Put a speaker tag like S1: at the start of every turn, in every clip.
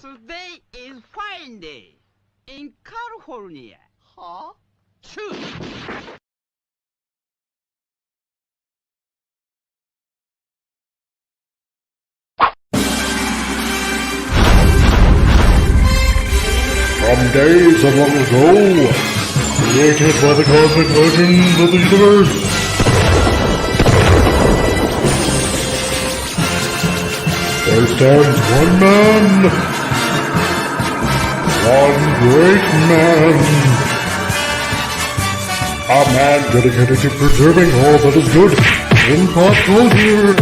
S1: Today is fine day in California.
S2: Huh?
S1: Choose.
S3: From days of long ago, created by the cosmic legends of the universe, there stands one man, one great man, a man dedicated to preserving all that is good in pop culture.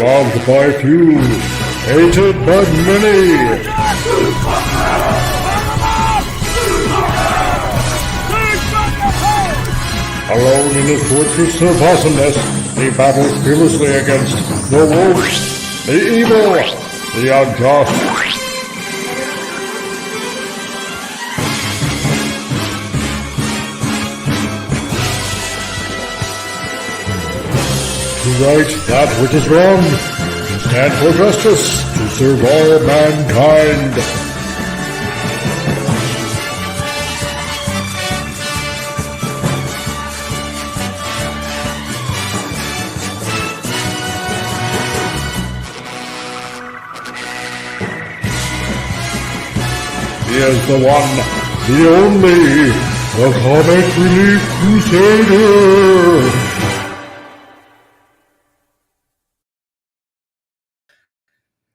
S3: Loved by few, hated by many. Alone in his fortress of awesomeness, he battles fearlessly against the wolves, the evil, the unjust. To right that which is wrong, to stand for justice, to serve all mankind. He is the one, the only, the comic Relief Crusader.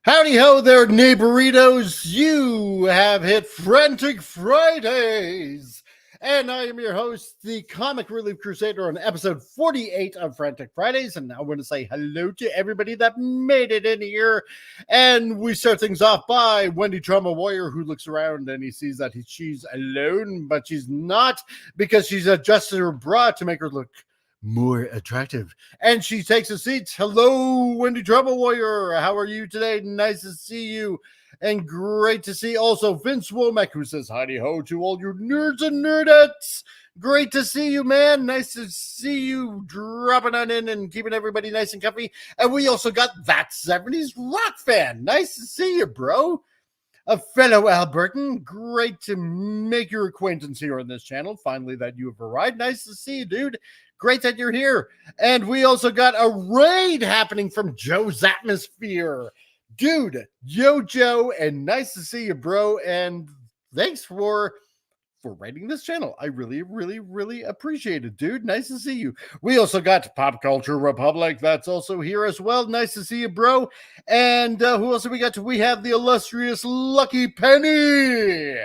S2: Howdy ho there, neighboritos. You have hit Frantic Fridays. And I am your host, the Comic Relief Crusader, on episode 48 of Frantic Fridays. And I want to say hello to everybody that made it in here. And we start things off by Wendy Trauma Warrior, who looks around and he sees that she's alone, but she's not, because she's adjusted her bra to make her look more attractive. And she takes a seat. Hello, Wendy Trauma Warrior. How are you today? Nice to see you. And great to see also Vince Womack, who says howdy ho to all you nerds and nerdettes. Great to see you, man. Nice to see you dropping on in and keeping everybody nice and comfy. And we also got that 70s rock fan. Nice to see you, bro. A fellow Albertan. Great to make your acquaintance here on this channel. Finally, that you have arrived. Nice to see you, dude. Great that you're here. And we also got a raid happening from Joe's Atmosphere. Dude, Joe, and nice to see you, bro. And thanks for raiding this channel. I really, really, really appreciate it, dude. Nice to see you. We also got Pop Culture Republic. That's also here as well. Nice to see you, bro. And who else have we got? We have the illustrious Lucky Penny.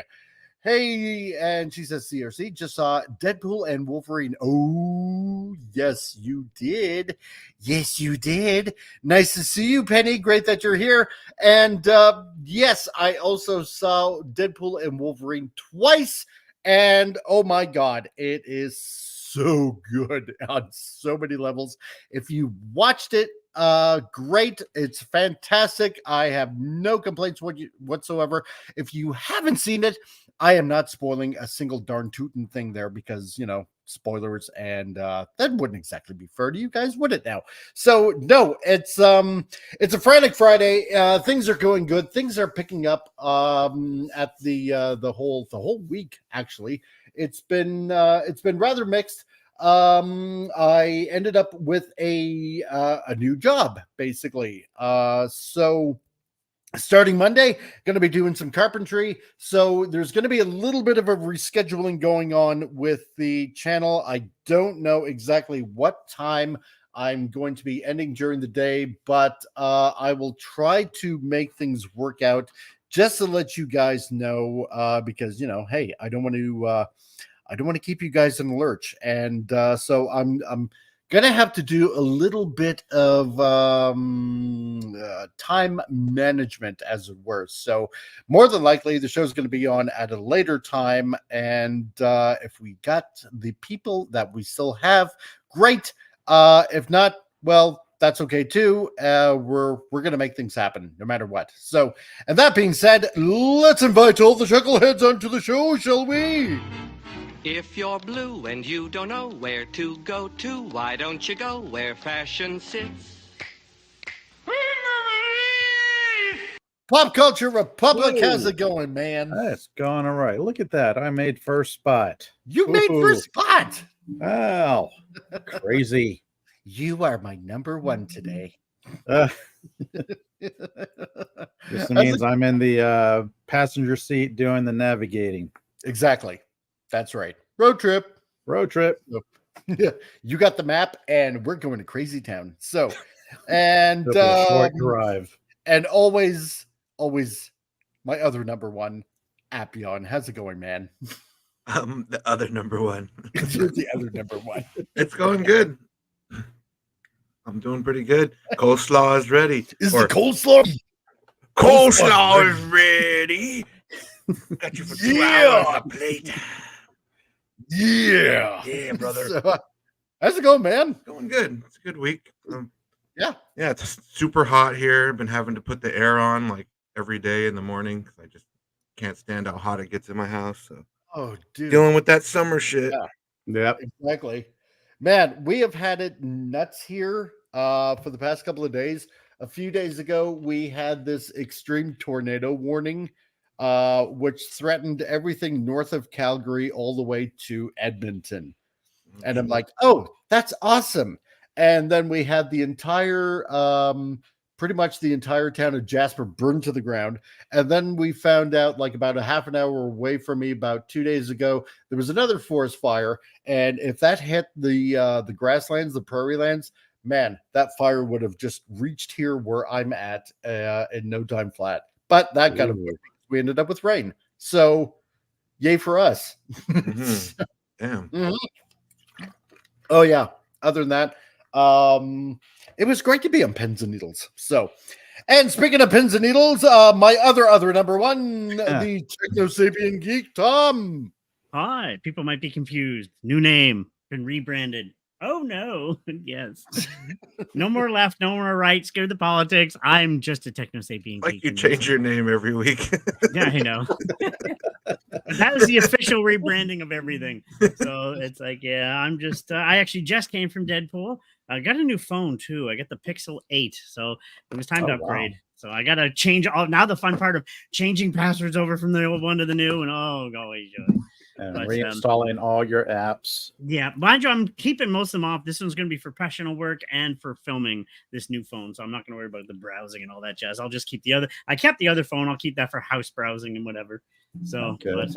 S2: Hey, and she says, CRC, just saw Deadpool and Wolverine. Oh, yes, you did. Yes, you did. Nice to see you, Penny. Great that you're here. And yes, I also saw Deadpool and Wolverine twice. And oh my God, it is so good on so many levels. If you watched it, great. It's fantastic. I have no complaints whatsoever. If you haven't seen it, I am not spoiling a single darn tootin' thing there because, you know, spoilers, and that wouldn't exactly be fair to you guys, would it now? So no, it's a Frantic Friday. Things are going good. Things are picking up at the whole week. Actually, it's been rather mixed. I ended up with a new job, basically. So starting Monday, going to be doing some carpentry. So there's going to be a little bit of a rescheduling going on with the channel. I don't know exactly what time I'm going to be ending during the day, but I will try to make things work out just to let you guys know, because, you know, hey, I don't want to keep you guys in the lurch. And so I'm gonna have to do a little bit of time management, as it were. So more than likely the show's going to be on at a later time, and if we got the people that we still have, great. If not, well, that's okay too. We're gonna make things happen no matter what. So, and that being said, let's invite all the chuckleheads onto the show, shall we?
S4: If you're blue and you don't know where to go to, why don't you go where fashion sits?
S2: Pop Culture Republic, how's
S5: Whoa.
S2: it going, man?
S5: That's going all right. Look at that. I made first spot.
S2: You made first spot.
S5: Wow. Crazy.
S2: You are my number one today.
S5: This means I'm in the passenger seat doing the navigating.
S2: Exactly. That's right. Road trip.
S5: Road trip.
S2: You got the map, and we're going to Crazy Town. So, and
S5: It'll be a short drive.
S2: And always my other number one, Appion. How's it going, man?
S6: The other number one.
S2: The other number one.
S6: It's going good. I'm doing pretty good. Coleslaw is ready.
S2: Is the coleslaw?
S6: Coleslaw is ready. Got you for 2 hours a plate.
S2: Yeah,
S6: brother.
S2: So, how's it going, man?
S6: Going good. It's a good week.
S2: Yeah,
S6: it's super hot here. Been having to put the air on like every day in the morning because I just can't stand how hot it gets in my house. So,
S2: dude,
S6: dealing with that summer shit.
S5: Yep,
S2: exactly. Man, we have had it nuts here for the past couple of days. A few days ago, we had this extreme tornado warning, which threatened everything north of Calgary all the way to Edmonton. And I'm like, oh, that's awesome. And then we had the entire, pretty much the entire town of Jasper burned to the ground. And then we found out, like about a half an hour away from me, about 2 days ago, there was another forest fire. And if that hit the grasslands, the prairie lands, man, that fire would have just reached here where I'm at in no time flat. But that got avoided. We ended up with rain. So, yay for us.
S6: Mm-hmm. Damn.
S2: Mm-hmm. Oh, yeah. Other than that, it was great to be on Pins and Needles. So, and speaking of Pins and Needles, my other number one, the Techno Sapien Geek, Tom.
S7: Hi. People might be confused. New name. Been rebranded. Oh, no. Yes. No more left, no more right. Screw the politics. I'm just a Techno Sapien
S6: Like
S7: Geek.
S6: you change your name every week.
S7: Yeah, I know. That is the official rebranding of everything. So it's like, yeah, I'm just, I actually just came from Deadpool. I got a new phone too. I got the Pixel 8. So it was time to upgrade. Wow. So I got to change all. Now the fun part of changing passwords over from the old one to the new, and golly joy.
S5: And reinstalling all your apps.
S7: Yeah, mind you, I'm keeping most of them off. This one's going to be for professional work and for filming this new phone. So I'm not going to worry about the browsing and all that jazz. I'll just keep the other. I kept the other phone. I'll keep that for house browsing and whatever. So, but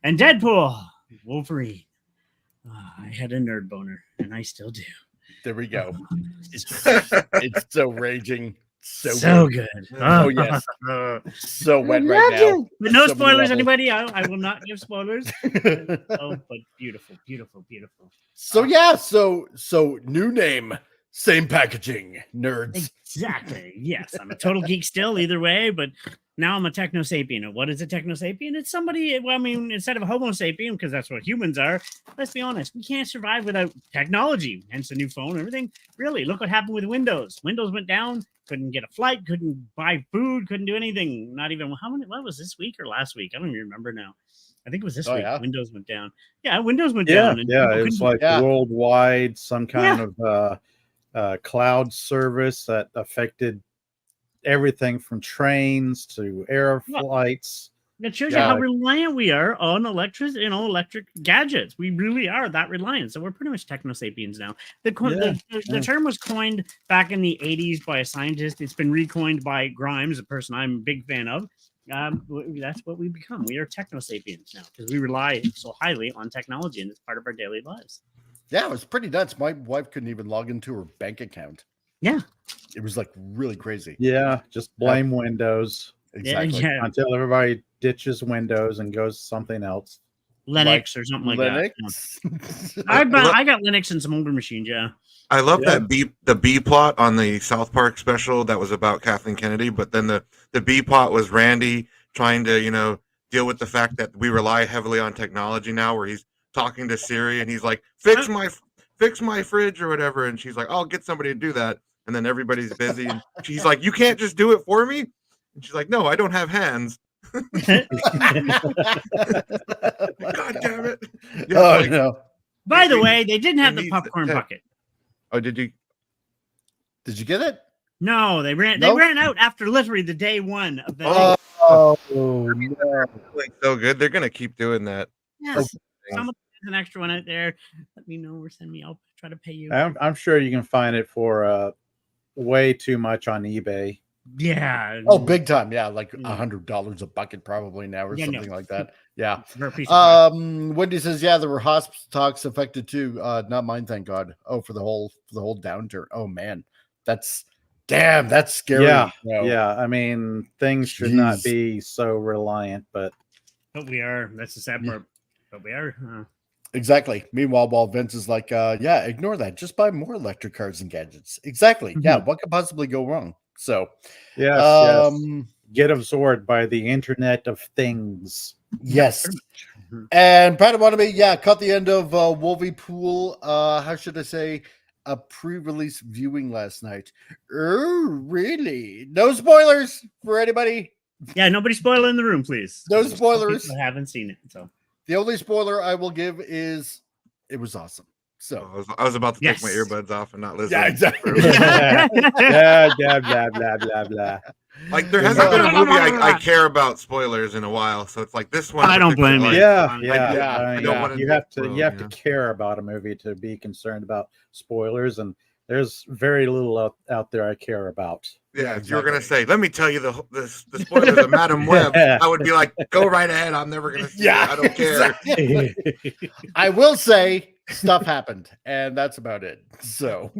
S7: and Deadpool, Wolverine. I had a nerd boner, and I still do.
S2: There we go. It's so raging.
S7: So good.
S2: Oh, yes. So wet right now.
S7: But no spoilers, anybody. I will not give spoilers. But beautiful, beautiful, beautiful.
S2: So, yeah. So new name, same packaging, nerds.
S7: Exactly. Yes. I'm a total geek still, either way, but now I'm a Techno Sapien. And what is a Techno Sapien? It's somebody, well, I mean, instead of a Homo Sapien, because that's what humans are, let's be honest, we can't survive without technology. Hence the new phone, everything. Really, look what happened with Windows. Windows went down, couldn't get a flight, couldn't buy food, couldn't do anything. Not even, what was this week or last week? I don't even remember now. I think it was this week. Yeah. Windows went down. Yeah, Windows went down. And
S5: it was like worldwide, some kind of cloud service that affected everything from trains to air flights.
S7: That shows you how reliant we are on electric gadgets. We really are that reliant. So we're pretty much Techno Sapiens now. The term was coined back in the 80s by a scientist. It's been recoined by Grimes, a person I'm a big fan of. That's what we become. We are Techno Sapiens now because we rely so highly on technology, and it's part of our daily lives.
S2: Yeah, it was pretty nuts. My wife couldn't even log into her bank account.
S7: Yeah.
S2: It was like really crazy.
S5: Yeah, just blame Windows.
S2: Exactly.
S7: Yeah.
S5: Until everybody ditches Windows and goes something else.
S7: Linux or something like
S2: Linux.
S7: That. I got Linux and some older machines, yeah.
S6: I love that the B plot on the South Park special that was about Kathleen Kennedy, but then the B plot was Randy trying to, deal with the fact that we rely heavily on technology now, where he's talking to Siri and he's like, fix my fridge or whatever, and she's like, I'll get somebody to do that, and then everybody's busy and she's like, you can't just do it for me, and she's like, no, I don't have hands. God damn it.
S2: No.
S7: By the way, they didn't have the popcorn bucket.
S6: Oh, did you
S2: get it?
S7: No, they ran.
S2: No?
S7: They ran out after literally the day one of the.
S2: Oh,
S6: They're doing so good. They're gonna keep doing that.
S7: Yes. Someone has an extra one out there. Let me know or send me. I'll try to pay you.
S5: I'm sure you can find it for way too much on eBay.
S7: Yeah.
S2: oh, big time. Yeah, like $100 a bucket probably now or something like that. Yeah.
S7: For a piece of
S2: Wendy says, yeah, there were hospital stocks affected too. Not mine, thank God. Oh, for the whole downturn. Oh man, that's scary.
S5: Yeah,
S2: No.
S5: yeah. I mean, things should not
S2: Jeez.
S5: be so reliant, but
S7: But we are. That's the sad part. But we are.
S2: Exactly. Meanwhile, while Vince is like, yeah, ignore that. Just buy more electric cars and gadgets. Exactly. Yeah. What could possibly go wrong? So,
S5: yes, get absorbed by the Internet of Things.
S2: yes. And Pat Wannabe, yeah, caught the end of Wolvie Pool. How should I say? A pre-release viewing last night. Oh, really? No spoilers for anybody.
S7: Yeah. Nobody spoil in the room, please.
S2: No
S7: Some
S2: spoilers.
S7: people haven't seen it, so.
S2: The only spoiler I will give is it was awesome. So
S6: I was about to take my
S7: Yes.
S6: earbuds off and not listen.
S2: yeah, exactly.
S5: Yeah, blah blah blah blah blah.
S6: Like there hasn't been a movie I care about spoilers in a while, so it's like this one.
S7: I don't blame you.
S6: like,
S5: Yeah,
S2: yeah,
S5: yeah.
S6: I don't want
S5: You
S6: to
S5: have to
S6: spoil,
S5: you have
S6: you
S5: to
S6: know?
S5: care about a movie to be concerned about spoilers, and there's very little out there I care about.
S6: Yeah, if you were gonna say, let me tell you the spoilers of Madam Web, I would be like, go right ahead. I'm never gonna see
S2: Yeah,
S6: it. I don't care.
S2: exactly. I will say stuff happened, and that's about it. So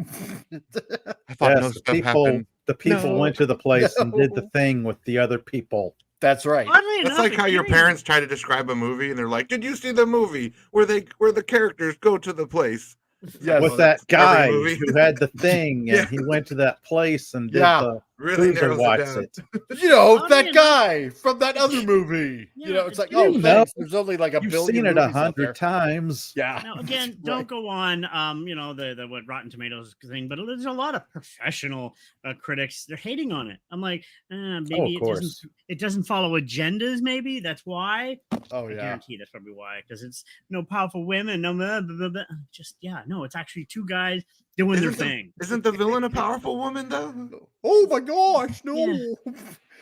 S6: I thought no
S5: Yes,
S6: stuff happened.
S5: the people
S2: No.
S5: went to the place and did the thing with the other people.
S2: that's right.
S7: Oddly
S6: That's
S7: enough,
S6: like
S7: it
S6: how your
S7: didn't-
S6: parents try to describe a movie and they're like, did you see the movie where the characters go to the place?
S2: Yes.
S5: With
S6: Well,
S5: that
S6: that's every
S5: guy
S6: movie.
S5: who had the thing,
S6: Yeah.
S5: and he went to that place and did
S2: Yeah.
S5: the
S6: Really
S5: Boozer
S6: narrows
S5: watch
S6: it down.
S5: it.
S2: You know,
S7: Oddly
S2: that
S7: enough-
S2: guy from that other movie.
S7: Yeah,
S2: You know, it's like,
S7: you
S2: oh,
S5: know.
S2: thanks. There's only like a
S5: You've
S2: billion
S5: seen it
S2: movies out there.
S5: 100 times.
S2: Yeah.
S7: Now again,
S2: Right.
S7: don't go on the what Rotten Tomatoes thing, but there's a lot of professional critics. They're hating on it. I'm like, maybe
S5: course.
S7: it doesn't follow agendas. Maybe that's why.
S2: Oh
S7: I
S2: yeah.
S7: guarantee that's probably why, because it's no powerful women, no blah, blah, blah, blah. Just no, it's actually two guys doing their thing.
S6: Isn't the villain a powerful woman though?
S2: Oh my gosh, no.
S7: Yeah.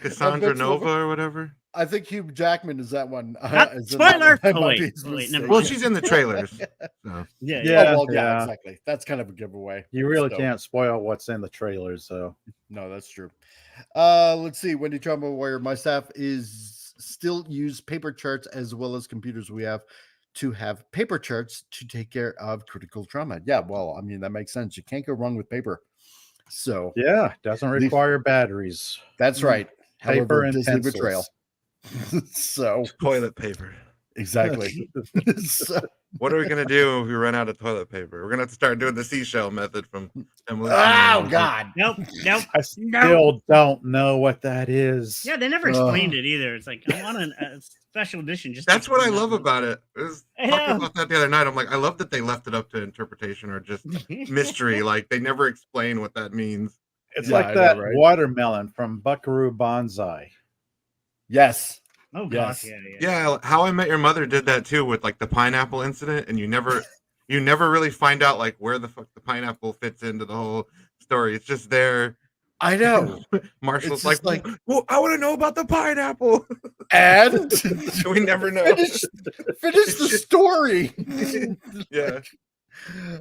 S6: Cassandra
S2: Vince
S6: Nova
S2: Vaughn.
S6: or whatever.
S2: I think Hugh Jackman is that one. is in
S7: Spoiler!
S2: that one. I
S7: Oh,
S2: might
S7: wait.
S2: be
S7: Oh, wait, never
S2: mistaken.
S6: Well, she's in the trailers. So.
S7: Yeah,
S2: Oh,
S5: Yeah,
S2: well, yeah,
S5: yeah.
S2: exactly. That's kind of a giveaway.
S5: You really
S2: So,
S5: can't spoil what's in the trailers, so
S2: No, that's true. Let's see. Wendy Trauma Warrior. My staff is still use paper charts as well as computers. We have to have paper charts to take care of critical trauma. Yeah, well, I mean, that makes sense. You can't go wrong with paper. So
S5: yeah, doesn't require batteries.
S2: that's right.
S5: Paper
S2: However,
S5: and
S2: Disney betrayal.
S5: pencils.
S2: So
S6: Toilet paper.
S2: exactly. So,
S6: What are we gonna do if we run out of toilet paper? We're gonna have to start doing the seashell method from Demolition
S2: oh
S6: Man.
S2: God.
S7: nope.
S5: I still don't know what that is.
S7: Yeah, they never explained it either. It's like I want a special edition. Just
S6: That's
S7: to
S6: what I
S7: explain
S6: love
S7: that.
S6: about it. I was
S7: I
S6: talking
S7: know.
S6: about that the other night. I'm like, I love that they left it up to interpretation or just mystery. Like they never explain what that means.
S5: It's
S2: Yeah, I
S5: like
S2: know,
S5: that
S2: right?
S5: watermelon from Buckaroo Banzai.
S2: Yes.
S7: Oh
S2: Yes.
S7: gosh, yeah.
S6: Yeah, How I Met Your Mother did that too with like the pineapple incident, and you never really find out like where the fuck the pineapple fits into the whole story. It's just there.
S2: I know.
S6: Marshall's
S2: It's
S6: like,
S2: just
S6: well, I want to know about the pineapple.
S2: And
S6: We never know.
S2: finish the story.
S6: Yeah.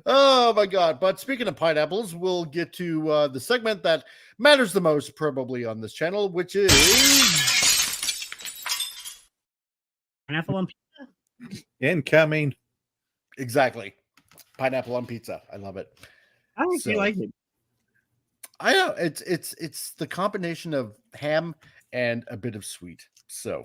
S2: Oh my God. But speaking of pineapples, we'll get to the segment that matters the most probably on this channel, which is
S7: Pineapple on pizza.
S5: Incoming.
S2: exactly pineapple on pizza. I love it.
S7: I actually
S2: So-
S7: like it.
S2: I know it's the combination of ham and a bit of sweet. So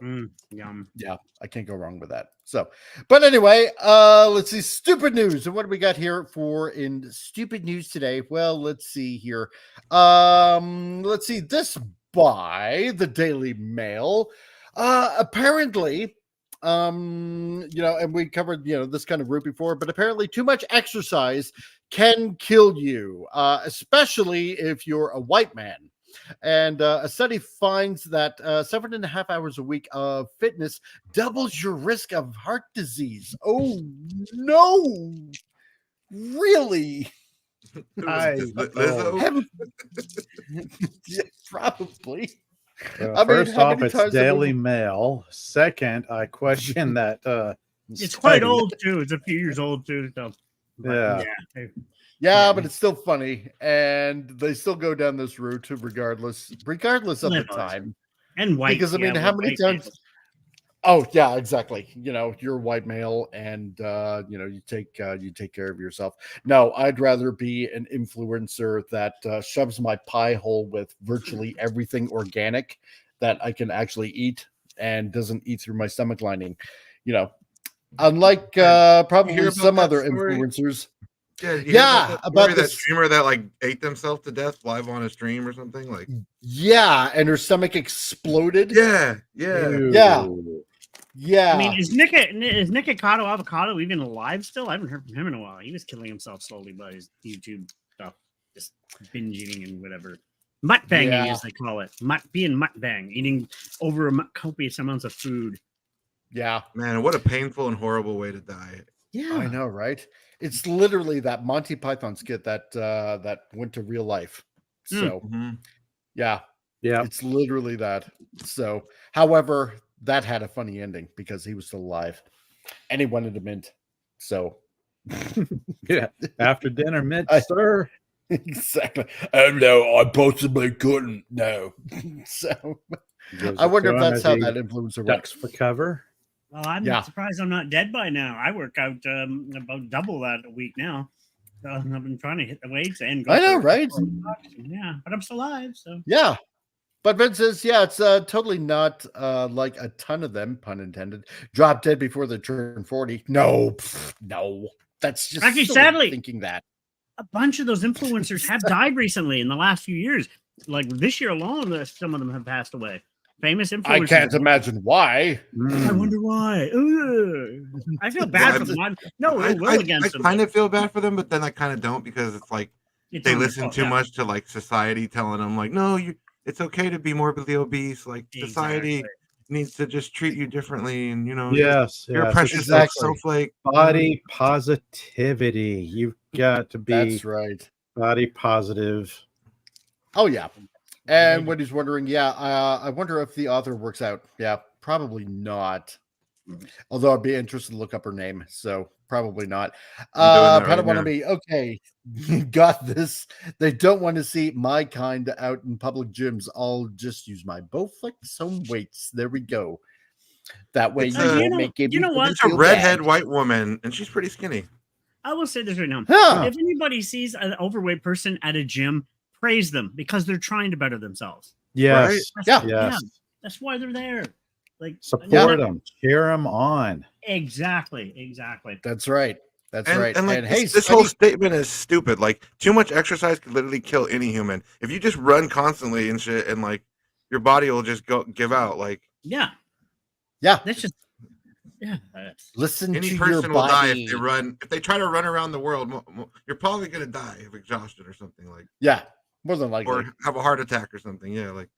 S7: Yum.
S2: yeah, I can't go wrong with that. So, but anyway, let's see. Stupid news. And what do we got here for in stupid news today? Well, let's see here. Let's see. This by the Daily Mail. Apparently, and we covered, this kind of route before, but apparently too much exercise can kill you, especially if you're a white man. And a study finds that 7.5 hours a week of fitness doubles your risk of heart disease. Oh, no. Really?
S6: Lizzo?
S2: Yeah, probably.
S5: Well,
S2: I mean,
S5: first
S2: how
S5: off,
S2: many
S5: it's
S2: times have we-
S5: Daily Mail. Second, I question that.
S7: It's quite
S5: study.
S7: old too. It's a few years old too. So,
S5: Yeah.
S2: Yeah, but it's still funny, and they still go down this route regardless of the
S7: Live
S2: time.
S7: and white.
S2: Because I mean,
S7: yeah,
S2: how
S7: well,
S2: many
S7: white
S2: times?
S7: males.
S2: Oh yeah, exactly. You know, you're a white male, and you take care of yourself. No, I'd rather be an influencer that shoves my pie hole with virtually everything organic that I can actually eat and doesn't eat through my stomach lining. You know, unlike probably
S6: about
S2: some
S6: that
S2: other
S6: story?
S2: influencers.
S6: Yeah,
S2: about
S6: that
S2: this.
S6: streamer that like ate themselves to death live on a stream or something. Like,
S2: Yeah, and her stomach exploded.
S6: yeah.
S2: Yeah. Yeah.
S7: I mean, is Nikocado Avocado even alive still? I haven't heard from him in a while. He was killing himself slowly by his YouTube stuff, just binge eating and whatever. Mukbanging,
S2: Yeah.
S7: as they call it. Being mukbang, eating over copious amounts of food.
S2: Yeah.
S6: Man, what a painful and horrible way to die.
S7: Yeah.
S2: I know, right? It's literally that Monty Python skit that went to real life. So yeah, it's literally that. So, however, that had a funny ending because he was still alive and he wanted a mint. So
S5: Yeah. After dinner, mint, sir.
S2: Exactly. Oh no, I possibly couldn't. No. So I wonder if that's how that influencer
S5: ducks
S2: works.
S5: for cover.
S7: Well, I'm surprised I'm not dead by now. I work out about double that a week now. I've been trying to hit the weights and go.
S2: I know, right?
S7: Yeah, but I'm still alive. So
S2: yeah. But Vince says, yeah, it's totally not like a ton of them, pun intended, drop dead before they turn 40. No, no. That's just
S7: actually,
S2: silly
S7: sadly,
S2: thinking that.
S7: A bunch of those influencers have died recently in the last few years. Like this year alone, some of them have passed away. Famous influencers.
S2: I can't imagine why.
S7: I wonder why. Ugh. I feel bad for them. No ill will against them.
S6: I kind of feel bad for them, but then I kind of don't because it's like they listen too much to like society telling them like, no, it's okay to be morbidly obese. Like society needs to just treat you differently, and you're a precious snowflake.
S5: Body positivity. You've got to be.
S2: That's right.
S5: Body positive.
S2: Oh yeah. And what he's wondering, I wonder if the author works out. Yeah, probably not. Although I'd be interested to look up her name, so probably not. Padawannabe, okay, got this. They don't want to see my kind out in public gyms. I'll just use my Bowflex home weights. There we go. That way you won't make it.
S7: You know what?
S6: It's a redhead white woman, and she's pretty skinny.
S7: I will say this right now.
S2: Huh.
S7: If anybody sees an overweight person at a gym, praise them because they're trying to better themselves.
S5: Yes.
S2: Right?
S5: Yes.
S7: That's why they're there. Like
S5: support them, cheer them on.
S7: Exactly.
S2: That's right. That's right.
S6: And like this whole statement is stupid. Like too much exercise could literally kill any human. If you just run constantly and shit, and like your body will just give out. Like
S2: yeah.
S7: That's just
S2: listen
S6: any
S2: to
S6: person
S2: your
S6: will die
S2: body.
S6: if they run. If they try to run around the world, you're probably gonna die of exhaustion or something like.
S2: Yeah, more than likely,
S6: or have a heart attack or something. Yeah, like.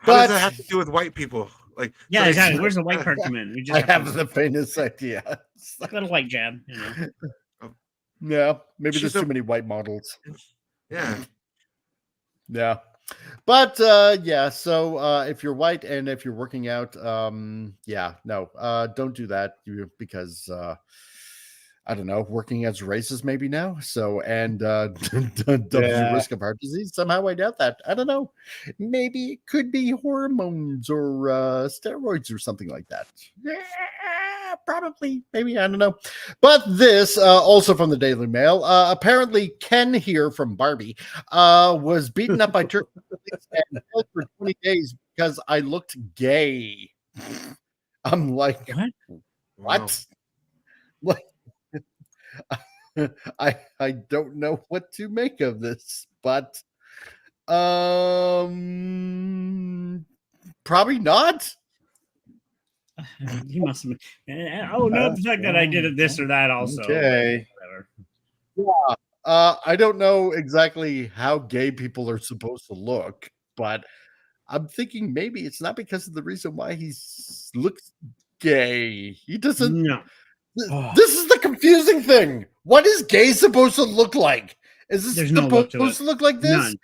S6: How does that have to do with white people? Like,
S7: yeah, exactly. Where's the white part come in? We just
S2: have the faintest idea.
S7: Got a white jab,
S2: Yeah, maybe there's too many white models.
S6: Yeah.
S2: Yeah. But so if you're white and if you're working out, don't do that because I don't know, working as racist maybe now. So and doubles the risk of heart disease. Somehow I doubt that. I don't know. Maybe it could be hormones or steroids or something like that. Yeah, probably. Maybe, I don't know. But this also from the Daily Mail. Apparently Ken here from Barbie was beaten up by Turkish and held for 20 days because I looked gay. I'm like, what? Like, I don't know what to make of this, but probably not.
S7: He must have been. Oh no, the fact that I did this or that also.
S5: Okay.
S2: Yeah. I don't know exactly how gay people are supposed to look, but I'm thinking maybe it's not because of the reason why he looks gay. He doesn't.
S7: No.
S2: This is the confusing thing. What is gay supposed to look like? Is this
S7: There's no look
S2: supposed
S7: to
S2: to look like this?
S7: None.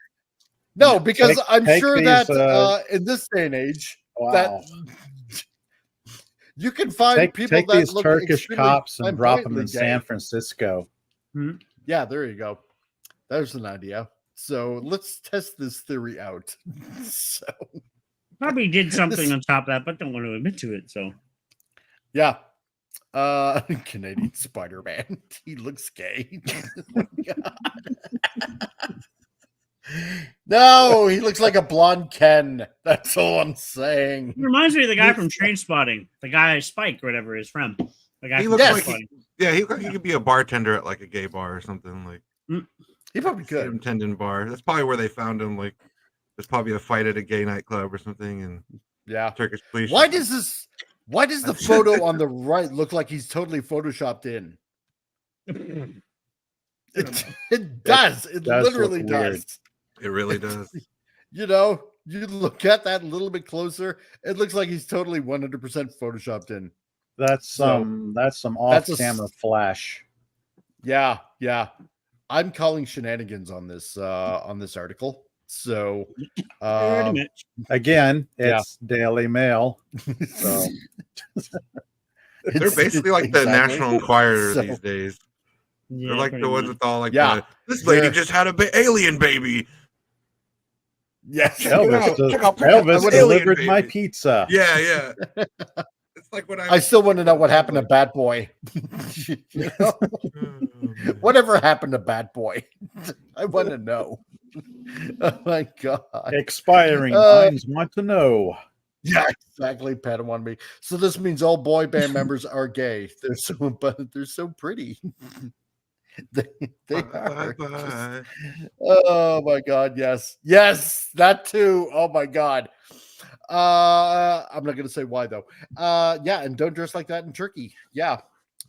S2: No, because I'm
S5: take
S2: sure
S5: these,
S2: that in this day and age,
S5: Wow.
S2: that you can find
S5: Take
S2: people that
S5: these
S2: look
S5: Turkish
S2: extremely
S5: cops and drop them
S2: flamboyantly
S5: in
S2: gay.
S5: San Francisco.
S2: Yeah, there you go. There's an idea. So let's test this theory out. So
S7: Probably did something on top of that, but don't want to admit to it. So
S2: yeah. Canadian Spider-Man. He looks gay. No, he looks like a blonde Ken. That's all I'm saying.
S7: he reminds me of the guy from Train Spotting, the guy Spike, or whatever his friend. The guy
S6: He
S7: from
S6: looks
S7: Train
S6: like
S7: Spotting.
S6: he could be a bartender at like a gay bar or something, like
S2: He probably
S6: see him
S2: could.
S6: tending bar. That's probably where they found him. Like there's probably a fight at a gay nightclub or something, and
S2: Yeah.
S6: Turkish police.
S2: Why does the photo on the right look like he's totally photoshopped in? It does. It
S5: does
S2: literally
S5: look weird.
S2: does.
S6: It really does.
S2: You know, you look at that a little bit closer, it looks like he's totally 100% photoshopped in.
S5: That's
S2: So,
S5: some
S2: that's a
S5: off-camera flash.
S2: Yeah, yeah. I'm calling shenanigans on this article. So
S7: Pretty much.
S5: Again,
S2: Yeah.
S5: it's Daily Mail. So
S6: They're basically like the
S2: exactly.
S6: National Enquirer
S2: So-
S6: they're like
S7: pretty
S6: the ones
S7: much.
S6: with all like
S2: Yeah.
S6: this lady
S2: They're-
S6: just had a alien baby.
S2: Yes.
S5: Elvis,
S6: check out
S5: Elvis
S6: this alien
S5: delivered my
S6: baby.
S5: pizza.
S6: Yeah. It's like when
S2: I still want to know what happened to Bad Boy. You know? Whatever happened to Bad Boy? I want to know. Oh my god.
S5: Expiring
S2: Uh,
S5: minds want to know.
S2: Yeah, exactly. Padawan me. So this means all boy band members are gay. They're so pretty. they are.
S6: Bye.
S2: Oh my god, yes, that too. Oh my god. I'm not gonna say why though. Yeah, and don't dress like that in Turkey. Yeah.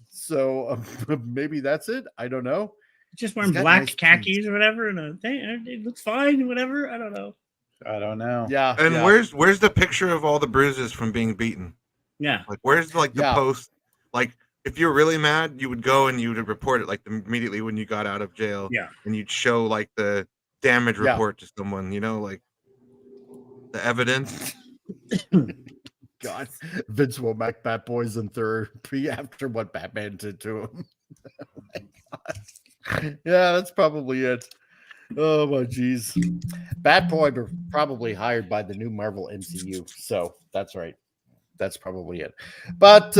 S2: So maybe that's it. I don't know.
S7: Just wearing
S2: got
S7: black
S2: nice
S7: khakis or whatever, and a thing. It looks fine, whatever. I don't know.
S5: I don't know.
S2: Yeah.
S6: And
S2: yeah.
S6: where's the picture of all the bruises from being beaten?
S7: Yeah.
S6: Like where's like the
S2: Yeah.
S6: post? Like if you're really mad, you would go and you would report it like immediately when you got out of jail.
S7: Yeah.
S6: And you'd show like the damage
S2: Yeah.
S6: report to someone, like the evidence.
S2: God, Vince Womack, Bat Boys in therapy after what Batman did to him. Oh my god. Yeah, that's probably it. Oh my geez. Bat Boy were probably hired by the new Marvel MCU. So that's right. That's probably it. But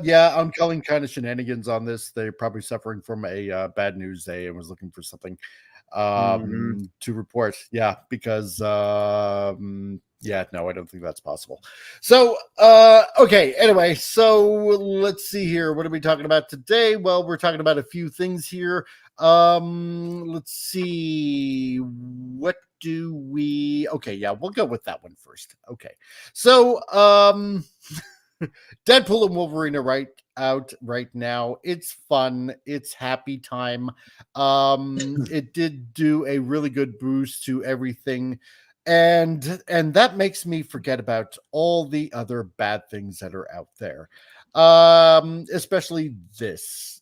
S2: yeah, I'm calling kind of shenanigans on this. They're probably suffering from a bad news day and was looking for something to report. Yeah, because yeah, no, I don't think that's possible. So okay, anyway, so let's see here. What are we talking about today? Well, we're talking about a few things here. Let's see. What do we okay, yeah, we'll go with that one first. Okay. So Deadpool and Wolverine are out right now. It's fun, it's happy time. It did do a really good boost to everything, and that makes me forget about all the other bad things that are out there, especially this.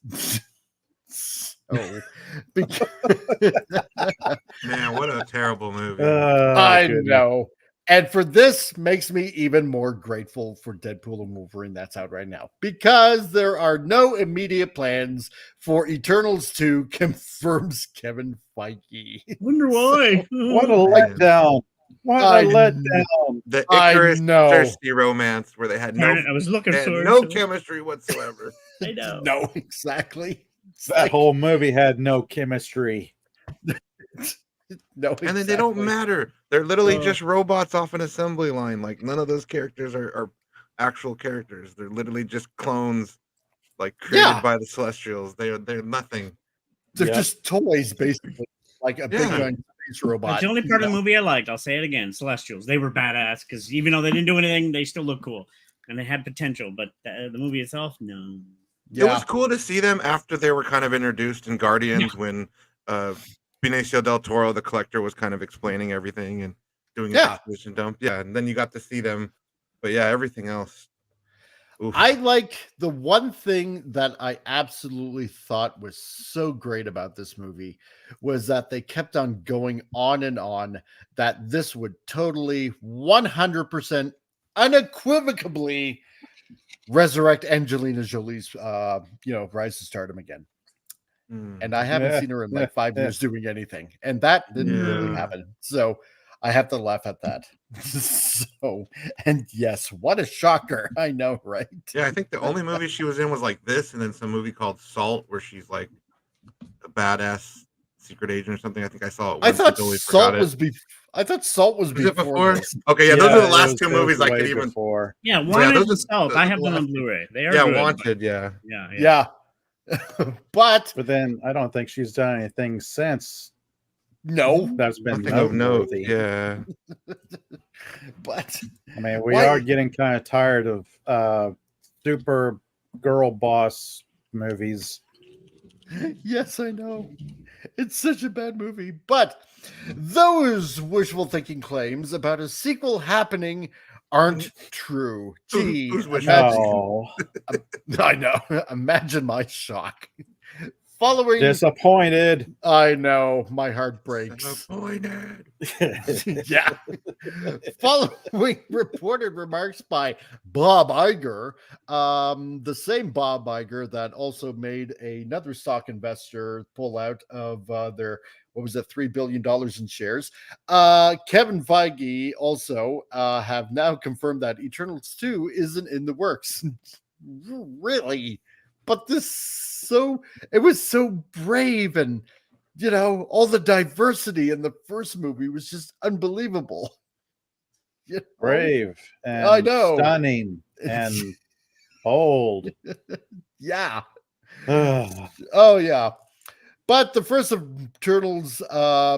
S2: Oh, because
S6: Man, what a terrible movie.
S2: I know. And for this makes me even more grateful for Deadpool and Wolverine that's out right now, because there are no immediate plans for Eternals 2, confirms Kevin Feige.
S7: Wonder why.
S5: What a letdown. What
S2: I
S5: a letdown.
S6: The
S2: I
S6: Icarus
S2: know.
S6: thirsty romance where they had no,
S7: I was looking
S6: they had
S7: for
S6: no
S7: it.
S6: chemistry whatsoever.
S7: I know.
S2: No, exactly. It's
S5: That
S2: like,
S5: whole movie had no chemistry.
S2: no,
S6: And then they don't
S2: exactly.
S6: matter. They're literally just robots off an assembly line. Like none of those characters are actual characters. They're literally just clones, like created
S2: Yeah.
S6: by the Celestials. They're nothing.
S2: They're
S5: Yep.
S2: just toys, basically, like a big
S6: Yeah.
S2: giant space robot.
S7: That's the only part of the movie I liked. I'll say it again. Celestials. They were badass because even though they didn't do anything, they still look cool and they had potential. But the movie itself, no.
S6: It was cool to see them after they were kind of introduced in Guardians when Benicio del Toro, the collector, was kind of explaining everything and doing an
S2: Yeah.
S6: exposition dump. Yeah, and then you got to see them. But yeah, everything else. Oof.
S2: I like the one thing that I absolutely thought was so great about this movie was that they kept on going on and on that this would totally 100% unequivocally resurrect Angelina Jolie's rise to stardom again. And I haven't seen her in like 5 years doing anything, and that didn't really happen. So I have to laugh at that. So, and yes, what a shocker. I know, right?
S6: Yeah, I think the only movie she was in was like this, and then some movie called Salt, where she's like a badass secret agent or something. I think I saw it.
S2: I
S6: Once,
S2: thought
S6: totally
S2: Salt
S6: forgot
S2: was I thought Salt was
S6: it
S2: before.
S6: before. Okay, yeah, those are the last two movies I could even.
S5: Before.
S7: Yeah, Wanted
S6: those
S7: and
S6: are
S7: Salt. I have them on Blu-ray. They are good,
S6: Wanted. Yeah.
S7: Yeah.
S2: But
S5: then I don't think she's done anything since.
S2: No,
S5: that's been
S6: nothing of note.
S5: noteworthy.
S6: Yeah.
S2: But
S5: I mean, we are getting kind of tired of super girl boss movies.
S2: Yes, I know. It's such a bad movie. But those wishful thinking claims about a sequel happening aren't true. Gee,
S6: Who's
S5: No,
S2: I know. Imagine my shock. Following
S5: disappointed.
S2: I know, my heart breaks.
S6: Disappointed.
S2: Yeah. Following reported remarks by Bob Iger, the same Bob Iger that also made another stock investor pull out of their, what was it, $3 billion in shares. Kevin Feige also have now confirmed that Eternals 2 isn't in the works. Really? But it was so brave, and all the diversity in the first movie was just unbelievable.
S5: Brave and
S2: I know.
S5: stunning and old.
S2: Yeah. Oh yeah. But the first of Turtles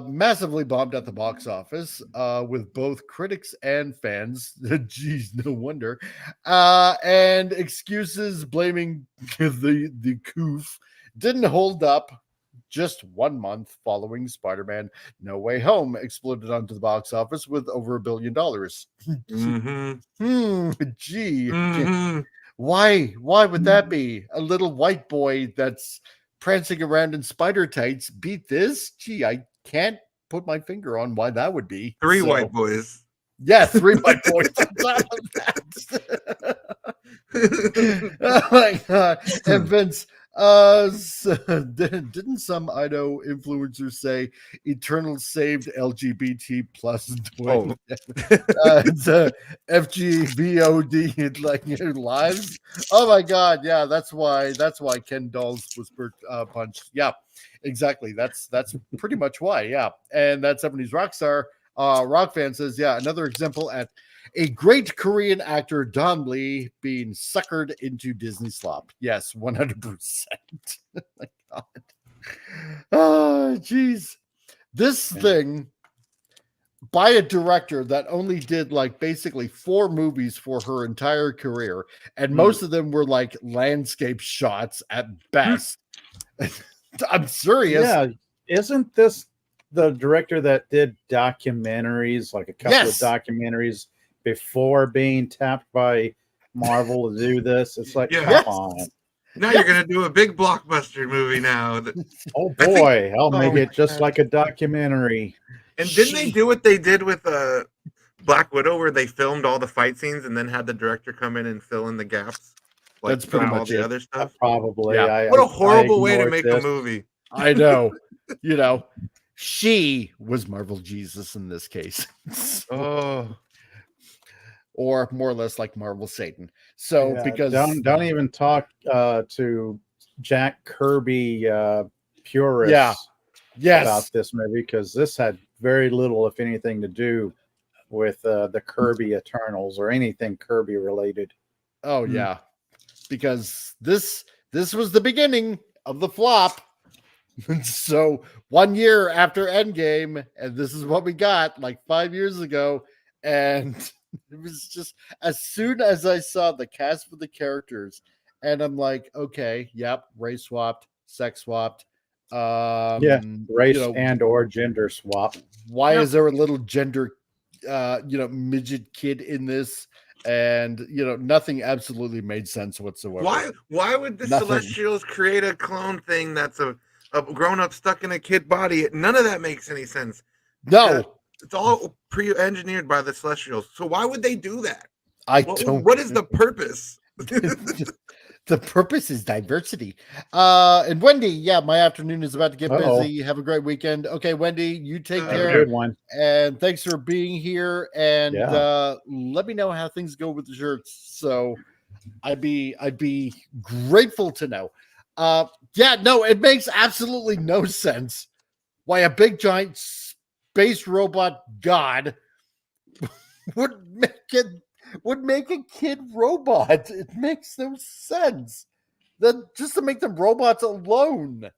S2: massively bombed at the box office with both critics and fans. Geez, no wonder. And excuses blaming the coof didn't hold up. Just 1 month following Spider-Man No Way Home exploded onto the box office with over $1 billion. Gee. Why would that be? A little white boy that's prancing around in spider tights beat this? Gee, I can't put my finger on why that would be.
S6: Three white boys.
S2: Yeah, 3 white boys on top of that. Oh my god. And Vince, didn't some Idaho influencers say Eternal saved LGBT plus it's FGVOD like lives? Oh my god, yeah, that's why Ken Dolls was punched. Yeah, exactly. That's pretty much why. Yeah, and that 70s rock star rock fan says, yeah, another example at a great Korean actor, Don Lee, being suckered into Disney slop. Yes, 100%. Oh my god. Oh, geez. This thing by a director that only did like basically 4 movies for her entire career, and most of them were like landscape shots at best. I'm serious.
S5: Yeah, isn't this the director that did documentaries, like a couple of documentaries before being tapped by Marvel to do this? It's like, come on.
S6: Now you're going to do a big blockbuster movie now.
S5: Oh boy, I'll make it just like a documentary.
S6: And didn't they do what they did with Black Widow, where they filmed all the fight scenes and then had the director come in and fill in the gaps? Like,
S2: that's pretty much
S6: the other stuff.
S5: Probably.
S2: Yeah.
S6: What a horrible way to make a movie.
S2: I know. She was Marvel Jesus in this case. Or more or less like Marvel Satan. So because
S5: don't even talk to Jack Kirby purists about this movie, because this had very little, if anything, to do with the Kirby Eternals or anything Kirby related.
S2: Oh yeah, because this was the beginning of the flop. So 1 year after Endgame, and this is what we got like 5 years ago, and it was just as soon as I saw the cast for the characters, and I'm like, okay, yep, race swapped, sex swapped,
S5: race and or gender swap.
S2: Why is there a little gender, midget kid in this? and nothing absolutely made sense whatsoever.
S6: Why would the Celestials create a clone thing that's a grown-up stuck in a kid body? None of that makes any sense.
S2: No,
S6: it's all pre-engineered by the Celestials. So why would they do that?
S2: What
S6: is the purpose?
S2: The purpose is diversity. And Wendy, yeah, my afternoon is about to get busy. Have a great weekend. Okay, Wendy, you take care.
S5: Have a good one.
S2: And thanks for being here. And let me know how things go with the shirts. So I'd be grateful to know. It makes absolutely no sense why a big giant space robot god would make a kid robot. It makes no sense. Just to make them robots alone.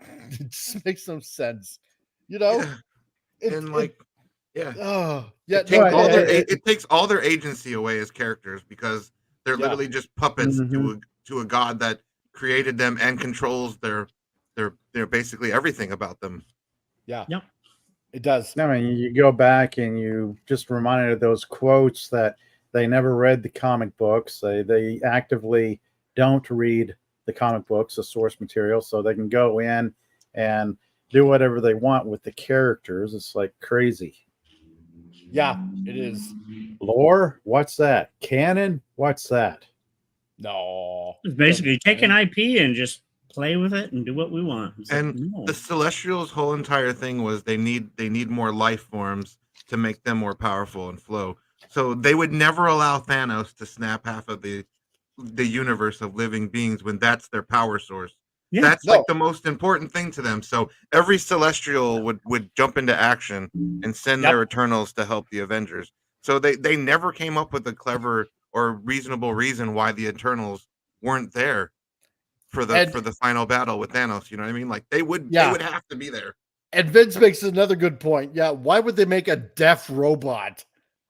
S2: It just makes no sense. It
S6: takes all their agency away as characters because they're literally just puppets to a god that created them and controls their basically everything about them.
S2: Yeah. Yep. It does.
S5: I mean, you go back and you just reminded of those quotes that they never read the comic books. They actively don't read the comic books, the source material, so they can go in and do whatever they want with the characters. It's like crazy.
S2: Yeah, it is.
S5: Lore? What's that? Canon? What's that?
S2: No.
S7: It's basically take an IP and just play with it and do what we want.
S6: The Celestials' whole entire thing was they need more life forms to make them more powerful and flow. So they would never allow Thanos to snap half of the universe of living beings when that's their power source. Yeah, that's like the most important thing to them. So every Celestial would jump into action and send their Eternals to help the Avengers. So they never came up with a clever or reasonable reason why the Eternals weren't there for the final battle with Thanos. You know what I mean? Like they would have to be there.
S2: And Vince makes another good point. Yeah, why would they make a deaf robot?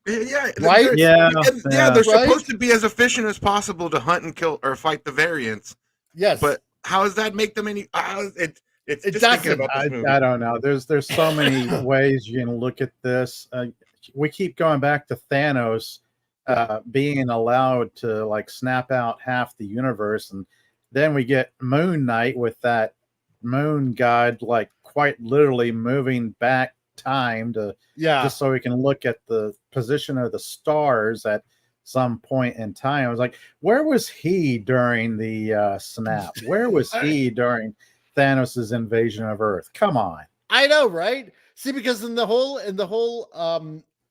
S6: Yeah,
S2: right.
S6: They're supposed to be as efficient as possible to hunt and kill or fight the variants.
S2: Yes,
S6: but how does that make them any? It's just thinking about this movie.
S5: I don't know. There's so many ways you can look at this. We keep going back to Thanos being allowed to like snap out half the universe, and then we get Moon Knight with that moon god like quite literally moving back time to just so we can look at the position of the stars at some point in time. I was like, where was he during the snap? Where was he during Thanos's invasion of Earth? Come on.
S2: I know, right? See, because in the whole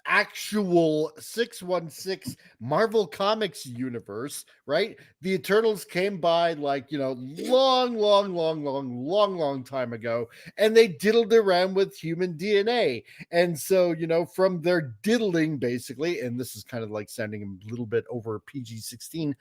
S2: actual 616 Marvel Comics universe, right? The Eternals came by like, long time ago, and they diddled around with human DNA. And so, from their diddling, basically, and this is kind of like sounding a little bit over PG-16,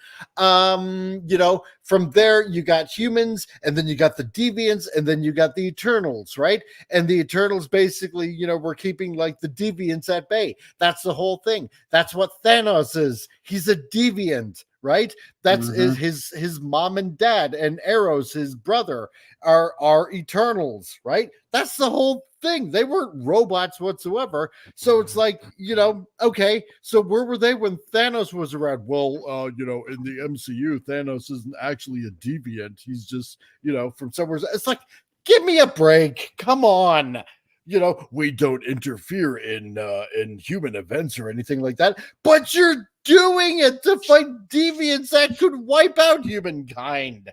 S2: from there you got humans, and then you got the deviants, and then you got the Eternals, right? And the Eternals basically, were keeping like the deviants at bay. That's the whole thing. That's what Thanos is. He's a deviant, right? That's his mom and dad, and Eros, his brother, are Eternals, right? That's the whole thing. They weren't robots whatsoever. So it's like, okay, so where were they when Thanos was around? Well, in the MCU, Thanos isn't actually a deviant. He's just, from somewhere. It's like, give me a break. Come on. We don't interfere in human events or anything like that, but you're doing it to fight deviants that could wipe out humankind.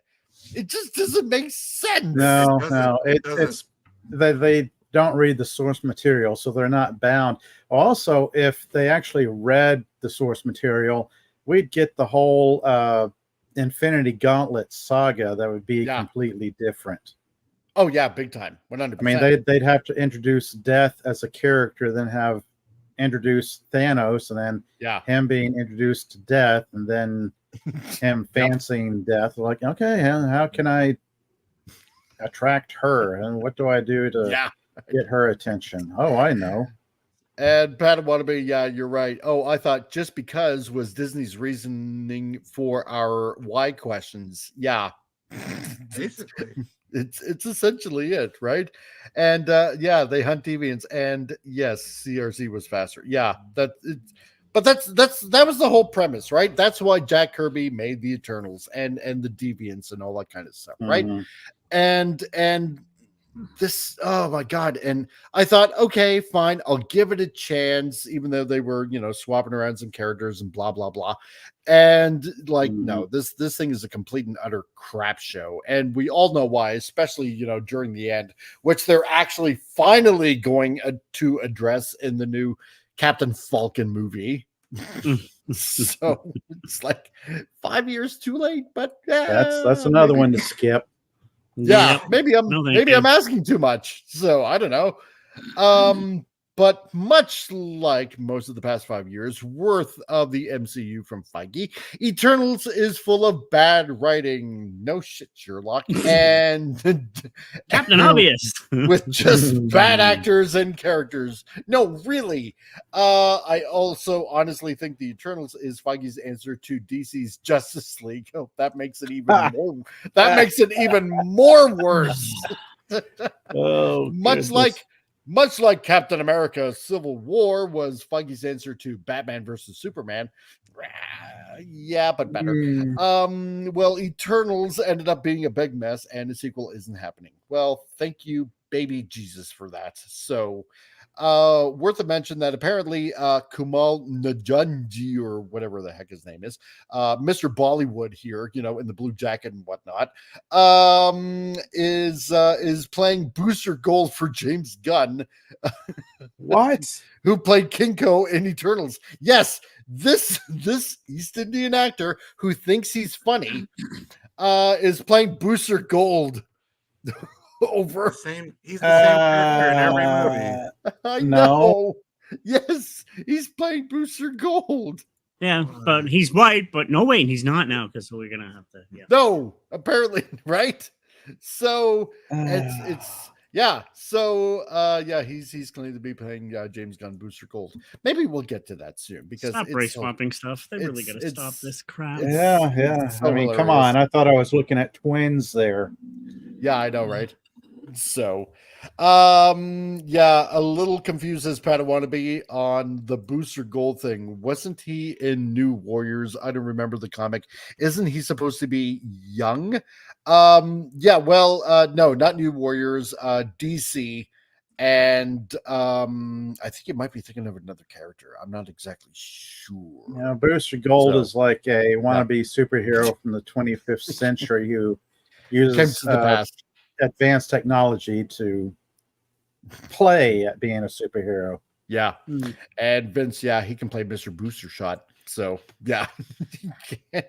S2: It just doesn't make sense.
S5: No, it's they don't read the source material, so they're not bound. Also, if they actually read the source material, we'd get the whole Infinity Gauntlet saga that would be completely different.
S2: Oh yeah, big time, 100%.
S5: I mean, they'd have to introduce Death as a character, then have introduced Thanos, and then him being introduced to Death, and then him fancying Death. Like, okay, how can I attract her, and what do I do to get her attention? Oh, I know.
S2: And Pat Wannabe, yeah, you're right. Oh, I thought just because was Disney's reasoning for our why questions. Yeah,
S6: basically.
S2: It's essentially it, right? And they hunt deviants, and yes, CRC was faster. Yeah, But that was the whole premise, right? That's why Jack Kirby made the Eternals and the Deviants and all that kind of stuff, right? And this, oh my god. And I thought, okay, fine, I'll give it a chance, even though they were, swapping around some characters and blah blah blah. And like, no, this thing is a complete and utter crap show, and we all know why, especially during the end, which they're actually finally going to address in the new Captain Falcon movie. So it's like 5 years too late, but
S5: that's another one to skip.
S2: Yeah, maybe I'm asking too much. So I don't know. But much like most of the past 5 years worth of the MCU from Feige, Eternals is full of bad writing. No shit, Sherlock. And
S7: Captain Obvious.
S2: With just bad actors and characters. No, really. I also honestly think the Eternals is Feige's answer to DC's Justice League. Oh, that makes it even more. That makes it even more worse.
S5: Oh,
S2: Much like Captain America Civil War was Feige's answer to Batman versus Superman. Yeah, but better. Well, Eternals ended up being a big mess, and a sequel isn't happening. Well, thank you, baby Jesus, for that. So, worth a mention that apparently Kumal Najanji, or whatever the heck his name is, Mr. Bollywood here, in the blue jacket and whatnot, is playing Booster Gold for James Gunn.
S5: What?
S2: Who played Kinko in Eternals? Yes, this East Indian actor who thinks he's funny is playing Booster Gold. Over
S6: he's the same character in every movie.
S2: I know. Yes, he's playing Booster Gold.
S7: Yeah, but he's white, but no, wait, he's not now, because we're gonna have to. Yeah.
S2: No, apparently, right? So it's yeah. So he's claimed to be playing James Gunn Booster Gold. Maybe we'll get to that soon because
S7: stop race swapping stuff. They really got to stop this crap.
S5: Yeah.
S2: So
S5: I mean, come on. I thought I was looking at twins there.
S2: Yeah, I know, right? So, a little confused as Padawannabe on the Booster Gold thing. Wasn't he in New Warriors? I don't remember the comic. Isn't he supposed to be young? No, not New Warriors, DC. And I think you might be thinking of another character. I'm not exactly sure.
S5: Yeah, Booster Gold is like a wannabe superhero from the 25th century who uses
S2: the past.
S5: Advanced technology to play at being a superhero.
S2: Yeah. And Vince, he can play Mr. Booster Shot. So, yeah. Oh,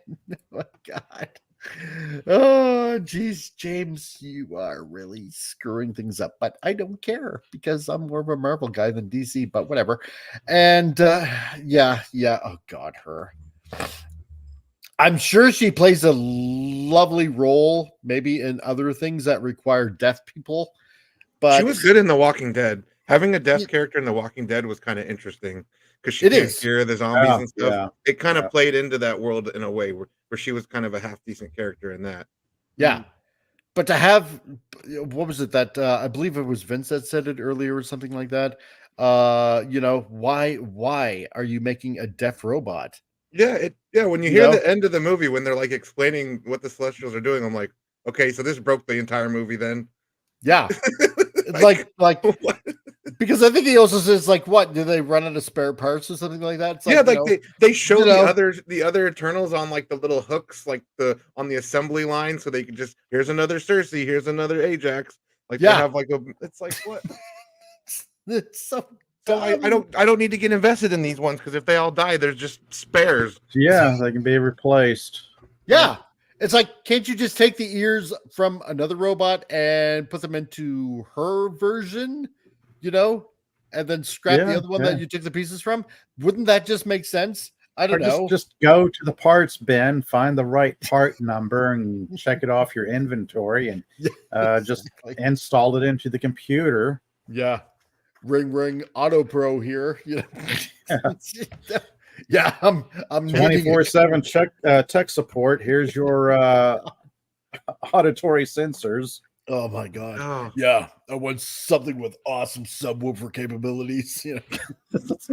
S2: my God. Oh, geez, James, you are really screwing things up. But I don't care because I'm more of a Marvel guy than DC, but whatever. And, oh, God, her. I'm sure she plays a lovely role, maybe in other things that require deaf people. But
S6: she was good in The Walking Dead. Having a deaf character in The Walking Dead was kind of interesting because she can't hear the zombies and stuff. Yeah. It kind of played into that world in a way where she was kind of a half decent character in that.
S2: Yeah. But to have, what was it that I believe it was Vince that said it earlier or something like that. Why are you making a deaf robot?
S6: Yeah, when you hear the end of the movie, when they're like explaining what the Celestials are doing, I'm like, okay, so this broke the entire movie then. Yeah. like
S2: what? Because I think he also says, like, what, do they run out of spare parts or something like that? It's
S6: they show the other Eternals on like the little hooks, like on the assembly line, so they can just, here's another Cersei, here's another Ajax. Like they have like it's like what?
S2: It's so
S6: I don't need to get invested in these ones because if they all die, there's just spares.
S5: Yeah, they can be replaced.
S2: Yeah. It's like, can't you just take the ears from another robot and put them into her version, and then scrap the other one that you took the pieces from? Wouldn't that just make sense? I don't know.
S5: Just go to the parts bin, find the right part number, and check it off your inventory, and just install it into the computer.
S2: Yeah. Ring, Auto Pro here. Yeah, I'm
S5: 24/7 tech support. Here's your auditory sensors.
S2: Oh my god.
S6: Oh.
S2: Yeah, I want something with awesome subwoofer capabilities. You know?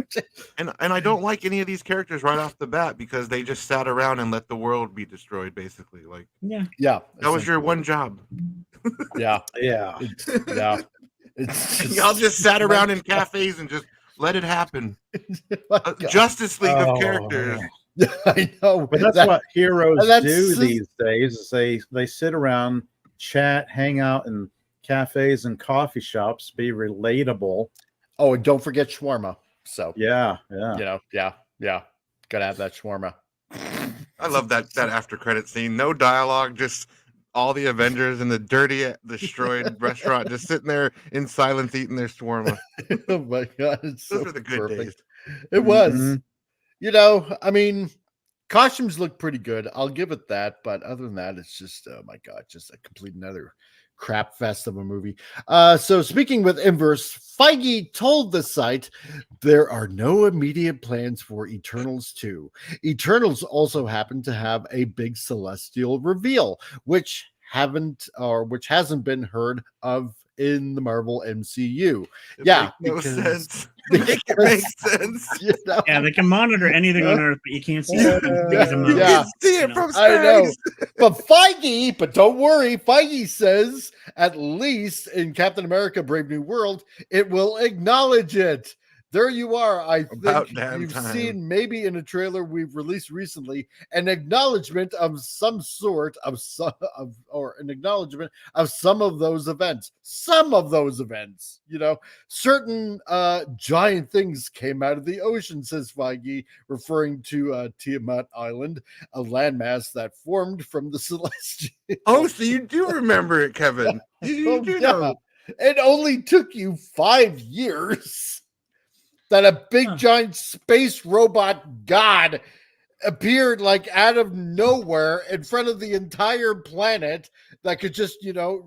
S6: And I don't like any of these characters right off the bat because they just sat around and let the world be destroyed, basically. Like,
S2: yeah,
S6: that was your one job.
S2: Yeah,
S5: Yeah.
S2: It's just,
S6: Y'all just sat around in cafes and just let it happen. Justice League of characters.
S2: I know,
S5: But that's what heroes
S2: that's
S5: do
S2: just-
S5: these days. Is they sit around, chat, hang out in cafes and coffee shops, be relatable.
S2: Oh, and don't forget shawarma. So
S5: Yeah.
S2: you know, yeah, gotta have that shawarma.
S6: I love that after credit scene. No dialogue, just all the Avengers in the dirty, destroyed restaurant, just sitting there in silence, eating their shawarma.
S2: Oh my god, it's
S6: Those
S2: so
S6: are the good
S2: perfect.
S6: days.
S2: It was.
S5: Mhm.
S2: You know, I mean, costumes look pretty good. I'll give it that. But other than that, it's just, oh my god, just a complete another crap fest of a movie. So speaking with Inverse, Feige told the site there are no immediate plans for Eternals 2. Eternals also happen to have a big celestial reveal, which hasn't been heard of in the Marvel MCU.
S6: It
S2: Yeah,
S6: makes no
S2: because-
S6: sense. Make it make sense.
S2: You know?
S7: Yeah, they can monitor anything on Earth, but you can't see it.
S6: You
S2: Yeah.
S6: can see it
S7: You know.
S6: from space.
S2: I know. But don't worry, Feige says at least in Captain America Brave New World, it will acknowledge it. There you are. I
S6: About
S2: think
S6: damn
S2: you've
S6: time.
S2: seen maybe in a trailer we've released recently an acknowledgement of some sort or an acknowledgement of some of those events. Some of those events, you know, certain giant things came out of the ocean, says Feige, referring to Tiamat Island, a landmass that formed from the celestial.
S6: Oh, so you do remember it, Kevin. You do know.
S2: It only took you 5 years that a big giant space robot god appeared like out of nowhere in front of the entire planet that could just, you know,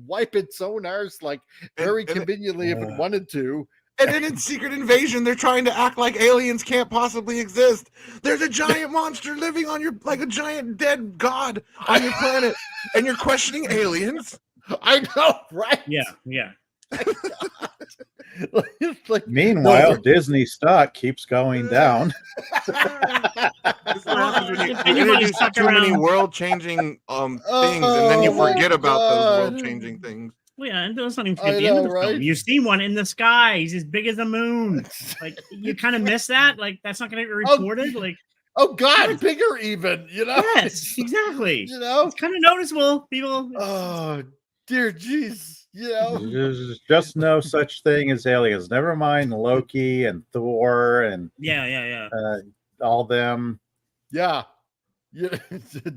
S2: wipe its own arse like very conveniently if it wanted to.
S6: And then in Secret Invasion, they're trying to act like aliens can't possibly exist. There's a giant monster living on your, like a giant dead god on your planet, and you're questioning aliens.
S2: I know, right?
S7: Yeah.
S2: Like,
S5: Meanwhile,
S2: no.
S5: Disney stock keeps going down.
S6: This is what happens when you
S7: Anybody
S6: introduce
S7: stuck
S6: too many
S7: around.
S6: world-changing things, and then you
S2: Oh my
S6: forget about those
S2: God.
S6: world-changing things.
S7: Well, yeah, and let's not even
S2: I
S7: forget the end of
S2: know,
S7: the film.
S2: right?
S7: You see one in the sky. He's as big as the moon. Like, you kind of miss that. Like, that's not going to get reported. Like,
S2: Oh God, bigger even, you know?
S7: yes, exactly.
S2: You know?
S7: It's kind of noticeable, people.
S2: Oh dear jeez, you know?
S5: There's just no such thing as aliens. Never mind Loki and Thor and
S7: Yeah.
S5: all them.
S2: Yeah.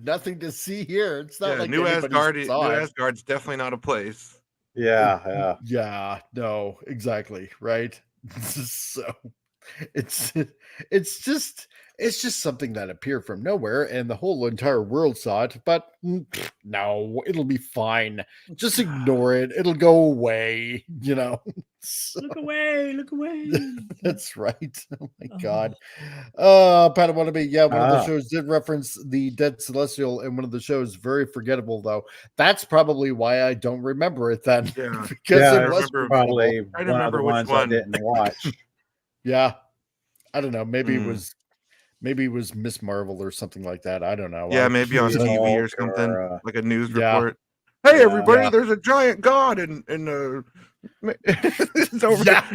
S2: Nothing to see here. It's not
S6: Yeah,
S2: like
S6: New
S2: anybody saw it.
S6: Asgard's definitely not a place.
S5: Yeah.
S2: Yeah, no, exactly, right? So it's just something that appeared from nowhere and the whole entire world saw it, but no, it'll be fine. Just ignore it. It'll go away, you know. So,
S7: Look away.
S2: that's right. Oh my
S7: Oh.
S2: god. Pat Wannabe, yeah, one of the shows did reference the dead celestial in one of the shows. Very forgettable though. That's probably why I don't remember it then.
S6: Yeah.
S2: Because
S5: Yeah,
S2: it was
S6: remember-
S5: Probably
S6: I
S5: one of the
S6: remember which
S5: ones I
S6: one.
S5: didn't watch.
S2: Yeah. I don't know. Maybe
S6: Hmm.
S2: it was Miss Marvel or something like that. I don't know.
S6: Yeah,
S2: I-
S6: maybe on
S5: She-
S6: TV or
S5: or,
S6: something, like a news
S2: Yeah.
S6: report. Hey,
S5: Yeah.
S6: everybody!
S2: Yeah.
S6: There's a giant god in it's over.
S2: Yeah.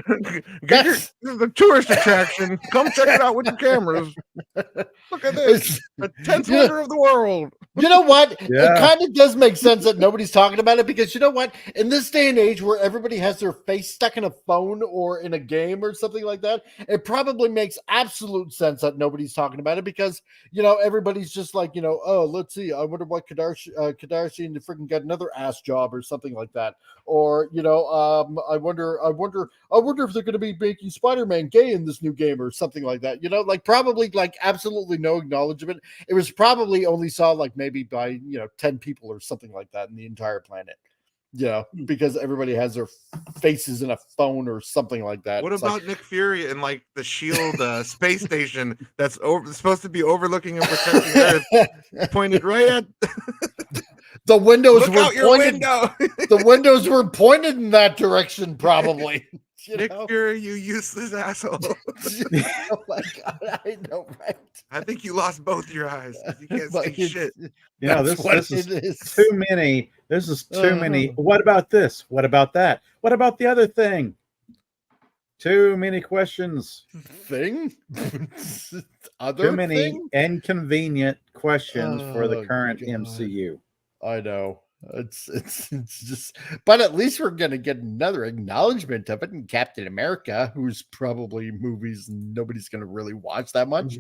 S6: This is a tourist attraction. Come check it out with your cameras. Look at this, the 10th
S2: Yeah.
S6: wonder of the world.
S2: You know what?
S5: Yeah.
S2: It kind of does make sense that nobody's talking about it because you know what? In this day and age where everybody has their face stuck in a phone or in a game or something like that, it probably makes absolute sense that nobody's talking about it because, you know, everybody's just like, you know, oh, let's see. I wonder what Kardashian freaking got another ass job or something like that. Or, you know, I wonder if they're going to be making Spider-Man gay in this new game or something like that. You know, like probably like absolutely no acknowledgement. It was probably only saw like maybe by, you know, 10 people or something like that in the entire planet. You know, because everybody has their faces in a phone or something like that.
S6: What
S2: It's
S6: about
S2: like,
S6: Nick Fury and like the Shield space station that's supposed to be overlooking and protecting Earth, pointed right at?
S2: The windows
S6: Look
S2: were
S6: out your
S2: pointed.
S6: window.
S2: The windows were pointed in that direction, probably.
S6: Nick Fury, you useless asshole.
S2: Oh my god, I know, right?
S6: I think you lost both your eyes. You can't see shit.
S5: You know,
S2: That's
S5: this is too many. This is too many. What about this? What about that? What about the other thing? Too many questions.
S2: Thing?
S5: Too many inconvenient questions for the current
S2: God.
S5: MCU.
S2: I know. It's just, but at least we're gonna get another acknowledgement of it in Captain America, who's probably movies nobody's gonna really watch that much.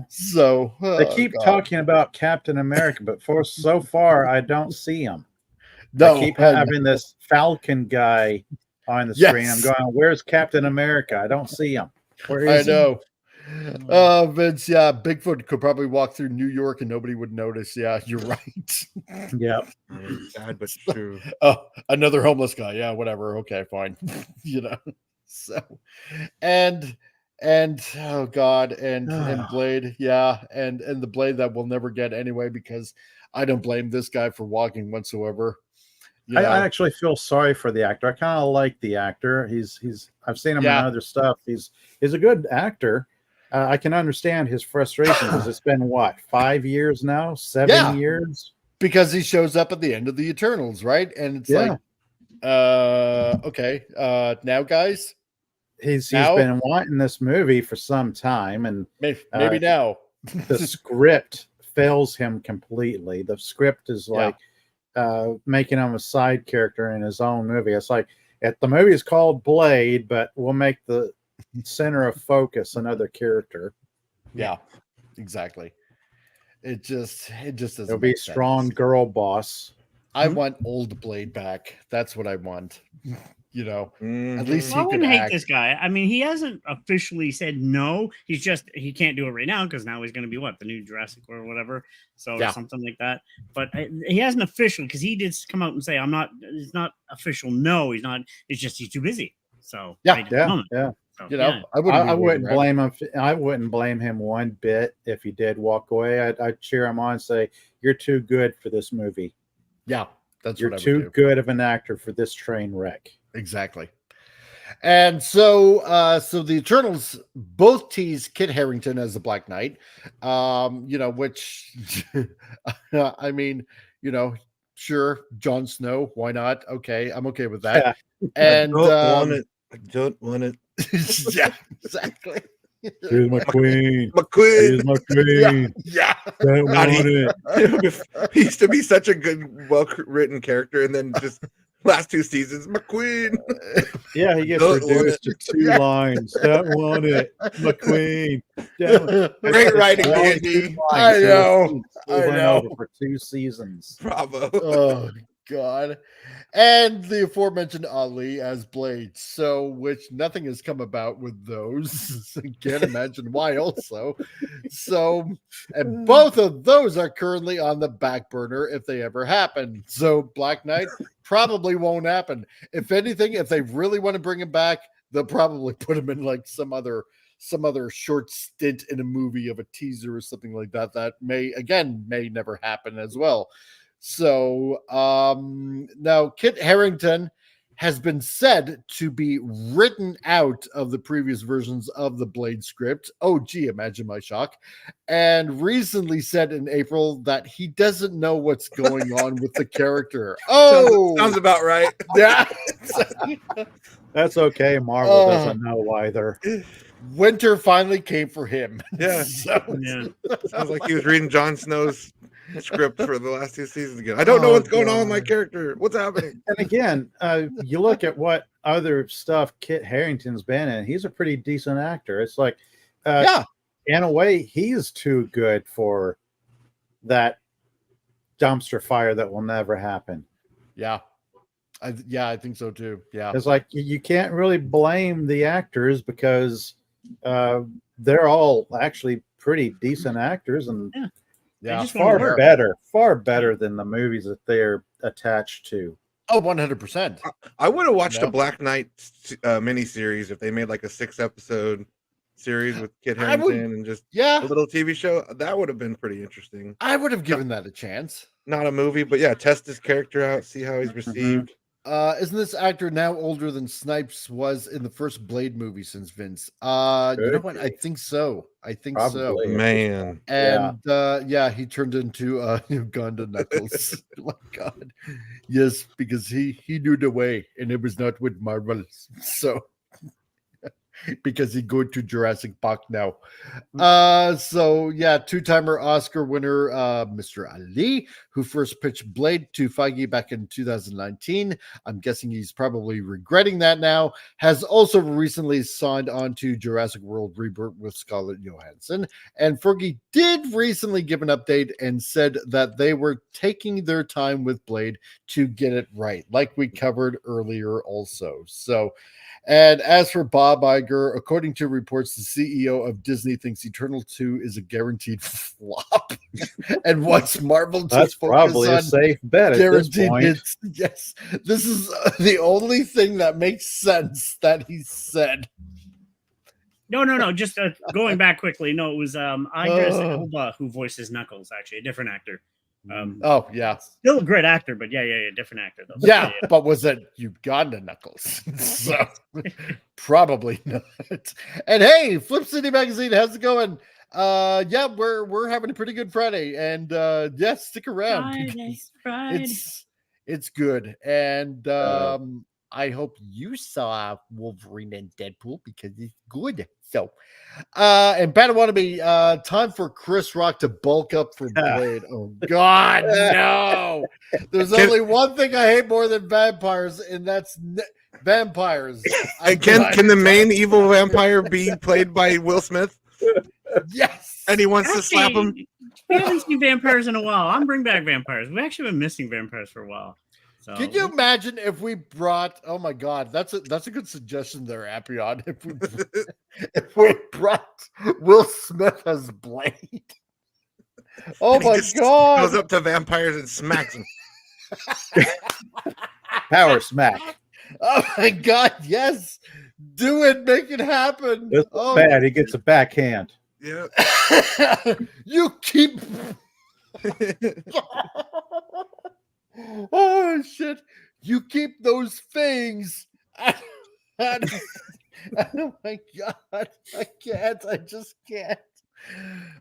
S2: So
S5: They keep talking about Captain America, but so far I don't see him.
S2: No,
S5: I keep having this Falcon guy on the screen. I'm going, where's Captain America? I don't see him. Where is
S2: I know. Vince, yeah, Bigfoot could probably walk through New York and nobody would notice. Yeah, you're right.
S5: Yeah.
S6: Sad but true.
S2: Oh, another homeless guy. Yeah, whatever. Okay, fine. You know. So and oh god, and Blade, yeah, and the Blade that we'll never get anyway, because I don't blame this guy for walking whatsoever.
S5: I actually feel sorry for the actor. I kind of like the actor. He's I've seen him in other stuff. He's a good actor. I can understand his frustration because it's been what, 5 years now, 7 years,
S2: because he shows up at the end of the Eternals, right? And it's like, okay, now guys,
S5: he's been wanting this movie for some time, and
S2: maybe now
S5: the script fails him completely. The script is like making him a side character in his own movie. It's like, the movie is called Blade, but we'll make the center of focus another character.
S2: Yeah, exactly. It just doesn't.
S5: It'll be a strong girl boss.
S2: I want old Blade back. That's what I want. You know, at least
S7: I wouldn't hate this guy. I mean, he hasn't officially said no. He's just, he can't do it right now because now he's going to be the new Jurassic or whatever. So something like that. But he hasn't officially, because he did come out and say, it's not official. No, he's not. It's just he's too busy. So
S2: yeah.
S7: So,
S2: you know,
S5: I wouldn't blame him. I wouldn't blame him one bit if he did walk away. I'd cheer him on and say, "You're too good for this movie."
S2: Yeah, that's
S5: you're
S2: what I
S5: too
S2: would do.
S5: good of an actor for this train wreck.
S2: Exactly. And so the Eternals both tease Kit Harington as the Black Knight. You know, which I mean, you know, sure, Jon Snow, why not? Okay, I'm okay with that.
S5: Yeah.
S2: And
S6: I don't want it.
S2: Yeah, exactly.
S5: Here's my queen.
S6: My queen.
S5: Here's my queen.
S2: Yeah.
S5: Don't want it.
S6: He used to be such a good, well-written character, and then just last 2 seasons, my queen.
S5: Yeah, he gets reduced to 2 lines. Don't want it. My queen.
S6: Great writing, Andy.
S2: I know.
S5: Over for 2 seasons.
S6: Bravo.
S2: Oh God. And the aforementioned Ali as Blade. So, which nothing has come about with those. Can't imagine why also. So, and both of those are currently on the back burner if they ever happen. So, Black Knight probably won't happen. If anything, if they really want to bring him back, they'll probably put him in like some other short stint in a movie of a teaser or something like that. That may never happen as well. So now Kit Harington has been said to be written out of the previous versions of the Blade script. Oh, gee, imagine my shock. And recently said in April that he doesn't know what's going on with the character. Oh,
S6: sounds about right.
S2: Yeah.
S5: That's okay. Marvel doesn't know either.
S2: Winter finally came for him.
S6: Yeah. Sounds like he was reading Jon Snow's script for the last 2 seasons again. I don't know what's going on with my character. What's happening?
S5: And again, you look at what other stuff Kit Harington's been in. He's a pretty decent actor. It's like, in a way, he's too good for that dumpster fire that will never happen.
S2: Yeah. I think so too. Yeah.
S5: It's like you can't really blame the actors because they're all actually pretty decent actors and far better than the movies that they're attached to.
S2: Oh, 100%.
S6: I would have watched a Black Knight miniseries if they made like a 6-episode series with Kit Harington and just a little TV show. That would have been pretty interesting.
S2: I would have given that a chance.
S6: not a movie, but yeah, test his character out, see how he's received.
S2: Isn't this actor now older than Snipes was in the first Blade movie since Vince? You know what? I think so. So.
S6: Man.
S2: And he turned into Uganda Knuckles. Oh my God. Yes, because he knew the way, and it was not with Marvel. So because he go to Jurassic Park now. Two-timer Oscar winner Mr. Ali, who first pitched Blade to Feige back in 2019. I'm guessing he's probably regretting that now. Has also recently signed on to Jurassic World Rebirth with Scarlett Johansson. And Fergie did recently give an update and said that they were taking their time with Blade to get it right, like we covered earlier also. So, and as for Bob Iger, according to reports, the CEO of Disney thinks Eternal 2 is a guaranteed flop and wants Marvel to
S5: That's
S2: focus
S5: probably
S2: on
S5: a safe bet at this
S2: guaranteed
S5: point.
S2: hits. Yes, this is the only thing that makes sense that he said.
S7: No. Just going back quickly. No, it was Idris Elba who voices Knuckles. Actually, a different actor. Still a great actor, but different actor though.
S2: Yeah, but was it Uganda Knuckles? So probably not. And hey, Flip City Magazine, how's it going? We're having a pretty good Friday, and stick around.
S7: Friday.
S2: It's good, and I hope you saw Wolverine and Deadpool because it's good. So, and Padawannabe, time for Chris Rock to bulk up for Blade. Oh God, no! There's only one thing I hate more than vampires, and that's vampires.
S6: Can the main evil vampire be played by Will Smith?
S2: Yes.
S6: And he wants to slap him.
S7: We haven't seen vampires in a while. I'm bring back vampires. We've actually been missing vampires for a while. So.
S2: Can you imagine if we brought? Oh my God, that's a good suggestion there, Appion. If we brought Will Smith as Blade. Oh my God!
S6: Goes up to vampires and smacks them.
S5: Power smack.
S2: Oh my God! Yes, do it. Make it happen.
S5: It's bad. He gets a backhand.
S6: Yeah.
S2: You keep. Oh shit! You keep those things. Oh my God! I can't. I just can't.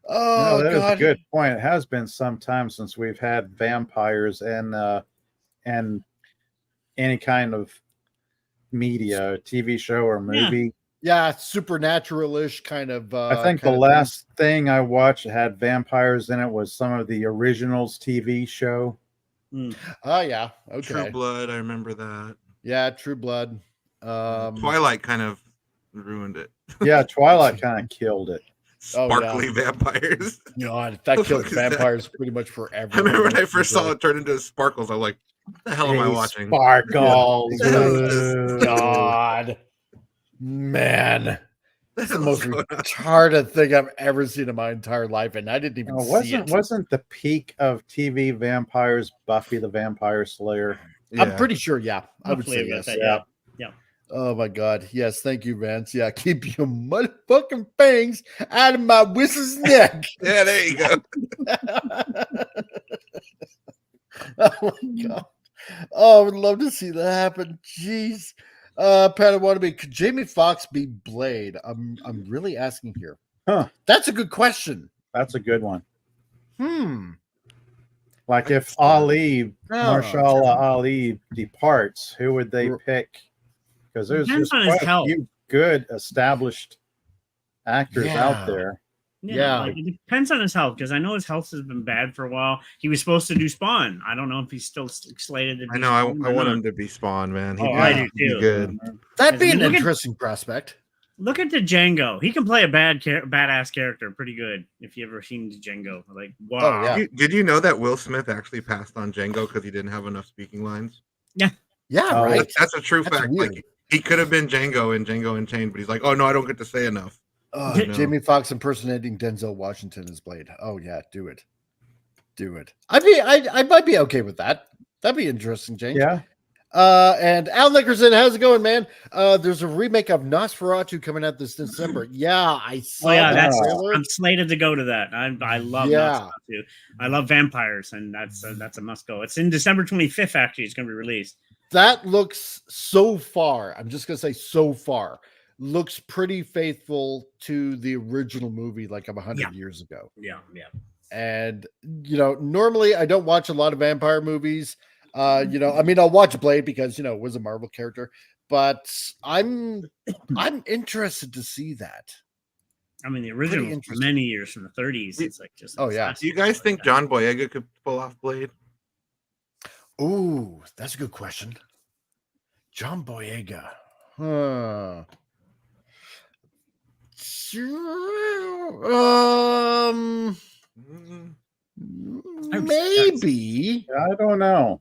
S2: Oh,
S5: that
S2: God.
S5: is a good point. It has been some time since we've had vampires and any kind of media, TV show or movie.
S2: Yeah, supernatural-ish kind of.
S5: I think the last thing I watched had vampires in it was some of the Originals TV show.
S2: Oh yeah, okay.
S6: True Blood, I remember that.
S2: Yeah, True Blood.
S6: Twilight kind of ruined it.
S5: Yeah, Twilight kind of killed it.
S6: Sparkly vampires.
S2: God, that killed vampires pretty much forever.
S6: I remember when I first saw it turn into sparkles. I was like, "What the hell am I watching?"
S5: Sparkles.
S2: God, man. That's the most retarded thing I've ever seen in my entire life, and I didn't even see it.
S5: Wasn't the peak of TV vampires Buffy the Vampire Slayer?
S2: Yeah. I'm pretty sure, I would say yes.
S7: Yeah.
S2: Oh my God, yes, thank you, Vance. Yeah, keep your motherfucking fangs out of my whistle's neck.
S6: Yeah, there you go.
S2: Oh my God. Oh, I would love to see that happen. Jeez. Padawannabe, could Jamie Foxx be Blade? I'm really asking here.
S5: Huh.
S2: That's a good question.
S5: That's a good one. Like if Marshall Ali departs, who would they pick? Because there's quite a few good established actors out there.
S7: Yeah, it depends on his health, because I know his health has been bad for a while. He was supposed to do Spawn. I don't know if he's still slated to do
S6: Spawn. I want him to be Spawn, man.
S7: I do too.
S6: Good.
S2: That'd be an interesting prospect.
S7: Look at the Django. He can play a badass character pretty good. If you ever seen Django, like wow.
S2: Oh, yeah.
S6: Did you know that Will Smith actually passed on Django because he didn't have enough speaking lines?
S7: Yeah.
S2: Yeah, right.
S6: That's a true fact.
S2: Weird.
S6: Like he could have been Django in Django Unchained, but he's like, oh no, I don't get to say enough.
S2: Jamie Foxx impersonating Denzel Washington as Blade. Oh yeah, do it. I might be okay with that. That'd be interesting, James.
S5: Yeah.
S2: And Al Nickerson, how's it going, man? There's a remake of Nosferatu coming out this December. Yeah, I saw that trailer.
S7: I'm slated to go to that. I love Nosferatu. I love vampires, and that's a must go. It's in December 25th. Actually, it's going to be released.
S2: That looks so far. I'm just gonna say so far looks pretty faithful to the original movie, like of 100 years ago.
S7: Yeah.
S2: And normally I don't watch a lot of vampire movies. I mean, I'll watch Blade because it was a Marvel character, but I'm interested to see that.
S7: I mean, the original for many years from the 30s. It's like just
S2: do
S6: you guys think John Boyega could pull off Blade?
S2: Ooh, that's a good question. John Boyega. Maybe.
S5: I don't know.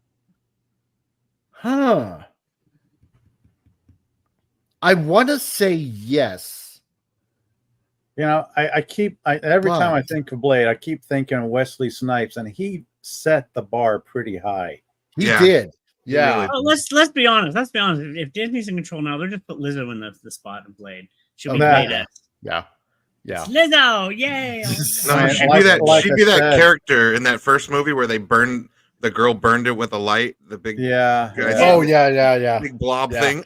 S2: I want to say yes.
S5: Every time I think of Blade, I keep thinking of Wesley Snipes, and he set the bar pretty high.
S2: He did. Yeah.
S7: Let's be honest. If Disney's in control now, they're just put Lizzo in the spot and Blade. She'll be Blade.
S2: Yeah.
S7: It's Lizzo, yay!
S6: No, she'd be that character in that first movie where the girl burned it with a light. The big
S2: big
S6: blob thing.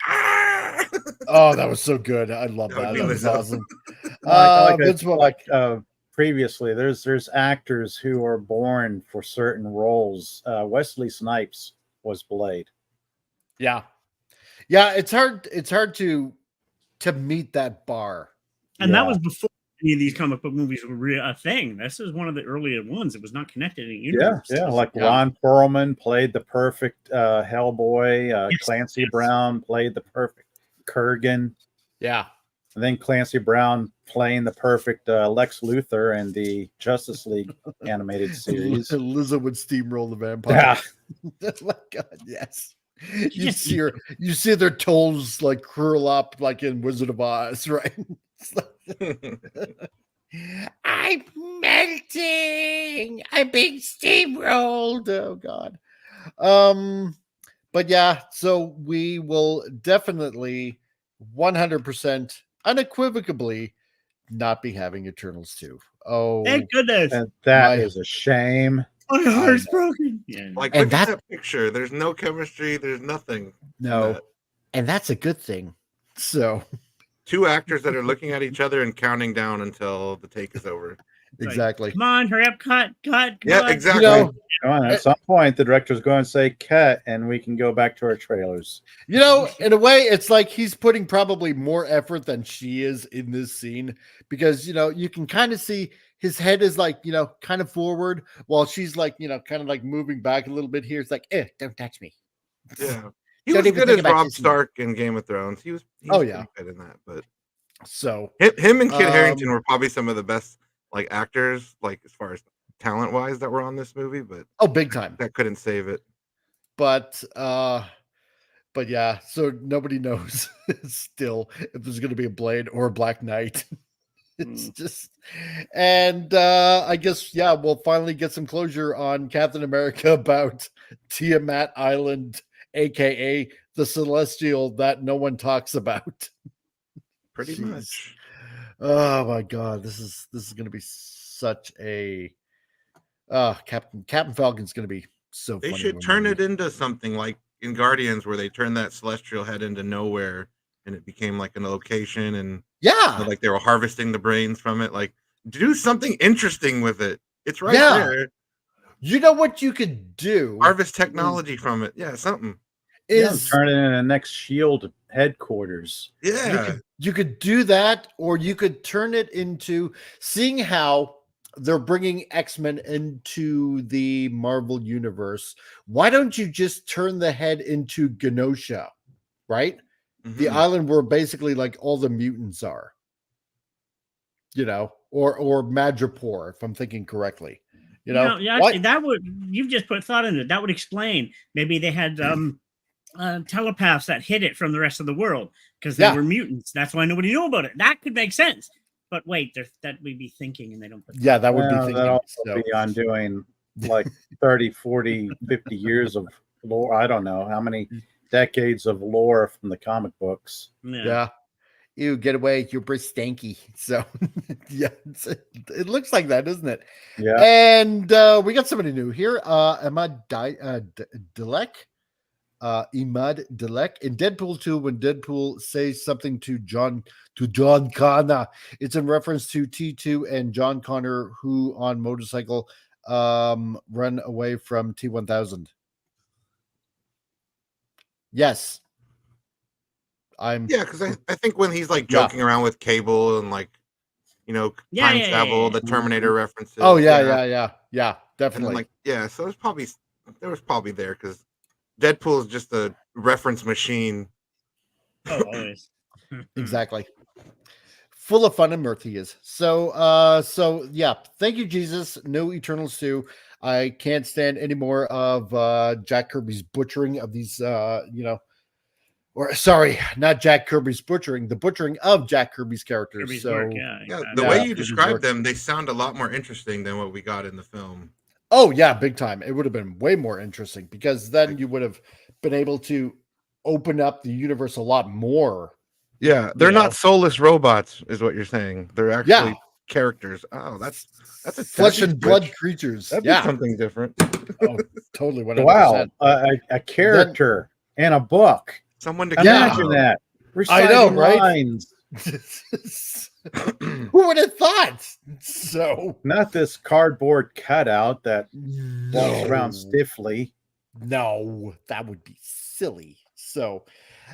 S2: Oh, that was so good. I love that. That was awesome.
S5: Previously, there's actors who are born for certain roles. Wesley Snipes was Blade.
S2: Yeah. It's hard to meet that bar.
S7: And that was before any of these comic book movies were a thing. This is one of the earlier ones. It was not connected in a universe.
S5: Ron Perlman played the perfect Hellboy. Clancy Brown played the perfect Kurgan.
S2: Yeah.
S5: And then Clancy Brown playing the perfect Lex Luthor in the Justice League animated series.
S2: Lizzo would steamroll the vampire.
S5: Yeah.
S2: Oh my God, yes. You see their toes like curl up like in Wizard of Oz, right? I'm melting. I'm being steamrolled. Oh God. But yeah, so we will definitely 100% unequivocally not be having Eternals 2. Oh,
S7: thank goodness.
S5: And that is a shame.
S7: My heart's broken. Yeah.
S6: Look at that picture. There's no chemistry. There's nothing.
S2: No. And that's a good thing. So
S6: two actors that are looking at each other and counting down until the take is over.
S2: Exactly.
S7: Come on, hurry up, cut.
S6: Yeah, exactly.
S5: At some point, the director's going to say cut, and we can go back to our trailers.
S2: In a way, it's like he's putting probably more effort than she is in this scene because, you can kind of see his head is like, kind of forward while she's like, kind of like moving back a little bit here. It's like, don't touch me.
S6: Yeah. He was good as Robb Stark in Game of Thrones. He was pretty good in that. But
S2: so
S6: him and Kit Harington were probably some of the best actors, as far as talent wise, that were on this movie. But
S2: big time.
S6: That couldn't save it.
S2: But yeah, so nobody knows still if there's going to be a Blade or a Black Knight. It's just, and I guess we'll finally get some closure on Captain America about Tiamat Island, aka the Celestial that no one talks about.
S6: Pretty much.
S2: Oh my God, this is going to be such a Captain Falcon's going to be so.
S6: They
S2: funny
S6: should turn it into something like in Guardians, where they turned that celestial head into nowhere, and it became like a location, and like they were harvesting the brains from it. Like, do something interesting with it. It's right there.
S2: You know what you could do?
S6: Harvest technology from it. Yeah, something.
S5: Turn it into the next Shield headquarters.
S6: Yeah.
S2: You could do that, or you could turn it into seeing how they're bringing X-Men into the Marvel universe. Why don't you just turn the head into Genosha, right? Mm-hmm. The island where basically like all the mutants are, or Madripoor, if I'm thinking correctly.
S7: That would, you've just put thought into it. That would explain maybe they had telepaths that hid it from the rest of the world because they were mutants. That's why nobody knew about it. That could make sense. But wait, that would be thinking, and they don't put
S2: that would be thinking.
S5: That also be on doing like 30, 40, 50 years of lore. I don't know how many decades of lore from the comic books.
S2: Yeah. You get away, you're pretty stanky. So yeah, it looks like that, doesn't it?
S5: Yeah.
S2: And we got somebody new here. Imad Delek. Imad Delek in Deadpool 2, when Deadpool says something to John Connor, it's in reference to T2 and John Connor, who on motorcycle run away from T1000. Yes.
S6: Because I think when he's like joking around with Cable and like, time travel, the Terminator references.
S2: Oh yeah, definitely.
S6: So there was probably there because Deadpool is just a reference machine.
S7: Oh, always.
S2: Exactly. Full of fun and mirth he is. So yeah, thank you, Jesus. No Eternals 2. I can't stand any more of Jack Kirby's butchering of these or sorry, not Jack Kirby's butchering, the butchering of Jack Kirby's characters.
S7: Kirby's
S2: so
S7: work,
S6: the way you described them, they sound a lot more interesting than what we got in the film.
S2: Oh yeah, big time. It would have been way more interesting because then you would have been able to open up the universe a lot more.
S6: Yeah, they're not soulless robots, is what you're saying. They're actually characters. Oh, that's a
S2: flesh and blood creatures.
S6: That'd be something different.
S2: Oh, totally. 100%.
S5: Wow, a character and a book.
S6: Someone to
S5: imagine that.
S2: I know, right?
S5: Lines.
S2: Who would have thought? So
S5: not this cardboard cutout that walks around stiffly.
S2: No, that would be silly. So,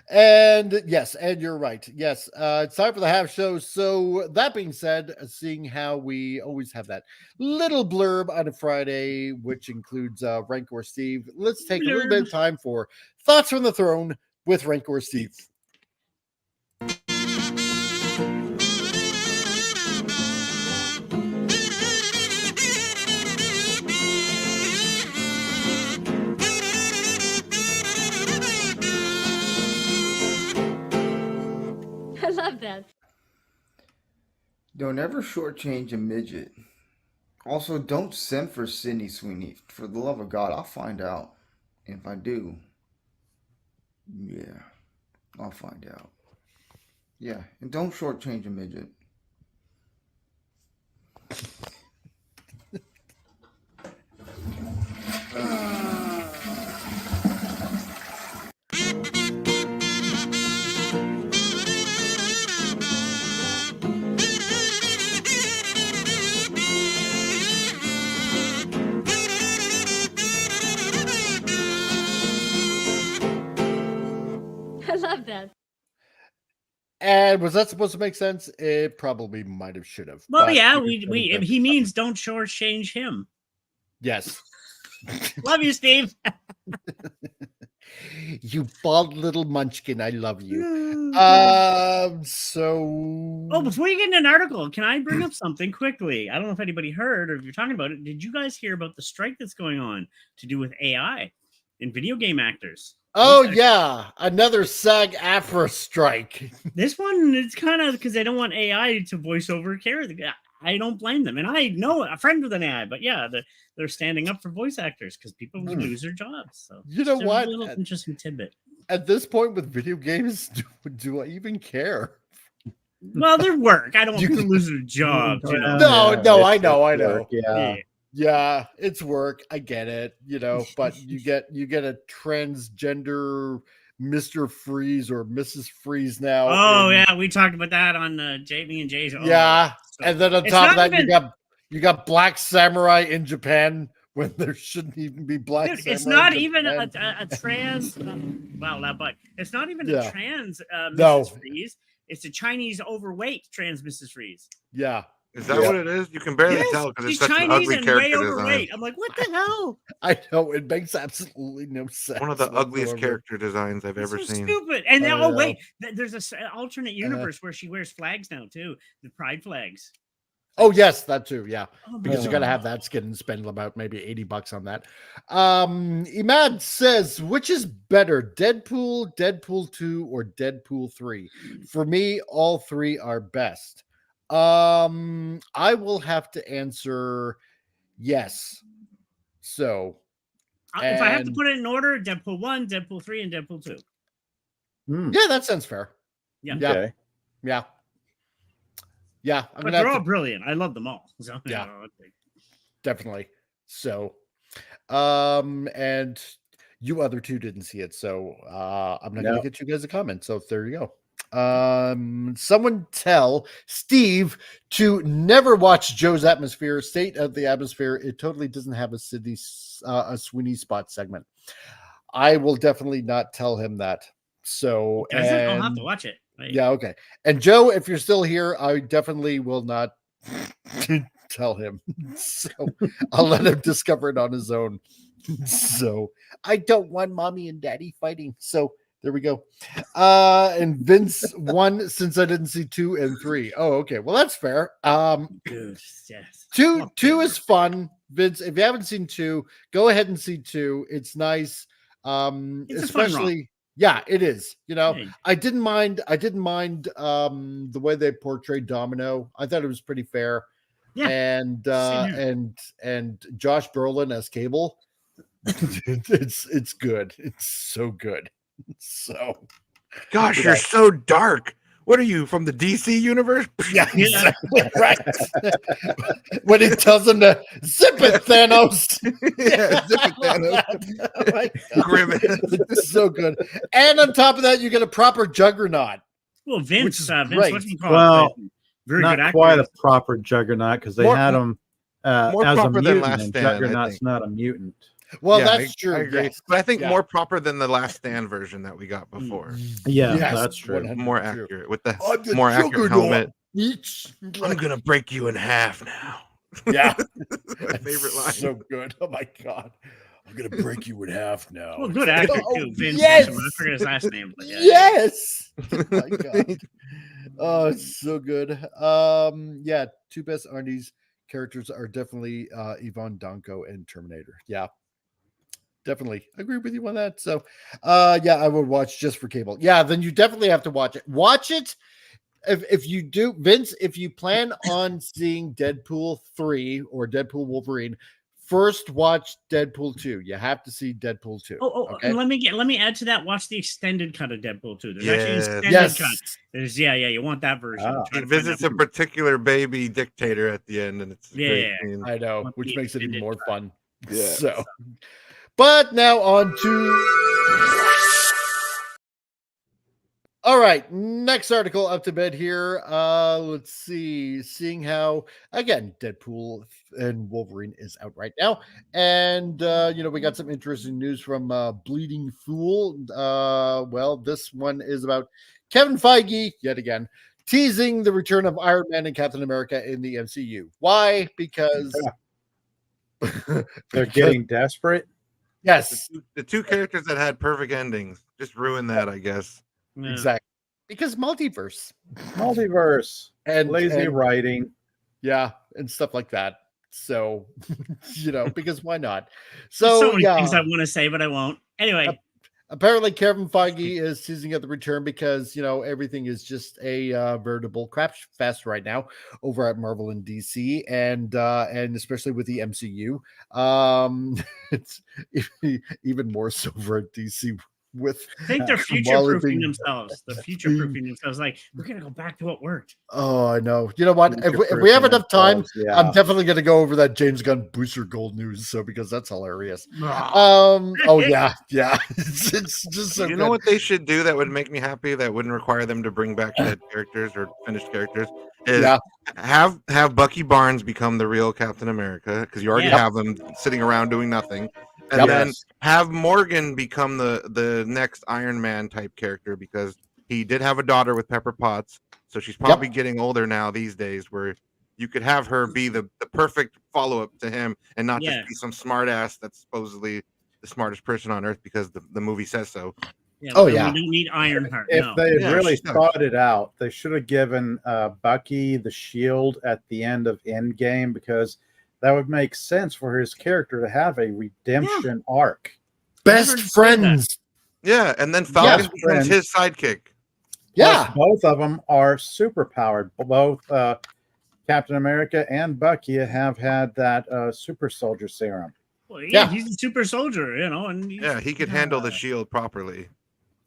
S2: and yes, and you're right. Yes, it's time for the half show. So that being said, seeing how we always have that little blurb on a Friday, which includes Rancor Steve, let's take a little bit of time for Thoughts from the Throne with Rancor Steve.
S8: I love that.
S9: Don't ever shortchange a midget. Also, don't send for Sydney Sweeney. For the love of God, I'll find out. And if I do, yeah, I'll find out. Yeah, and don't shortchange a midget.
S8: I love that.
S2: And was that supposed to make sense? It probably might have, should have.
S7: Well, yeah, he means don't shortchange him.
S2: Yes.
S7: Love you, Steve.
S2: You bald little munchkin, I love you. So
S7: before you get into an article, can I bring up something quickly? I don't know if anybody heard or if you're talking about it. Did you guys hear about the strike that's going on to do with AI in video game actors?
S2: Oh yeah, another SAG-AFTRA strike.
S7: This one is kind of because they don't want AI to voice over character. I don't blame them, and I know a friend with an AI, but yeah, they're standing up for voice actors because people would lose their jobs. So
S2: you know what?
S7: A little interesting tidbit.
S2: At this point with video games, do I even care?
S7: Well, their work. I don't want people to lose their jobs. You know?
S2: No, I know.
S5: Yeah,
S2: it's work. I get it, but you get a transgender Mr. Freeze or Mrs. Freeze now.
S7: Oh yeah, we talked about that on Jamie and Jay's.
S2: Yeah, and then on top of that, you got Black Samurai in Japan when there shouldn't even be Black Samurai.
S7: It's not even a trans. But it's not even a trans Mrs. Freeze. It's a Chinese overweight trans Mrs. Freeze.
S2: Yeah.
S6: Is that what it is? You can barely tell because it's such an ugly character design.
S7: I'm like, what the hell?
S2: I know, it makes absolutely no sense.
S6: One of the ugliest character designs I've ever seen.
S7: Stupid. And wait, there's an alternate universe where she wears flags now too, the pride flags.
S2: Oh yes, that too. Yeah, because you got to have that skin and spend about maybe $80 on that. Imad says, which is better, Deadpool, Deadpool 2, or Deadpool 3? For me, all three are best. I will have to answer yes. So
S7: If I have to put it in order, Deadpool 1, Deadpool 3, and Deadpool 2.
S2: Yeah, that sounds fair.
S7: Yeah.
S5: Okay.
S2: Yeah. Yeah.
S7: But they're all brilliant. I love them all. So,
S2: yeah. Definitely. So, and you other two didn't see it, so I'm not going to get you guys a comment. So there you go. Someone tell Steve to never watch Joe's Atmosphere, State of the Atmosphere. It totally doesn't have a Sweeney Spot segment. I will definitely not tell him that. So
S7: I'll have to watch it. Right?
S2: Yeah, okay. And Joe, if you're still here, I definitely will not tell him. So I'll let him discover it on his own. So I don't want mommy and daddy fighting. So there we go. And Vince won since I didn't see 2 and 3. Oh, okay. Well, that's fair.
S7: Good. Yes.
S2: Two is fun. Vince, if you haven't seen 2, go ahead and see 2. It's nice.
S7: It's
S2: especially yeah, it is. You know, I didn't mind the way they portrayed Domino. I thought it was pretty fair.
S7: Yeah.
S2: And Josh Brolin as Cable. it's good. It's so good. So
S6: gosh, you're so dark. What are you, from the DC universe?
S2: Yeah, exactly. Right. When he tells him to zip it, Thanos.
S6: Yeah, zip it, Thanos.
S2: Oh my God. Grimace. It's so good. And on top of that, you get a proper Juggernaut.
S7: Well, Vince,
S5: well, not quite a proper Juggernaut, because they had him
S6: more
S5: as
S6: proper
S5: a
S6: than
S5: mutant,
S6: Last
S5: and
S6: Stand.
S5: Juggernaut's not a mutant.
S2: Well,
S6: yeah,
S2: that's true.
S6: I agree.
S2: Yes.
S6: But I think more proper than the Last Stand version that we got before.
S5: Yeah, that's true.
S6: More accurate with the more accurate helmet. I'm gonna break you in half now.
S2: Yeah,
S6: my favorite line.
S2: So good. Oh my God, I'm gonna break you in half now.
S7: Well, good actor too. Vince.
S2: Yes.
S7: I forget his last name. But yeah.
S2: Yes. Oh my God. Oh, it's so good. Yeah, 2 best Arnie's characters are definitely Yvonne Donko and Terminator. Yeah. Definitely agree with you on that. So, yeah, I would watch just for Cable. Yeah, then you definitely have to watch it. Watch it. If you do, Vince, if you plan on seeing Deadpool 3 or Deadpool Wolverine, first watch Deadpool 2. You have to see Deadpool 2.
S7: Okay? And let me add to that. Watch the extended cut of Deadpool 2. There's actually an extended cut. There's you want that version.
S6: He visits a particular baby dictator at the end, and it's great scene.
S2: I know, which makes it even more fun.
S6: Yeah.
S2: So. But now on to... All right, next article up to bed here. Let's see. Seeing how, again, Deadpool and Wolverine is out right now. And, we got some interesting news from Bleeding Fool. Well, this one is about Kevin Feige, yet again, teasing the return of Iron Man and Captain America in the MCU. Why? Because...
S5: They're getting desperate?
S2: Yes.
S6: The two characters that had perfect endings just ruined that, I guess.
S7: Yeah.
S2: Exactly. Because multiverse
S5: and lazy writing.
S2: Yeah. And stuff like that. So, because why not? So,
S7: so many things I want to say, but I won't. Anyway.
S2: Apparently, Kevin Feige is teasing at the return because, everything is just a veritable crap fest right now over at Marvel and DC, and especially with the MCU. It's even more so over at DC.
S7: I think they're future-proofing themselves. They're future-proofing themselves. Like, we're going to go back to what worked.
S2: Oh, I know. You know what? If we have enough time, I'm definitely going to go over that James Gunn Booster Gold news. So, because that's hilarious. Oh, yeah. Yeah. It's just so
S6: You know what they should do that would make me happy, that wouldn't require them to bring back dead characters or finished characters, is have Bucky Barnes become the real Captain America, because you already have him sitting around doing nothing. And then have Morgan become the next Iron Man type character, because he did have a daughter with Pepper Potts. So she's probably getting older now these days, where you could have her be the perfect follow-up to him and not just be some smart ass that's supposedly the smartest person on earth because the movie says so.
S7: We don't need Ironheart.
S5: If they had really thought it out, they should have given Bucky the shield at the end of Endgame, because that would make sense for his character to have a redemption arc.
S2: Best friends.
S6: Yeah, and then Falcon becomes his sidekick.
S2: Yeah.
S5: Plus, both of them are super powered. Both Captain America and Bucky have had that super soldier serum.
S7: Well,
S2: Yeah.
S7: he's a super soldier, and
S6: Yeah, he could handle the shield properly.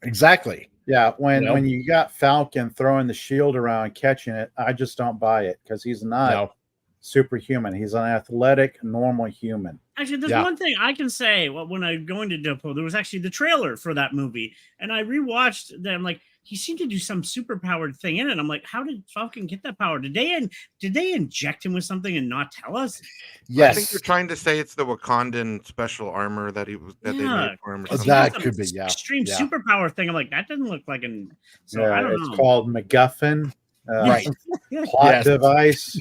S2: Exactly.
S5: Yeah, when
S2: You know?
S5: when you got Falcon throwing the shield around, catching it, I just don't buy it because he's not superhuman. He's an athletic, normal human.
S7: Actually, there's one thing I can say. Well, when I go into Deadpool, there was actually the trailer for that movie, and I rewatched them. Like, he seemed to do some superpowered thing in it. I'm like, how did Falcon get that power? Did they inject him with something and not tell us?
S2: Yes.
S6: I think you're trying to say it's the Wakandan special armor that they made for him. Or something.
S2: That could be,
S7: extreme superpower thing. I'm like, that doesn't look like an. So I don't know.
S5: It's called MacGuffin.
S2: Right.
S5: Plot device.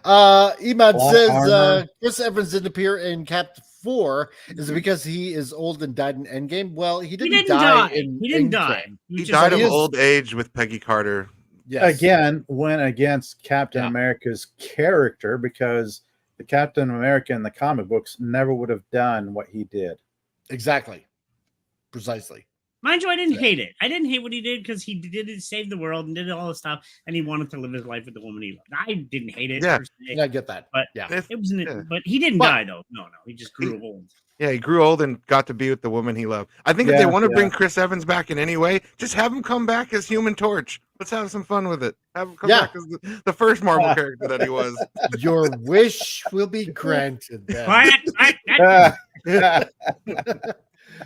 S2: Emad says
S5: armor.
S2: Chris Evans didn't appear in Cap 4. Is it because he is old and died in Endgame? Well, he didn't die.
S7: He didn't die.
S6: He died of old age with Peggy Carter.
S2: Yes.
S5: Again, went against Captain America's character because the Captain America in the comic books never would have done what he did.
S2: Exactly. Precisely.
S7: Mind you, I didn't hate it. I didn't hate what he did because he did it, save the world, and did all this stuff, and he wanted to live his life with the woman he loved. I didn't hate it.
S2: Yeah,
S7: per se,
S2: I get that.
S7: But it wasn't. But he didn't die though. No, he just grew old.
S6: Yeah, he grew old and got to be with the woman he loved. I think if they want to bring Chris Evans back in any way, just have him come back as Human Torch. Let's have some fun with it. Have him come back as the first Marvel character that he was.
S2: Your wish will be granted.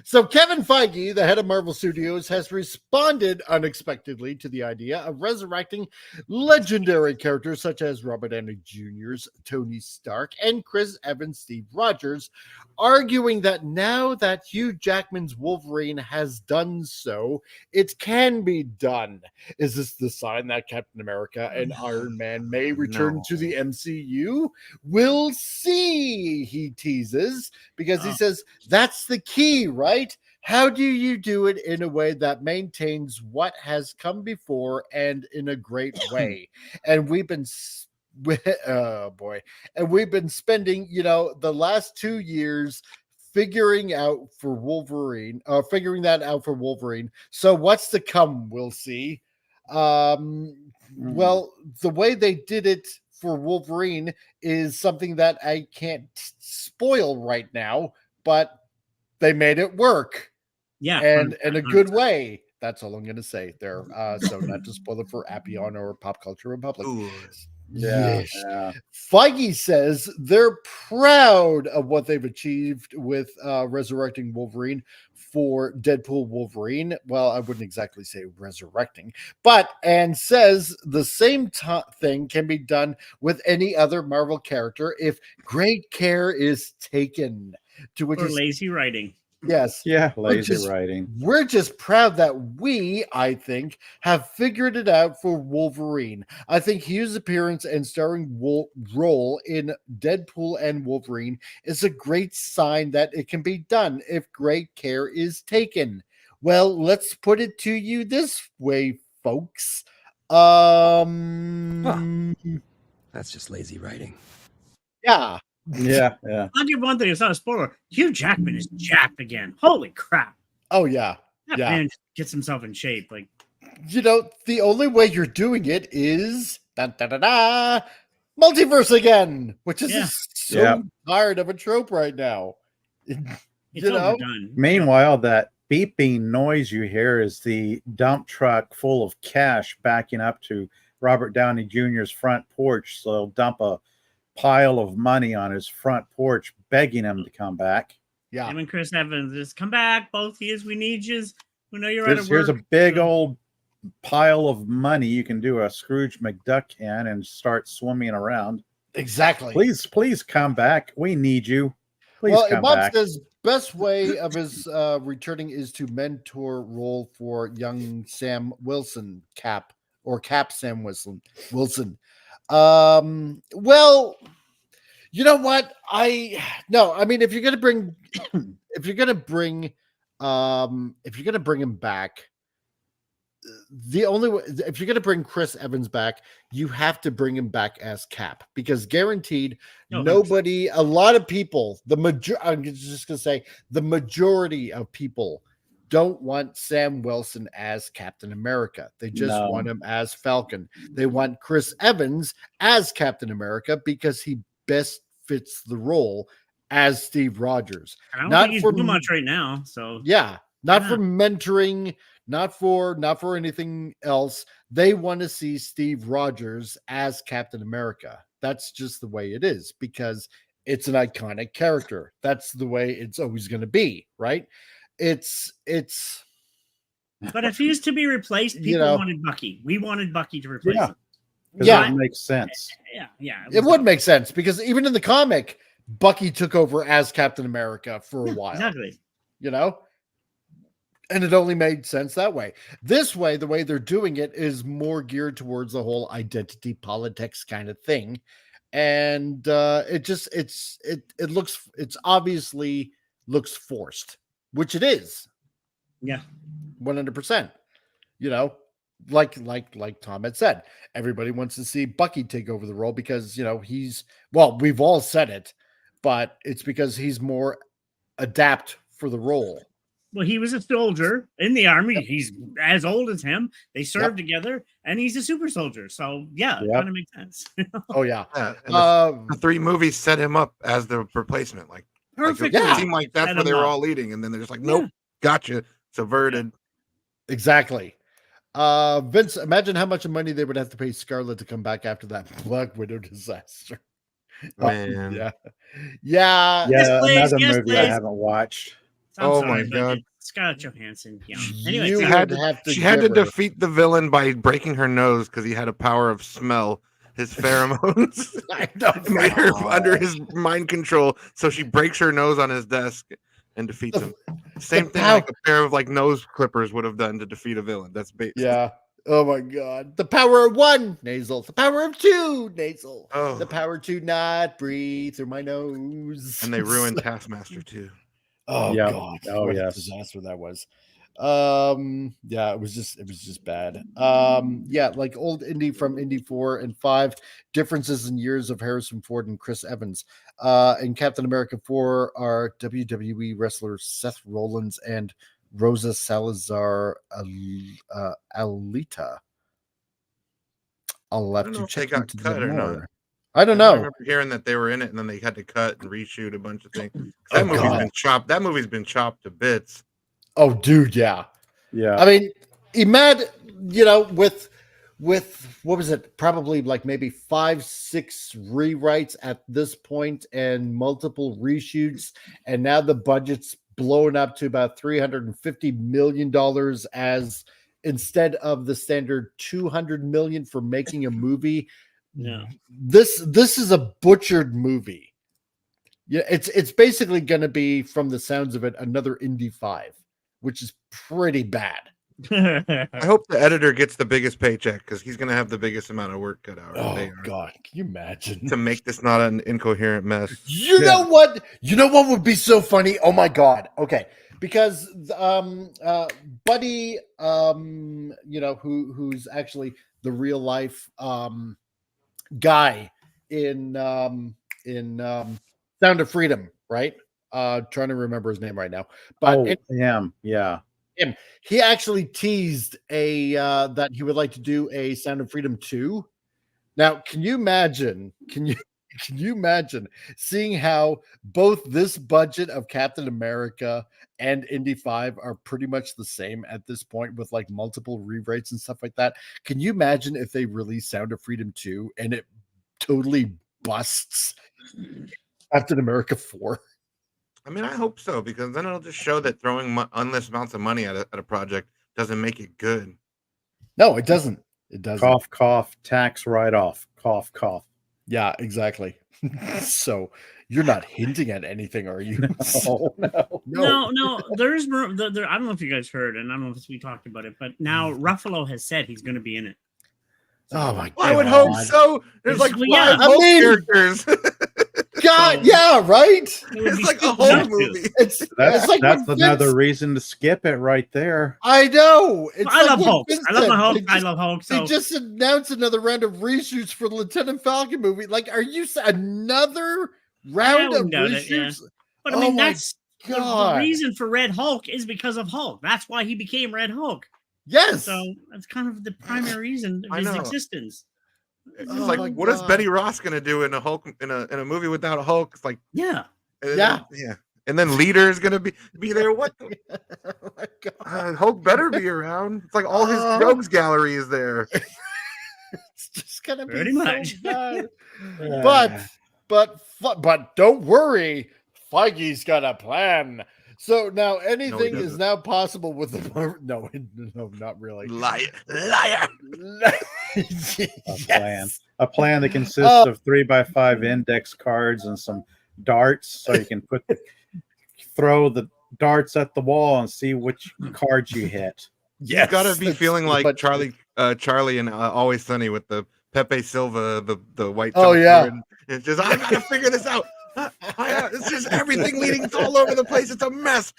S2: So Kevin Feige, the head of Marvel Studios, has responded unexpectedly to the idea of resurrecting legendary characters such as Robert Downey Jr.'s Tony Stark and Chris Evans' Steve Rogers, arguing that now that Hugh Jackman's Wolverine has done so, it can be done. Is this the sign that Captain America and Iron Man may return to the MCU? We'll see, he teases, because he says that's the key, right? How do you do it in a way that maintains what has come before and in a great way? And we've been we've been spending, the last 2 years figuring that out for Wolverine. So what's to come, we'll see. Well, the way they did it for Wolverine is something that I can't spoil right now, but they made it work.
S7: Yeah.
S2: And in a good way. That's all I'm going to say there. So not to spoil it for Appian or Pop Culture Republic.
S6: Ooh.
S2: Yes. Feige says they're proud of what they've achieved with resurrecting Wolverine for Deadpool Wolverine. Well, I wouldn't exactly say resurrecting, and says the same thing can be done with any other Marvel character if great care is taken. To which
S7: or lazy writing.
S2: Yes.
S5: Yeah, lazy writing.
S2: We're just proud that we, I think, have figured it out for Wolverine. I think Hugh's appearance and starring role in Deadpool and Wolverine is a great sign that it can be done if great care is taken. Well, let's put it to you this way, folks.
S10: That's just lazy writing.
S2: Yeah.
S5: Yeah.
S7: I'll give one thing. It's not a spoiler. Hugh Jackman is jacked again. Holy crap!
S2: Oh yeah.
S7: That man gets himself in shape. Like,
S2: the only way you're doing it is multiverse again, which is so tired of a trope right now.
S7: It's overdone.
S5: Meanwhile, that beeping noise you hear is the dump truck full of cash backing up to Robert Downey Jr.'s front porch. So they'll dump a pile of money on his front porch, begging him to come back.
S2: Yeah.
S7: Him and Chris Evans just come back. Both yous, we need yous. We know you're out of work.
S5: Here's a big old pile of money. You can do a Scrooge McDuck can and start swimming around.
S2: Exactly.
S5: Please come back. We need you. Please come back.
S2: Says best way of his returning is to mentor role for young Sam Wilson, Cap Sam Wilson. Well, you know what? I mean, if you're gonna bring him back, the only way, if you're gonna bring Chris Evans back, you have to bring him back as Cap, because guaranteed nobody, a lot of people, I'm just gonna say the majority of people don't want Sam Wilson as Captain America. They just want him as Falcon. They want Chris Evans as Captain America because he best fits the role as Steve Rogers.
S7: I don't
S2: Not
S7: think he's
S2: for
S7: doing much right now. So
S2: not for mentoring, not for anything else. They want to see Steve Rogers as Captain America. That's just the way it is because it's an iconic character. That's the way it's always going to be, right? It's
S7: But if he was to be replaced, people wanted Bucky. We wanted Bucky to replace him.
S5: Yeah, it makes sense.
S7: Yeah.
S2: It would make sense because even in the comic, Bucky took over as Captain America for a while.
S7: Exactly.
S2: And it only made sense that way. This way, the way they're doing it is more geared towards the whole identity politics kind of thing. And it obviously looks forced, which it is.
S7: Yeah.
S2: 100%. Like Tom had said, everybody wants to see Bucky take over the role because, we've all said it, but it's because he's more adapt for the role.
S7: Well, he was a soldier in the army. He's as old as him. They served together, and he's a super soldier. So, it kind of makes sense.
S2: Oh, yeah.
S6: The 3 movies set him up as the replacement.
S7: Perfect.
S6: It seemed like that's where they were all leading, and then they're just like, nope, gotcha, subverted.
S2: Exactly. Vince, imagine how much money they would have to pay Scarlett to come back after that Black Widow disaster.
S6: Man.
S2: Yeah.
S5: Another movie I haven't watched.
S6: My God.
S7: Scarlett Johansson. Yeah.
S6: Anyway,
S7: You
S6: she had to defeat the villain by breaking her nose because he had a power of smell. His pheromones made her under his mind control. So she breaks her nose on his desk and defeats him. Same thing like a pair of nose clippers would have done to defeat a villain. That's basic.
S2: Yeah. Oh my God. The power of 1 nasal. The power of 2 nasal.
S6: Oh.
S2: The power to not breathe through my nose.
S6: And they ruined Taskmaster too.
S2: Oh God!
S5: Oh
S2: what a disaster that was. It was just bad. Like old Indy from Indy 4 and 5, differences in years of Harrison Ford and Chris Evans. In Captain America 4 are WWE wrestlers Seth Rollins and Rosa Salazar Alita. I'll have to check into that more. I don't know.
S6: I remember hearing that they were in it, and then they had to cut and reshoot a bunch of things. That movie's been chopped to bits.
S2: Oh, dude, yeah. I mean, imagine, with what was it? Probably maybe 5-6 rewrites at this point and multiple reshoots, and now the budget's blown up to about $350 million as instead of the standard $200 million for making a movie.
S7: Yeah,
S2: this is a butchered movie. Yeah, it's basically going to be, from the sounds of it, another Indy 5, which is pretty bad.
S6: I hope the editor gets the biggest paycheck because he's going to have the biggest amount of work cut out.
S2: Oh God, can you imagine?
S6: To make this not an incoherent mess.
S2: You know what? You know what would be so funny? Oh my God. Okay, because Buddy, who's actually the real life guy in Sound of Freedom, right? Trying to remember his name right now, but
S5: him.
S2: He actually teased that he would like to do a Sound of Freedom 2. Now, can you imagine? Can you imagine seeing how both this budget of Captain America and Indy 5 are pretty much the same at this point, with multiple rewrites and stuff like that? Can you imagine if they release Sound of Freedom 2 and it totally busts Captain America 4?
S6: I mean, I hope so, because then it'll just show that throwing endless amounts of money at a project doesn't make it good.
S2: No, it doesn't. It doesn't.
S5: Cough, cough, tax write-off. Cough, cough.
S2: Yeah, exactly. So you're not hinting at anything, are you?
S7: No. There's I don't know if you guys heard, and I don't know if we talked about it, but now Ruffalo has said he's going to be in it.
S2: Oh my God!
S6: I would hope so. There's 5 Hulk characters.
S2: God, yeah, right.
S6: It's like a whole movie.
S5: That's another reason to skip it right there.
S2: I know.
S7: I love Hulk. I love my Hulk. I love Hulk.
S2: They just announced another round of reshoots for the Lieutenant Falcon movie. Are you another round of reshoots?
S7: But I mean, that's the reason for Red Hulk is because of Hulk. That's why he became Red Hulk.
S2: Yes.
S7: So that's kind of the primary reason of his existence.
S6: It's what is Betty Ross gonna do in a Hulk in a movie without a Hulk? It's Yeah. And then Leader is gonna be there. What?
S2: Oh my God.
S6: Hulk better be around. It's like all his rogues gallery is there.
S2: It's just gonna be
S7: Pretty
S2: so
S7: much.
S2: bad. But don't worry, Feige's got a plan. So now anything is now possible with the no, not really.
S6: Liar.
S5: A plan that consists of 3x5 index cards and some darts, so you can throw the darts at the wall and see which cards you hit.
S6: You gotta be feeling like Charlie and Always Sunny with the Pepe Silva, the white.
S2: Oh yeah,
S6: and it's just I gotta figure this out. It's just everything leading all over the place. It's a mess.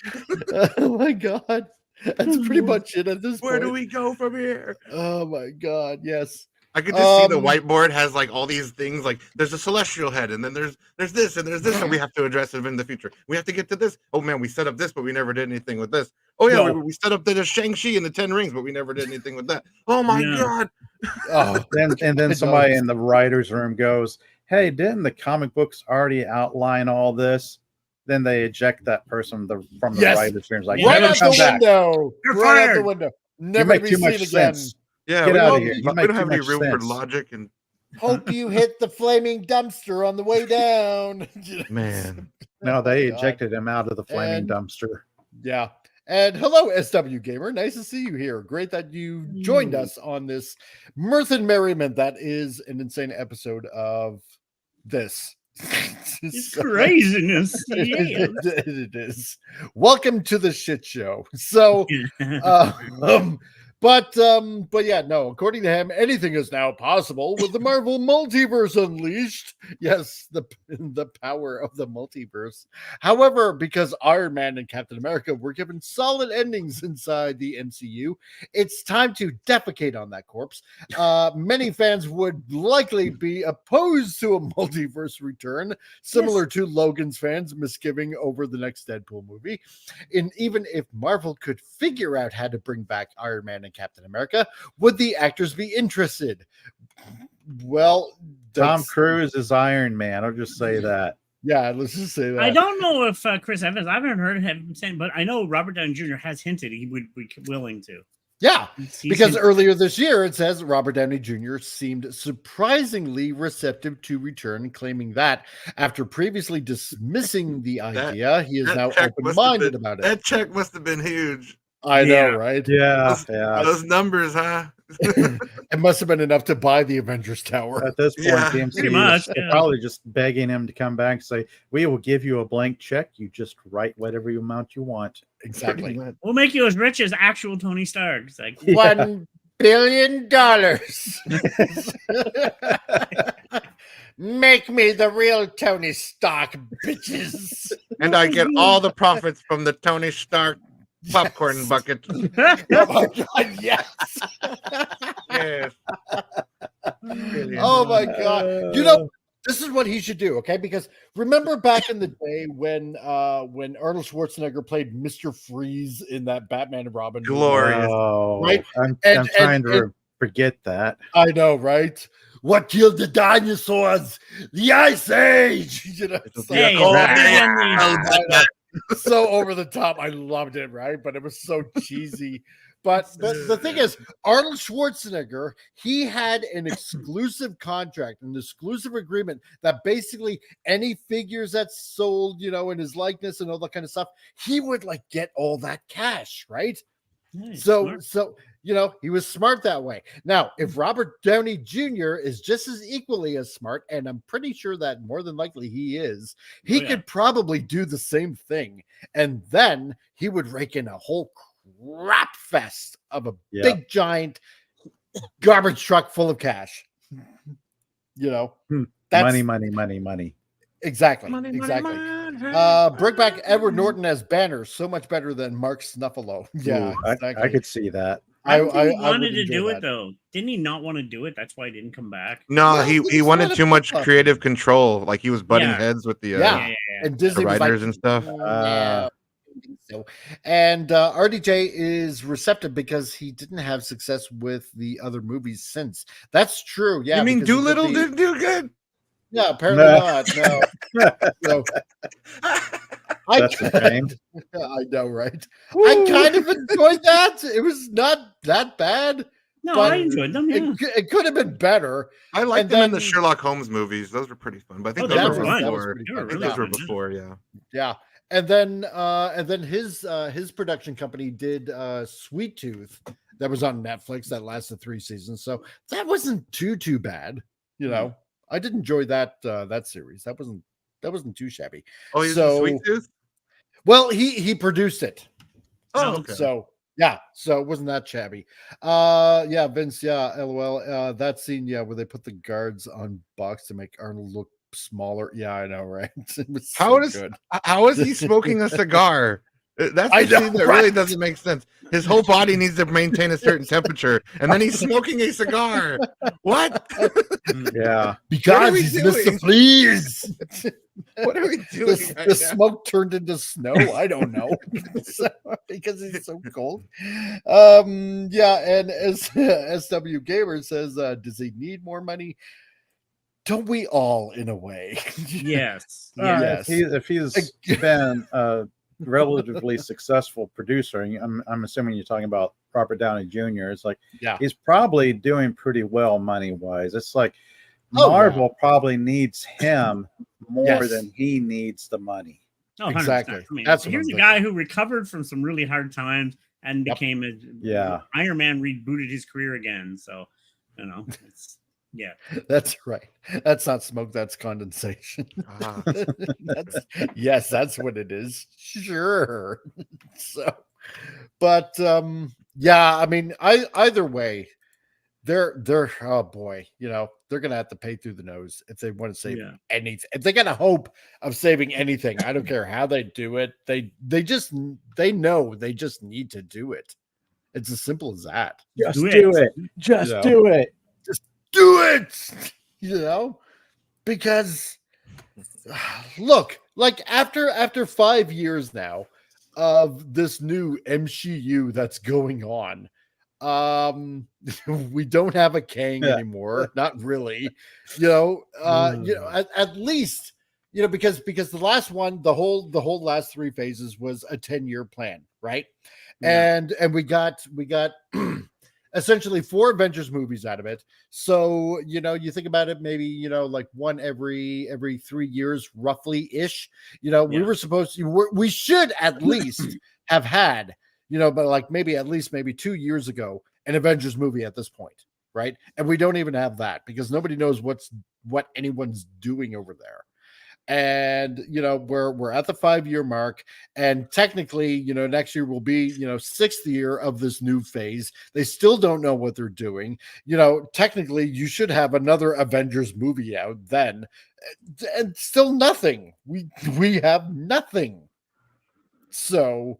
S2: Oh my God, that's pretty much it at this point.
S6: Where do we go from here?
S2: Oh my God, yes.
S6: I could just see the whiteboard has like all these things. Like there's a celestial head, and then there's this, and there's this, and we have to address it in the future. We have to get to this. Oh man, we set up this, but we never did anything with this. Oh yeah, we set up the Shang-Chi and the 10 Rings, but we never did anything with that. Oh my God.
S5: Oh, and then somebody in the writer's room goes, "Hey, didn't the comic books already outline all this?" Then they eject that person from the writer's room. Like,
S2: right out the window.
S7: You're
S2: right
S7: fired.
S2: out the window. Never
S5: you make too much
S2: again.
S5: sense.
S6: Yeah,
S5: Get
S6: we
S5: out
S6: don't,
S5: of here.
S6: we don't have any room for logic and
S2: Hope you hit the flaming dumpster on the way down.
S6: man.
S5: No, they ejected him out of the flaming dumpster.
S2: Yeah. And hello, SW Gamer. Nice to see you here. Great that you joined us on this mirth and merriment that is an insane episode of this.
S7: It's craziness.
S2: It is. Welcome to the shit show. So, but yeah, no, according to him, anything is now possible with the Marvel Multiverse Unleashed. Yes, the power of the multiverse. However, because Iron Man and Captain America were given solid endings inside the MCU, it's time to defecate on that corpse. Many fans would likely be opposed to a multiverse return, similar to Logan's fans' misgiving over the next Deadpool movie. And even if Marvel could figure out how to bring back Iron Man and Captain America, would the actors be interested? Well,
S5: Tom Cruise is Iron Man. I'll just say that.
S2: Yeah, let's just say that.
S7: I don't know if Chris Evans, I haven't heard him saying, but I know Robert Downey Jr. has hinted he would be willing to.
S2: Yeah, because earlier this year it says Robert Downey Jr. seemed surprisingly receptive to return, claiming that after previously dismissing the idea, he is now open-minded about it.
S6: That check must have been huge.
S2: I know, right?
S5: Yeah,
S6: those numbers, huh?
S2: It must have been enough to buy the Avengers Tower.
S5: At this point, the MCU is probably just begging him to come back and say, "We will give you a blank check. You just write whatever amount you want."
S2: Exactly.
S7: We'll make you as rich as actual Tony Stark. It's like
S2: $1 billion. Make me the real Tony Stark, bitches.
S6: And I get all the profits from the Tony Stark popcorn bucket.
S2: Oh my God, yes.
S6: Yes.
S2: Oh my God. You know, this is what he should do, okay? Because remember back in the day when Arnold Schwarzenegger played Mr. Freeze in that Batman and Robin movie?
S6: Glorious.
S5: Oh,
S2: right?
S5: I'm trying to forget that.
S2: I know, right? What killed the dinosaurs? The Ice Age. You know, so over the top. I loved it, right? But it was so cheesy. But the thing is, Arnold Schwarzenegger, he had an exclusive contract, an exclusive agreement that basically any figures that sold, you know, in his likeness and all that kind of stuff, he would like get all that cash, right?
S7: Nice,
S2: So you know, he was smart that way. Now, if Robert Downey Jr. is just as equally as smart, and I'm pretty sure that more than likely he is, he could probably do the same thing. And then he would rake in a whole crap fest of a big, giant garbage truck full of cash. You know, that's
S5: money.
S2: Exactly. Bring back Edward Norton as Banner. So much better than Mark Snuffalo. Yeah,
S5: I could see that.
S7: I wanted to do it though. Didn't he not want to do it? That's why he didn't come back.
S6: No, he wanted too much creative control. Like he was butting heads with the
S2: and Disney
S6: writers and stuff.
S2: So, and RDJ is receptive because he didn't have success with the other movies since. That's true. Yeah.
S6: You mean Doolittle didn't do good?
S2: Yeah, apparently not. No. So,
S5: That's a shame.
S2: I know, right? I kind of enjoyed that. It was not that bad.
S7: No,
S2: but
S7: I enjoyed them. Yeah.
S2: It could have been better.
S6: I liked
S2: And
S6: them in the
S2: then-
S6: Sherlock Holmes movies. Those were pretty fun. But I think
S7: Oh,
S6: those
S7: they
S6: were
S7: were fun.
S6: before.
S2: pretty
S7: They were
S2: fun.
S6: I think
S7: really
S6: those were
S7: fun, yeah.
S6: before, yeah.
S2: Yeah. And then his production company did Sweet Tooth that was on Netflix that lasted 3 seasons. So that wasn't too bad. You know, I did enjoy that that series. That wasn't too shabby.
S6: Oh, he's
S2: So-
S6: a Sweet Tooth?
S2: Well, he produced it.
S6: Oh, okay.
S2: So yeah, so it wasn't that shabby. Yeah, Vince, yeah, LOL. That scene, yeah, where they put the guards on box to make Arnold look smaller. Yeah, I know, right? It was so good.
S6: How is he smoking a cigar? That's
S2: I
S6: the
S2: know,
S6: scene that
S2: right?
S6: really doesn't make sense. His whole body needs to maintain a certain temperature, and then he's smoking a cigar. What?
S5: Yeah.
S6: What are
S2: Because
S6: we
S2: he's
S6: doing?
S2: Mr. Please.
S6: What are we doing?
S2: The
S6: right now?
S2: smoke turned into snow. I don't know. Because he's so cold. Yeah, and as SW Gamer says, does he need more money? Don't we all, in a way?
S7: Yes.
S2: Yes.
S5: If he's been a relatively successful producer, and I'm assuming you're talking about Robert Downey Jr., it's like
S2: Yeah.
S5: he's probably doing pretty well money wise. It's like
S2: Oh,
S5: Marvel probably needs him more
S2: Yes.
S5: than he needs the money.
S7: Oh, 100%.
S2: Exactly.
S7: I mean,
S2: That's what
S7: here's
S2: I'm
S7: a guy who recovered from some really hard times and
S2: Yep.
S7: became a
S5: Yeah.
S7: Iron Man rebooted his career again. So, you know, it's yeah.
S2: That's right. That's not smoke, that's condensation.
S6: Ah.
S2: Yes, that's what it is. Sure. So, but yeah, I mean, either way, they're oh boy, you know, they're gonna have to pay through the nose if they want to save
S7: Yeah.
S2: anything. If they got a hope of saving anything, I don't care how they do it. They know they just need to do it. It's as simple as that.
S5: Just
S7: Do
S5: do
S7: it.
S5: it. Just
S2: Yeah.
S5: do it.
S2: Do it, you know, because look, like after 5 years now of this new MCU that's going on, we don't have a Kang anymore, not really, you know, at least, you know, because the last one, the whole last 3 phases was a 10-year plan, right?
S7: Yeah.
S2: And we got essentially 4 Avengers movies out of it. So, you know, you think about it, maybe, you know, like one every 3 years, roughly ish. You know, we
S7: Yeah.
S2: were supposed to, we should at least have had, you know, but like maybe 2 years ago, an Avengers movie at this point, right? And we don't even have that because nobody knows what anyone's doing over there. And you know, we're at the 5-year mark, and technically, you know, next year will be, you know, 6th year of this new phase. They still don't know what they're doing. You know, technically, you should have another Avengers movie out then, and still nothing. We have nothing. So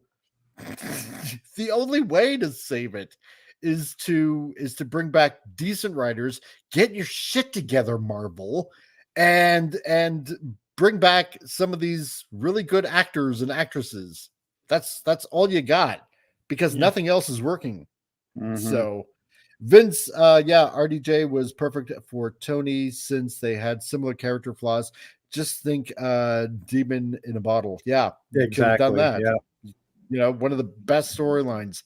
S2: the only way to save it is to bring back decent writers, get your shit together, Marvel, and bring back some of these really good actors and actresses. That's all you got, because nothing else is working. So Vince, RDJ was perfect for Tony since they had similar character flaws. Just think Demon in a Bottle. Yeah, you could have done that.
S5: Yeah.
S2: You know, one of the best storylines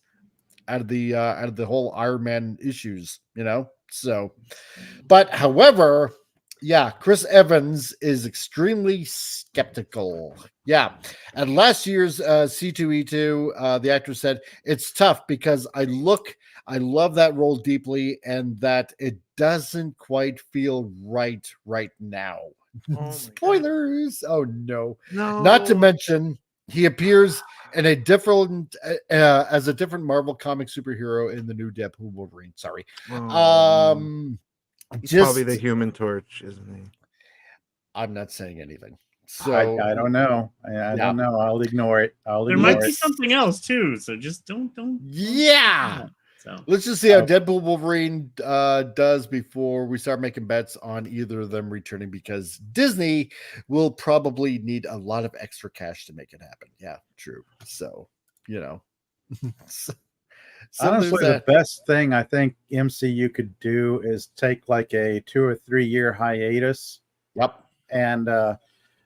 S2: out of the whole Iron Man issues, you know. So, but however, yeah, Chris Evans is extremely skeptical. Yeah. At last year's C2E2, the actor said, "It's tough because I love that role deeply, and that it doesn't quite feel right now."
S6: Oh
S2: Spoilers. Oh no.
S6: No.
S2: Not to mention, he appears in a different as a different Marvel comic superhero in the new Deadpool Wolverine. Sorry.
S6: He's probably the Human Torch, isn't he?
S2: I'm not saying anything. So
S5: I don't know. I don't know. I'll ignore it.
S7: There might be something else too. So just don't.
S2: Yeah.
S7: So
S2: Let's just see how Deadpool Wolverine does before we start making bets on either of them returning, because Disney will probably need a lot of extra cash to make it happen. Yeah, true. So, you know.
S5: Honestly, the best thing I think MCU could do is take like a 2 or 3 year hiatus
S2: Yep.
S5: And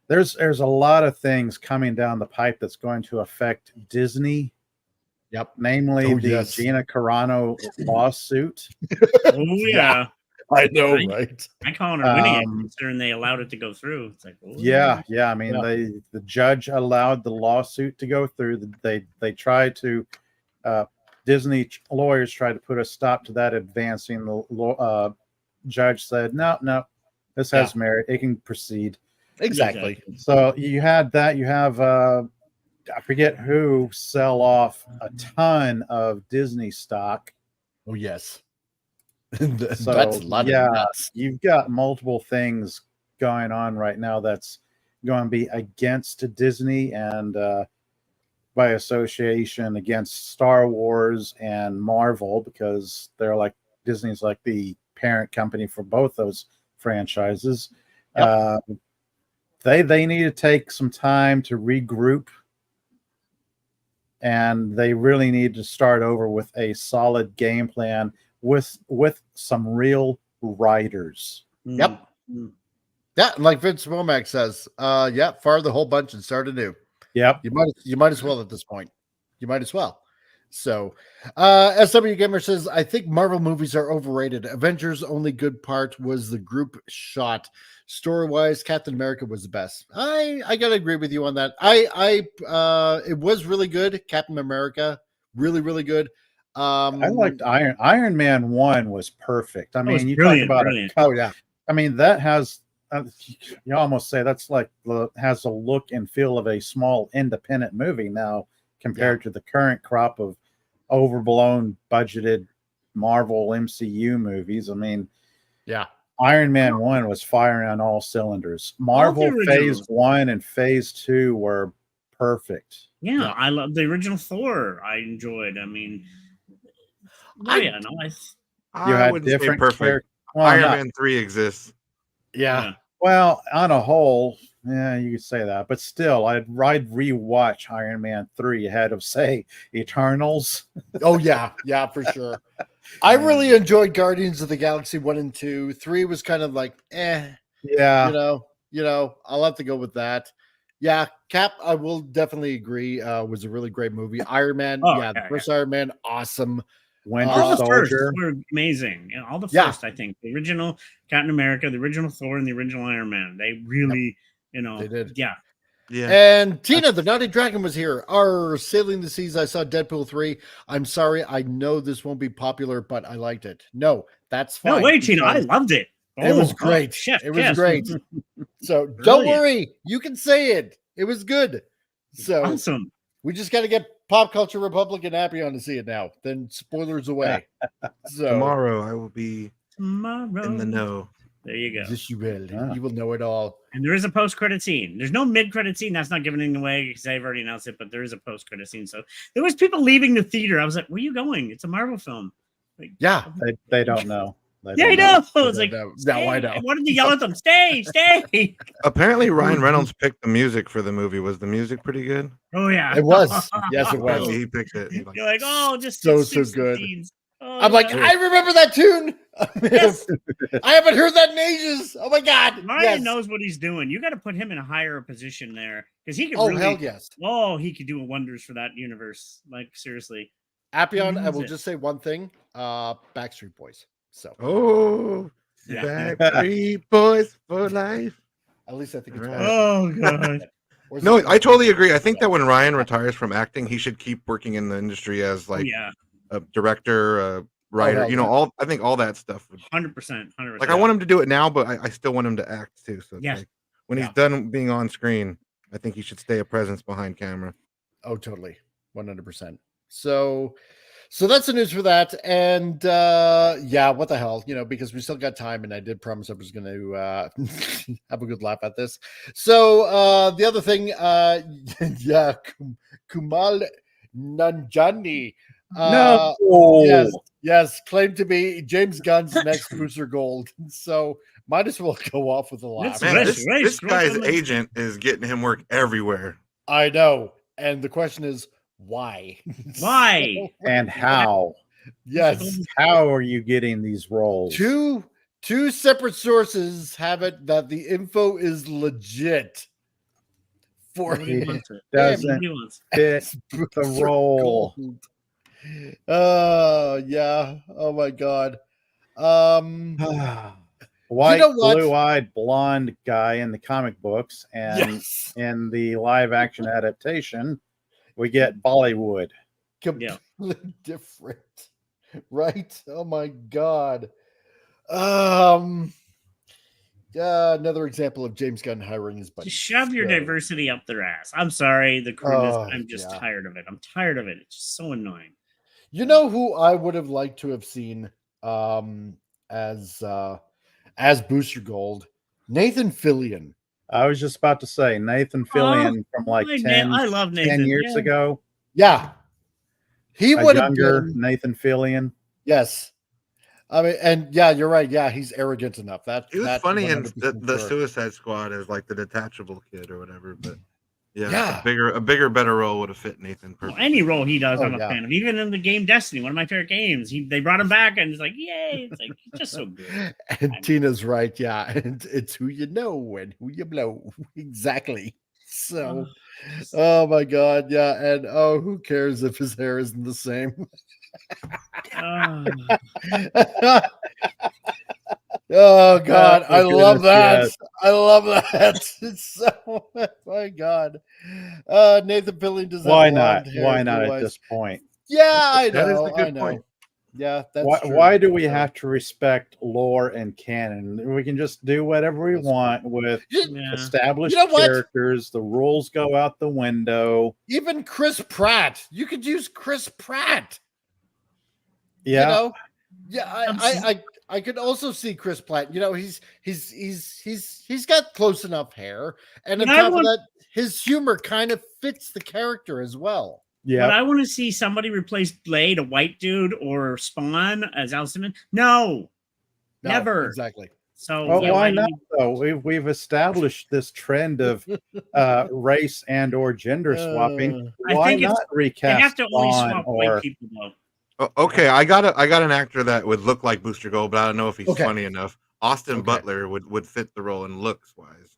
S5: there's a lot of things coming down the pipe that's going to affect Disney.
S2: Yep.
S5: Namely the Gina Carano lawsuit.
S7: Oh yeah.
S2: I know, right?
S7: I call her winning it, considering they allowed it to go through. It's like,
S5: yeah. I mean, the judge allowed the lawsuit to go through. They tried to, Disney lawyers tried to put a stop to that, advancing. The judge said, no, this has merit. It can proceed.
S2: Exactly.
S5: So you had that. You have, I forget who, sell off a ton of Disney stock.
S2: Oh, yes.
S5: So,
S2: that's a lot of nuts.
S5: You've got multiple things going on right now that's going to be against Disney and by association against Star Wars and Marvel, because they're like, Disney's like the parent company for both those franchises. Yep. They need to take some time to regroup, and they really need to start over with a solid game plan with some real writers.
S2: Yep. Yeah, and like Vince Womack says, fire the whole bunch and start anew.
S5: Yep.
S2: You might as well at this point. You might as well. So, SW Gamer says, I think Marvel movies are overrated. Avengers' only good part was the group shot. Story-wise, Captain America was the best. I gotta agree with you on that. It was really good. Captain America, really, really good.
S5: I liked Iron Man 1 was perfect. I mean, you talk about it.
S2: Oh yeah.
S5: I mean, that has you almost say that's like has a look and feel of a small independent movie now compared to the current crop of overblown budgeted Marvel MCU movies. I mean, Iron Man 1 was firing on all cylinders. Marvel Phase 1 and Phase 2 were perfect.
S7: Yeah, I love the original Thor. I enjoyed. I mean,
S6: you
S5: had different
S6: perfect. Iron Man 3 exists.
S2: Yeah.
S5: Well, on a whole, yeah, you could say that, but still, I'd rewatch Iron Man 3 ahead of, say, Eternals.
S2: Oh yeah, for sure. I really enjoyed Guardians of the Galaxy 1 and 2. 3 was kind of like,
S5: Yeah.
S2: You know, I'll have to go with that. Yeah, Cap, I will definitely agree. Was a really great movie. Iron Man, the first Iron Man, awesome.
S5: Winter Soldier
S7: were amazing. You know, all the first, I think, the original Captain America, the original Thor, and the original Iron Man. They really, they
S2: did.
S7: Yeah.
S2: And Tina, the Naughty Dragon, was here. Our Sailing the Seas. I saw Deadpool 3. I'm sorry. I know this won't be popular, but I liked it. No, that's fine.
S7: No, wait, Tina, I loved it.
S2: It was great. It was great. So don't worry. You can say it. It was good. So
S7: awesome.
S2: We just got to get Pop Culture Republican happy on to see it now. Then spoilers away. So
S6: tomorrow I will be in the know.
S7: There you go.
S2: Yes, you will. You will know it all.
S7: And there is a post-credit scene. There's no mid-credit scene. That's not giving anything away because I've already announced it, but there is a post-credit scene. So there was people leaving the theater. I was like, where are you going? It's a Marvel film. Like,
S5: they don't know.
S7: I know. It's like,
S2: now I know.
S7: I wanted to yell at them, stay.
S6: Apparently, Ryan Reynolds picked the music for the movie. Was the music pretty good?
S7: Oh, yeah.
S2: It was. Yes, it was.
S6: He picked it.
S7: You're like, oh, just
S2: so good.
S7: Oh,
S2: I'm like, I remember that tune. Yes. I haven't heard that in ages. Oh my God.
S7: Ryan knows what he's doing. You got to put him in a higher position there because he could
S2: hell yes.
S7: Oh, he could do wonders for that universe. Like, seriously.
S2: Appion, I will just say one thing. Backstreet Boys. So
S6: Backstreet Boys for life.
S2: At least I think it's
S7: Oh God.
S6: No, I totally agree. I think that when Ryan retires from acting, he should keep working in the industry as like a director, a writer. I think all that stuff.
S7: 100%.
S6: Like I want him to do it now, but I still want him to act too. So like, when he's done being on screen, I think he should stay a presence behind camera.
S2: Oh, totally, 100%. So that's the news for that. And what the hell, because we still got time, and I did promise I was going to have a good laugh at this. So the other thing, Kumal Nanjiani. Yes, claimed to be James Gunn's next Booster Gold. So might as well go off with a laugh.
S6: Man, this guy's agent is getting him work everywhere.
S2: I know. And the question is, why?
S7: Why?
S5: And how?
S2: Yes.
S5: How are you getting these roles?
S2: Two 2 separate sources have it that the info is legit. For
S7: Nobody wants it.
S5: Doesn't
S7: Nobody wants
S5: fit the
S2: Booster
S5: role.
S2: Gold. Yeah. Oh my God.
S5: White,
S2: You know what?
S5: blue-eyed, blonde guy in the comic books, and
S2: Yes.
S5: in the live-action adaptation, we get Bollywood.
S2: Completely different. Right? Oh my God. Another example of James Gunn hiring his buddy.
S7: Just shove your diversity up their ass. I'm sorry, the crew. I'm just tired of it. I'm tired of it. It's just so annoying.
S2: You know who I would have liked to have seen as Booster Gold? Nathan Fillion.
S5: I was just about to say Nathan Fillion from like 10,
S7: I love Nathan.
S5: 10 years ago.
S2: Yeah. He would have
S5: younger
S2: been
S5: Nathan Fillion.
S2: Yes. I mean, and yeah, you're right. Yeah, he's arrogant enough.
S6: He was funny in
S2: 100%
S6: the
S2: sure.
S6: Suicide Squad as like the detachable kid or whatever. But
S2: Yeah.
S6: a bigger, better role would have fit Nathan perfectly.
S7: Well, any role he does, I'm a fan of. Even in the game Destiny, one of my favorite games, they brought him back, and it's like, yay! It's like he's just so good.
S2: And Tina's right. Yeah, and it's who you know and who you blow. Exactly. So, oh my God, yeah, and who cares if his hair isn't the same? Oh God, I love that.
S5: Yes.
S2: I love that. It's so, my God. Nathan Fillion does.
S5: Why not? Why not at this point?
S2: Yeah, I
S6: That is
S2: know.
S6: a good
S2: I know.
S6: point.
S2: Yeah, that's
S5: Why do we have to respect lore and canon? We can just do whatever we want with established characters. The rules go out the window.
S2: Even Chris Pratt. You could use Chris Pratt.
S5: Yeah.
S2: You know? Yeah, I could also see Chris Pratt. You know, he's got close enough hair, and on top of that, his humor kind of fits the character as well.
S7: Yeah, but I want to see somebody replace Blade, a white dude, or Spawn as Alcimon. No, never.
S2: Exactly.
S7: So
S5: why not? Though we've established this trend of race and or gender swapping. Why not recast?
S7: They have to only
S5: Spawn
S7: swap
S5: or
S7: white people though.
S6: Okay, I got an actor that would look like Booster Gold, but I don't know if he's funny enough. Austin Butler would fit the role in looks wise.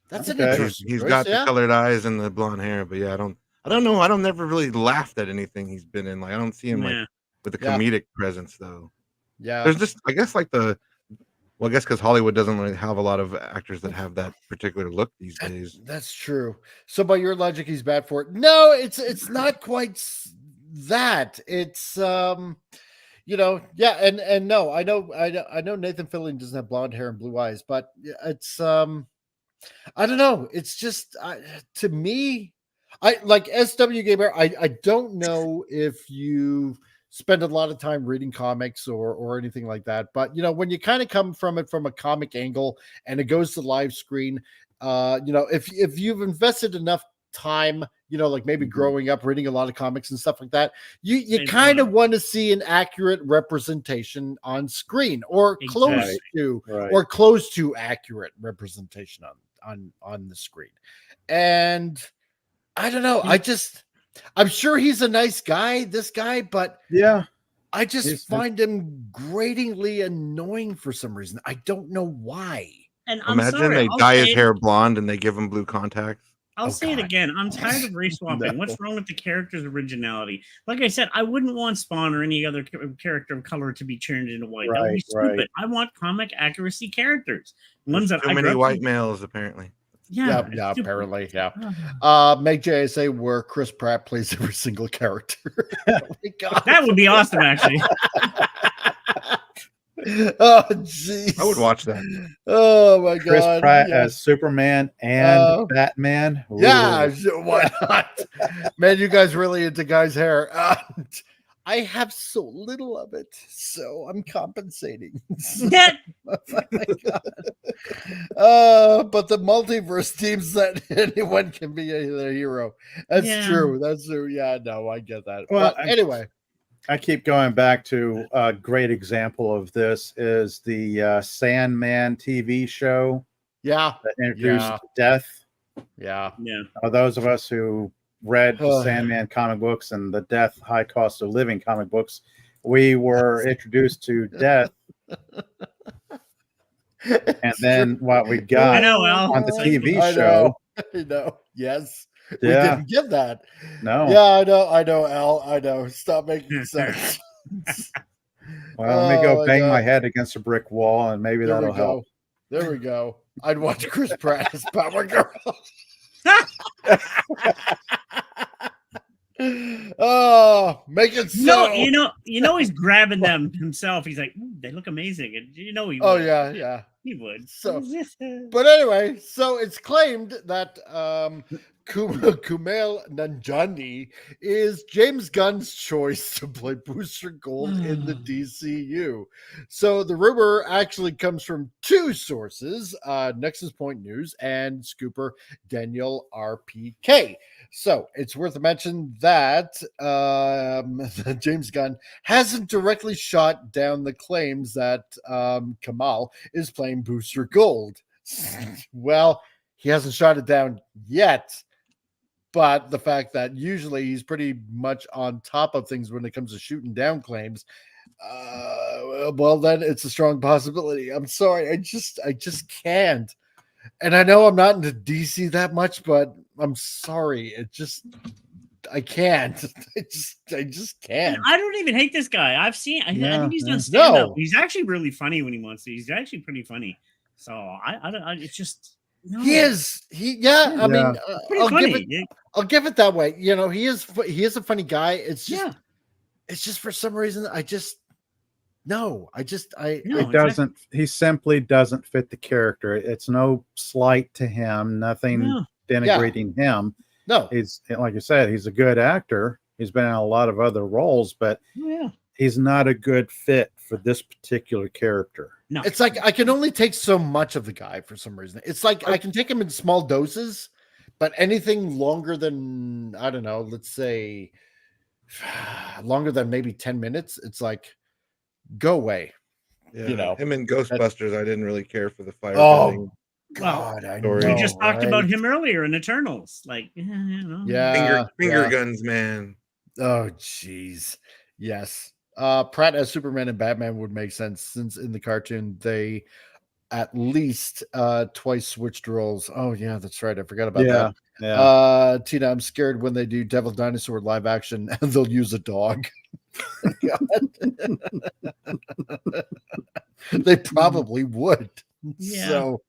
S2: That's an interesting.
S6: He's got the colored eyes and the blonde hair, but yeah, I don't know. I don't never really laughed at anything he's been in. Like I don't see him like with a comedic presence though.
S2: Yeah,
S6: there's just I guess because Hollywood doesn't really have a lot of actors that have that particular look these days.
S2: That's true. So by your logic, he's bad for it. No, it's not quite that. It's and no, I know Nathan Fillion doesn't have blonde hair and blue eyes, but it's I don't know. It's just to me, I like SW Gamer. I don't know if you spend a lot of time reading comics or anything like that, but when you kind of come from it from a comic angle and it goes to live screen, if you've invested enough time, like maybe growing up reading a lot of comics and stuff like that, you kind of want to see an accurate representation on screen or close to accurate representation on the screen. And I don't know, I'm sure he's a nice guy, this guy, but I just find him gratingly annoying for some reason. I don't know why.
S7: And I'm
S6: Imagine
S7: sorry,
S6: they dye his hair blonde and they give him blue contacts.
S7: I'll say it again. I'm tired of race swapping. What's wrong with the character's originality? Like I said, I wouldn't want Spawn or any other character of color to be turned into white. That would be stupid. I want comic accuracy characters. Ones that
S6: too many white males, apparently.
S2: Yeah, apparently, yeah. Make JSA where Chris Pratt plays every single character. Oh my God.
S7: That would be awesome, actually.
S2: Oh, jeez.
S6: I would watch that.
S2: Oh my God.
S5: Chris Pratt as Superman and Batman. Ooh.
S2: Yeah, why not? Man, you guys really into guys' hair. I have so little of it, so I'm compensating. Oh my God. But the multiverse teams that anyone can be a hero. That's true. That's true. Yeah, no, I get that.
S5: Well,
S2: but anyway.
S5: I keep going back to a great example of this is the Sandman TV show.
S2: Yeah.
S5: That introduced Death.
S2: Yeah.
S5: Those of us who read the Sandman comic books and the Death High Cost of Living comic books, we were introduced to Death And then what we got
S7: I know, Al.
S5: on the TV
S2: I
S5: show.
S2: I know. Yes. We
S5: Yeah.
S2: didn't get that.
S5: No.
S2: Yeah, I know, Al. I know. Stop making sense.
S5: Well, let me go
S2: Oh,
S5: bang my
S2: God.
S5: head against a brick wall, and maybe
S2: There
S5: that'll
S2: we
S5: help.
S2: go. There we go. I'd watch Chris Pratt as Power Girl. Oh, make it so.
S7: You know he's grabbing them himself. He's like, "Ooh, they look amazing," and you know he would.
S2: Oh, yeah.
S7: He would.
S2: So, but anyway, so it's claimed that Kumail Nanjiani is James Gunn's choice to play Booster Gold in the DCU. So the rumor actually comes from two sources, Nexus Point News and Scooper Daniel RPK. So it's worth a mention that James Gunn hasn't directly shot down the claims that Kamal is playing Booster Gold. Well, he hasn't shot it down yet, but the fact that usually he's pretty much on top of things when it comes to shooting down claims, well, then it's a strong possibility. I'm sorry, I just can't. And I know I'm not into DC that much, but I'm sorry. I can't. I just can't.
S7: I don't even hate this guy. I think he's done stand up. He's actually really funny when he wants to. He's actually pretty funny. So it's just no.
S2: He is. I mean, I'll give it that way. You know, he is a funny guy. It's just for some reason
S5: he simply doesn't fit the character. It's no slight to him, nothing denigrating him.
S2: No,
S5: he's, like you said, he's a good actor. He's been in a lot of other roles, but he's not a good fit for this particular character.
S7: No,
S2: it's like I can only take so much of the guy for some reason. It's like I can take him in small doses, but anything longer than, I don't know, let's say longer than maybe 10 minutes, it's like, go away.
S6: Yeah,
S2: you know,
S6: him in Ghostbusters, I didn't really care for the fire.
S2: Oh God, I know.
S7: We just talked about him earlier in Eternals. Like,
S6: finger guns, man.
S2: Oh, jeez. Yes. Pratt as Superman and Batman would make sense, since in the cartoon they at least twice switched roles. Oh yeah, that's right. I forgot about that.
S5: Yeah.
S2: Tina, I'm scared when they do Devil Dinosaur live action and they'll use a dog. They probably would.
S7: Yeah.
S2: So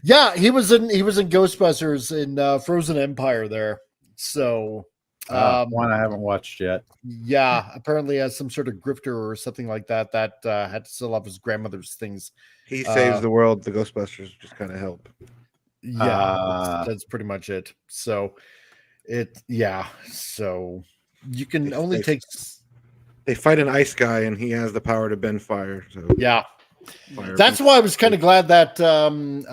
S2: yeah, he was in Ghostbusters in Frozen Empire there. So
S5: one I haven't watched yet.
S2: Yeah, apparently as some sort of grifter or something like that had to sell off his grandmother's things.
S6: He saves the world. The Ghostbusters just kind of help.
S2: Yeah, that's pretty much it. So so you can only take.
S6: They fight an ice guy, and he has the power to bend fire. So
S2: yeah, that's why I was kind of glad that Patton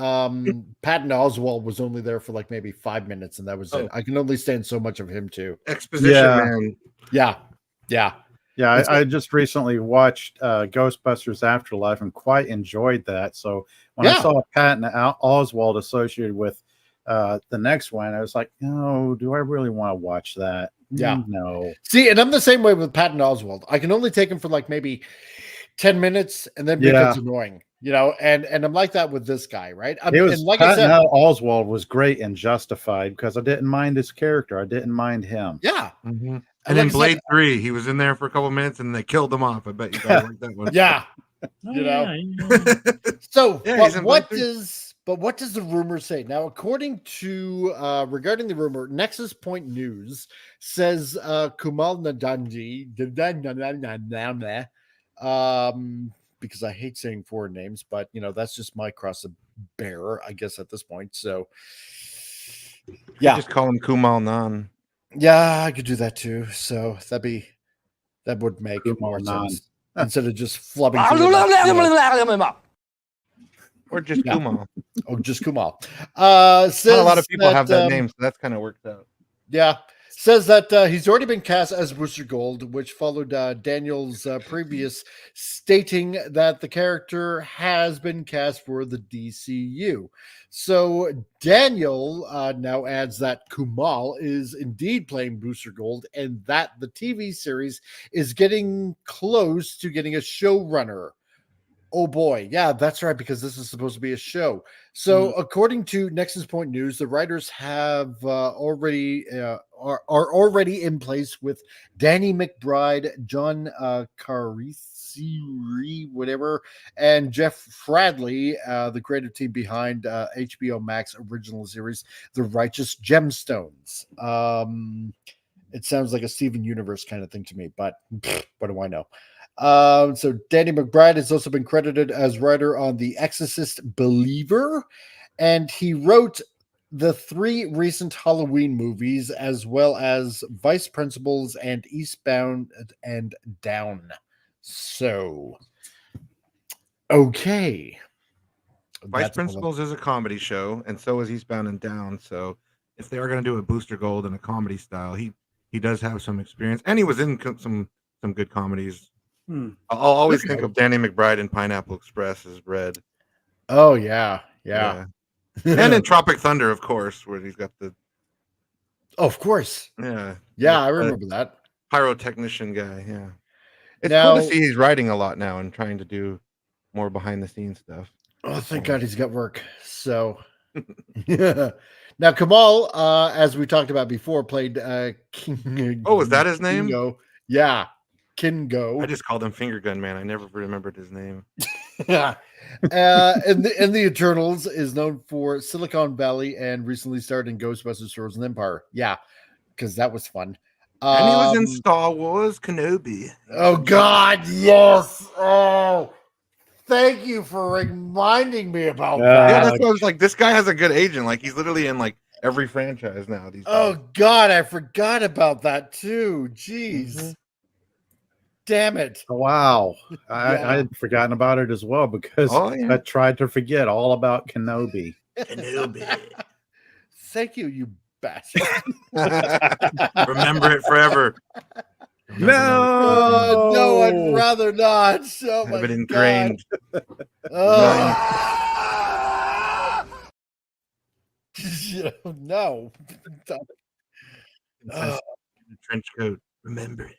S2: Oswalt was only there for like maybe 5 minutes, and that was it. I can only stand so much of him too.
S6: Exposition, man.
S2: Yeah.
S5: I just recently watched Ghostbusters Afterlife and quite enjoyed that. So when I saw Patton Oswalt associated with the next one, I was like, no, do I really want to watch that?
S2: Yeah.
S5: No.
S2: See, and I'm the same way with Patton Oswalt. I can only take him for like maybe 10 minutes and then becomes annoying, you know, and I'm like that with this guy, right?
S5: Patton Oswalt was great and Justified because I didn't mind his character. I didn't mind him.
S2: Yeah.
S6: Mm-hmm. And in Blade 3, he was in there for a couple of minutes and they killed him off. I bet you guys like that one.
S2: Yeah. You know. So what does the rumor say? Now, according to regarding the rumor, Nexus Point News says Kumail Nanjiani, because I hate saying foreign names, but you know, that's just my cross to bear, I guess, at this point. So yeah,
S6: just call him Kumail Nan.
S2: Yeah, I could do that too. So that would make more sense instead of just flubbing.
S6: Or just Kumail.
S2: Oh, just Kumail.
S6: Not a lot of people have that name, so that's kind of worked out.
S2: Yeah. Says that he's already been cast as Booster Gold, which followed Daniel's previous stating that the character has been cast for the DCU. So Daniel now adds that Kumail is indeed playing Booster Gold and that the TV series is getting close to getting a showrunner. Oh boy, yeah, that's right, because this is supposed to be a show. So, according to Nexus Point News, the writers have already are already in place with Danny McBride, John Carisi, whatever, and Jeff Fradley, the creative team behind HBO Max original series, The Righteous Gemstones. It sounds like a Steven Universe kind of thing to me, but what do I know? So Danny McBride has also been credited as writer on The Exorcist Believer, and he wrote the 3 recent Halloween movies, as well as Vice Principals and Eastbound and Down. So, okay.
S6: Vice Principals is a comedy show, and so is Eastbound and Down. So, if they are going to do a Booster Gold in a comedy style, he does have some experience, and he was in some good comedies. I'll always think of Danny McBride in Pineapple Express as Red.
S2: Oh yeah.
S6: And in Tropic Thunder, of course, where he's got the.
S2: Oh, of course.
S6: Yeah,
S2: I remember that
S6: pyrotechnician guy. Yeah, it's
S2: now,
S6: cool to see he's writing a lot now and trying to do more behind the scenes stuff.
S2: Oh, thank God he's got work. So, now Kamal, as we talked about before, played King.
S6: Oh, is that his name?
S2: Kingo. Yeah. Kingo.
S6: I just called him Finger Gun Man. I never remembered his name.
S2: Yeah. And the Eternals is known for Silicon Valley and recently starred in Ghostbusters: Frozen Empire. Yeah, because that was fun.
S6: And he was in Star Wars Kenobi.
S2: Oh God, yes. Oh, thank you for reminding me about that.
S6: Yeah, that's why I was like, this guy has a good agent. Like, he's literally in like every franchise now.
S2: Oh God, I forgot about that too. Jeez. Damn it.
S5: Wow. I had forgotten about it as well because I tried to forget all about Kenobi.
S2: Thank you, you bastard.
S6: Remember it forever.
S2: No, I'd rather not. Oh
S6: have it ingrained.
S2: No.
S6: Trench coat. Remember it.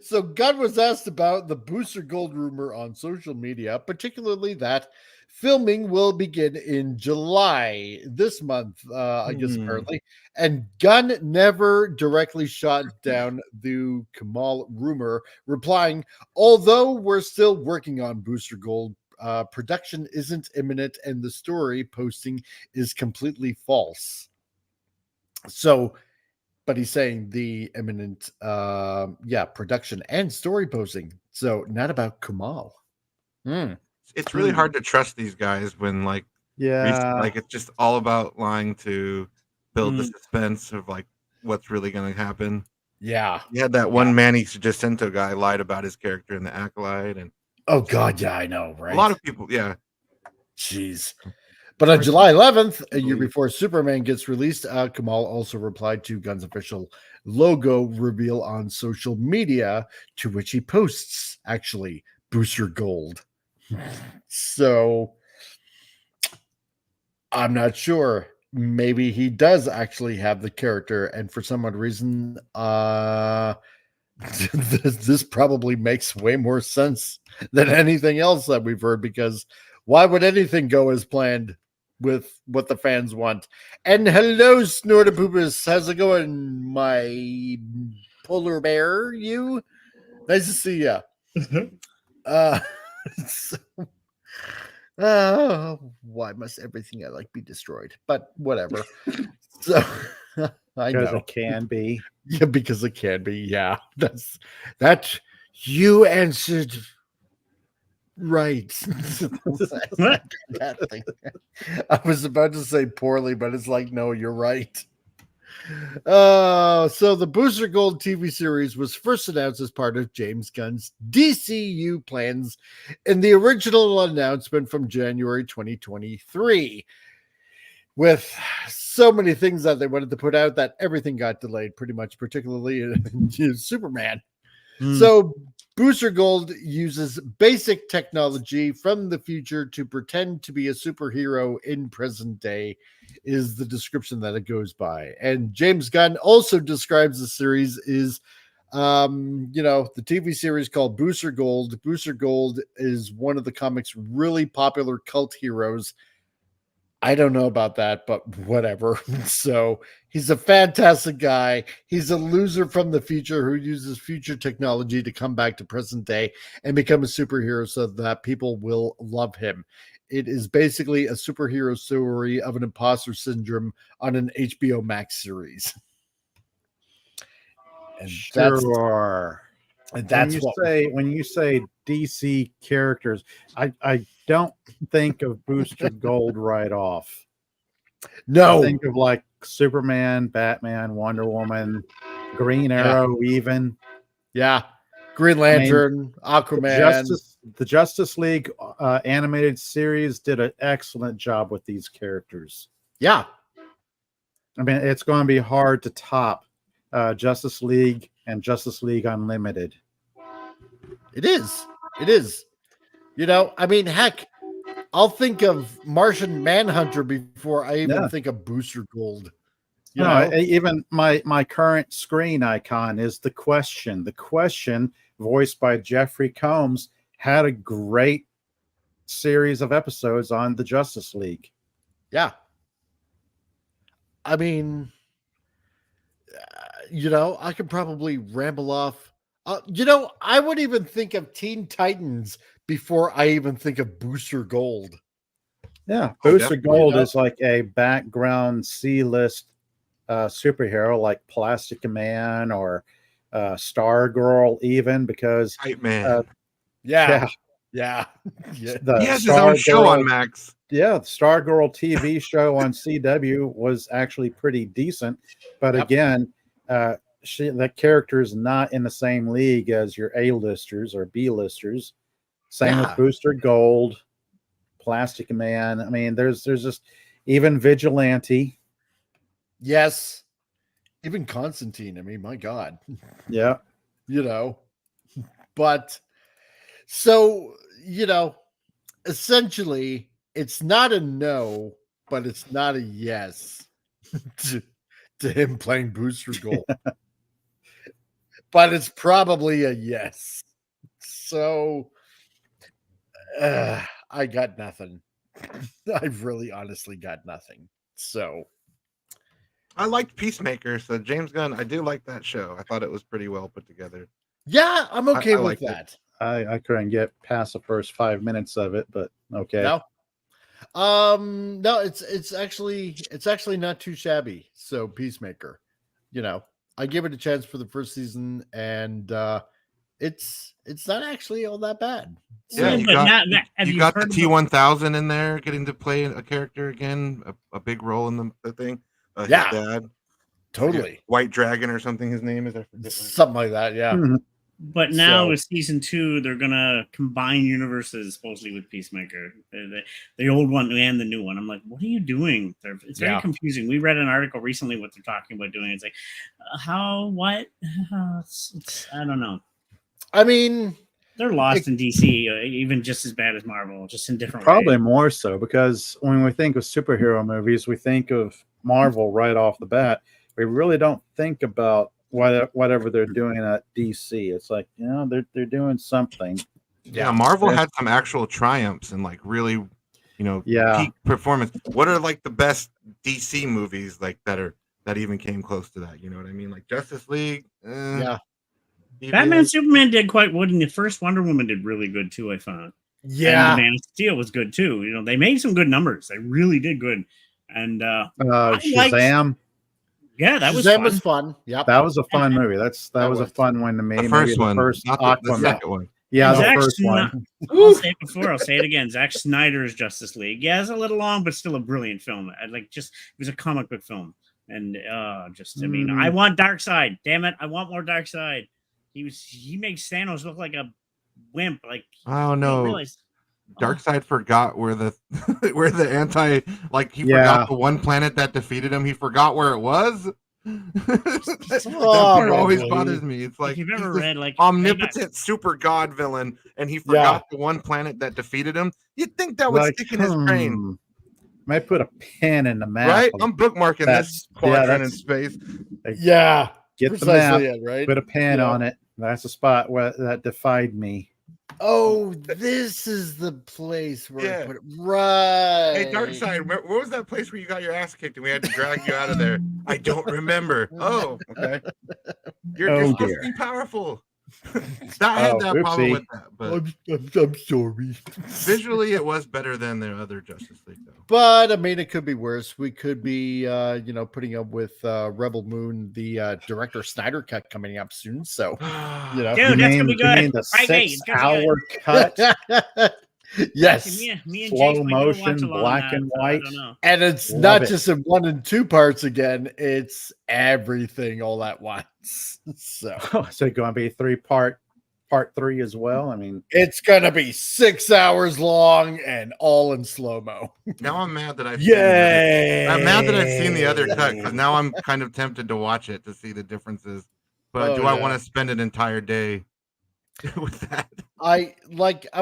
S2: So Gunn was asked about the Booster Gold rumor on social media, particularly that filming will begin in July this month, I guess, apparently. And Gunn never directly shot down the Kamal rumor, replying, although we're still working on Booster Gold, production isn't imminent and the story posting is completely false. So, but he's saying the imminent, production and story posting. So not about Kamal.
S6: It's really hard to trust these guys when, like, it's just all about lying to build the suspense of like what's really going to happen.
S2: Yeah,
S6: you had that one Manny Jacinto guy lied about his character in The Acolyte, and
S2: oh God, yeah, I know, right?
S6: A lot of people,
S2: jeez. But on July 11th, a year before Superman gets released, Kamal also replied to Gunn's official logo reveal on social media, to which he posts, actually, Booster Gold. So, I'm not sure. Maybe he does actually have the character, and for some odd reason, this probably makes way more sense than anything else that we've heard, because why would anything go as planned with what the fans want? And hello, Snortapoopus. How's it going, my polar bear? You? Nice to see you. Why must everything I like be destroyed? But whatever. So I know
S5: it can be.
S2: Yeah, because it can be. Yeah, that you answered right. That thing. I was about to say poorly, but it's like, no, you're right. So the Booster Gold TV series was first announced as part of James Gunn's DCU plans in the original announcement from January 2023. With so many things that they wanted to put out that everything got delayed pretty much, particularly in Superman. So Booster Gold uses basic technology from the future to pretend to be a superhero in present day, is the description that it goes by. And James Gunn also describes the series is The TV series called Booster Gold. Booster Gold is one of the comics' really popular cult heroes. I don't know about that, but whatever. So he's a fantastic guy. He's a loser from the future who uses future technology to come back to present day and become a superhero so that people will love him. It is basically a superhero story of an imposter syndrome on an HBO Max series. And
S5: sure.
S2: That's
S5: when you say DC characters, I don't think of Booster Gold right off.
S2: No,
S5: I think of like Superman, Batman, Wonder Woman, Green Arrow, even.
S2: Yeah, Green Lantern, Aquaman.
S5: The Justice League animated series did an excellent job with these characters.
S2: Yeah,
S5: I mean, it's going to be hard to top Justice League and Justice League Unlimited.
S2: It is. I mean, heck, I'll think of Martian Manhunter before I even think of Booster Gold.
S5: Even my current screen icon is The Question. The Question, voiced by Jeffrey Combs, had a great series of episodes on the Justice League.
S2: Yeah. I mean, I could probably ramble off. I would even think of Teen Titans before I even think of Booster Gold.
S5: Yeah, Booster Gold is like a background C-list superhero, like Plastic Man or Stargirl, even because
S6: Hype Man.
S2: Yeah.
S6: He has his own show on Max.
S5: Yeah, the Stargirl TV show on CW was actually pretty decent, but again, that character is not in the same league as your A-listers or B-listers. Same with Booster Gold, Plastic Man. I mean, there's just even Vigilante.
S2: Yes. Even Constantine. I mean, my God.
S5: Yeah.
S2: But so, essentially it's not a no, but it's not a yes to him playing Booster Gold. But it's probably a yes. So I got nothing. I've really honestly got nothing. So
S6: I liked Peacemaker, so James Gunn, I do like that show. I thought it was pretty well put together.
S2: Yeah, I'm okay with that.
S5: I couldn't get past the first 5 minutes of it, but okay.
S2: No, it's actually not too shabby. So Peacemaker, I give it a chance for the first season, and it's not actually all that bad.
S6: Yeah, you got the T-1000 in there, getting to play a character again, a big role in the thing. His dad,
S2: totally.
S6: White Dragon or something. His name is, I forget.
S2: Something like that. Yeah.
S5: Mm-hmm.
S7: But now with season 2, they're gonna combine universes supposedly with Peacemaker, the old one and the new one. I'm like, what are you doing? It's very confusing. We read an article recently what they're talking about doing. It's like, it's I don't know.
S2: I mean,
S7: they're lost in DC, even just as bad as Marvel, just in different
S5: probably
S7: ways.
S5: More so, because when we think of superhero movies, we think of Marvel right off the bat. We really don't think about whatever they're doing at DC. It's like, they're doing something.
S6: Yeah, Marvel had some actual triumphs and like really, peak performance. What are like the best DC movies like that even came close to that? You know what I mean? Like Justice League.
S7: Batman Superman did quite good, and the first Wonder Woman did really good too, I found.
S2: Yeah.
S7: And Man of Steel was good too. They made some good numbers. They really did good. And
S5: Shazam.
S7: That
S2: Shazam was fun. Yeah,
S5: that was a fun movie. That was a fun one to me.
S6: The first one, not the second one.
S5: Yeah, the first one.
S7: I'll say it before. I'll say it again. Zack Snyder's Justice League. Yeah, it's a little long, but still a brilliant film. It was a comic book film, and I want Darkseid. Damn it, I want more Darkseid. He makes Thanos look like a wimp. Like,
S6: oh no. Darkseid forgot where the forgot the one planet that defeated him. He forgot where it was. That part always bothers me. It's like,
S7: if you've ever read like
S6: omnipotent super god villain, and he forgot the one planet that defeated him. You'd think that would stick in his brain.
S5: Might put a pin in the map.
S6: Right? I'm bookmarking this quadrant in space.
S2: Yeah.
S5: Get the
S2: precisely
S5: map,
S2: it, right?
S5: put a pin on it. That's the spot where that defied me.
S2: Oh, this is the place where I
S6: Yeah.
S2: put it. Right.
S6: Hey, Darkseid, where was that place where you got your ass kicked and we had to drag you out of there? I don't remember. Oh, okay. You're supposed to be powerful. I had that problem with that, but
S2: I'm sorry.
S6: visually it was better than the other Justice League, though.
S2: But I mean, it could be worse. We could be, putting up with Rebel Moon, the director Snyder cut coming up soon. So,
S7: Dude, that's gonna be good.
S5: You mean the
S7: Friday,
S5: 6-hour cut?
S2: Yes,
S7: me and
S5: slow
S7: Jake, we
S5: motion,
S7: watch along
S5: black
S7: that,
S5: and
S7: so I
S5: white.
S7: don't know.
S2: and it's
S5: Love
S2: not
S5: it.
S2: just in 1 and 2 parts again. It's everything all at once. So
S5: So it's going to be part 3 as well. I mean,
S2: it's gonna be 6 hours long and all in slow mo.
S6: Now I'm mad that I've
S2: I'm
S6: mad that I've seen the other cut because now I'm kind of tempted to watch it to see the differences. But do I want to spend an entire day with that?
S2: I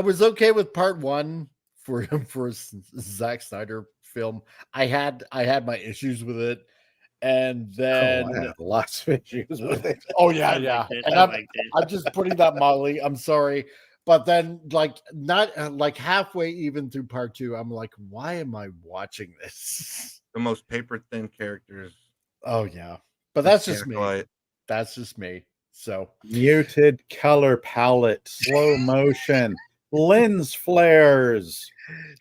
S2: was okay with part 1 for a Zack Snyder film. I had my issues with it, and then
S5: I had lots of issues with it.
S2: oh yeah,
S7: I
S2: yeah.
S7: liked it.
S2: And
S7: I liked it.
S2: I'm just putting that mildly. I'm sorry, but then not halfway even through part 2, I'm like, why am I watching this?
S6: The most paper thin characters.
S2: Oh yeah, but that's just me.
S6: Acolyte.
S2: That's just me. So
S5: Muted color palette, slow motion, lens flares,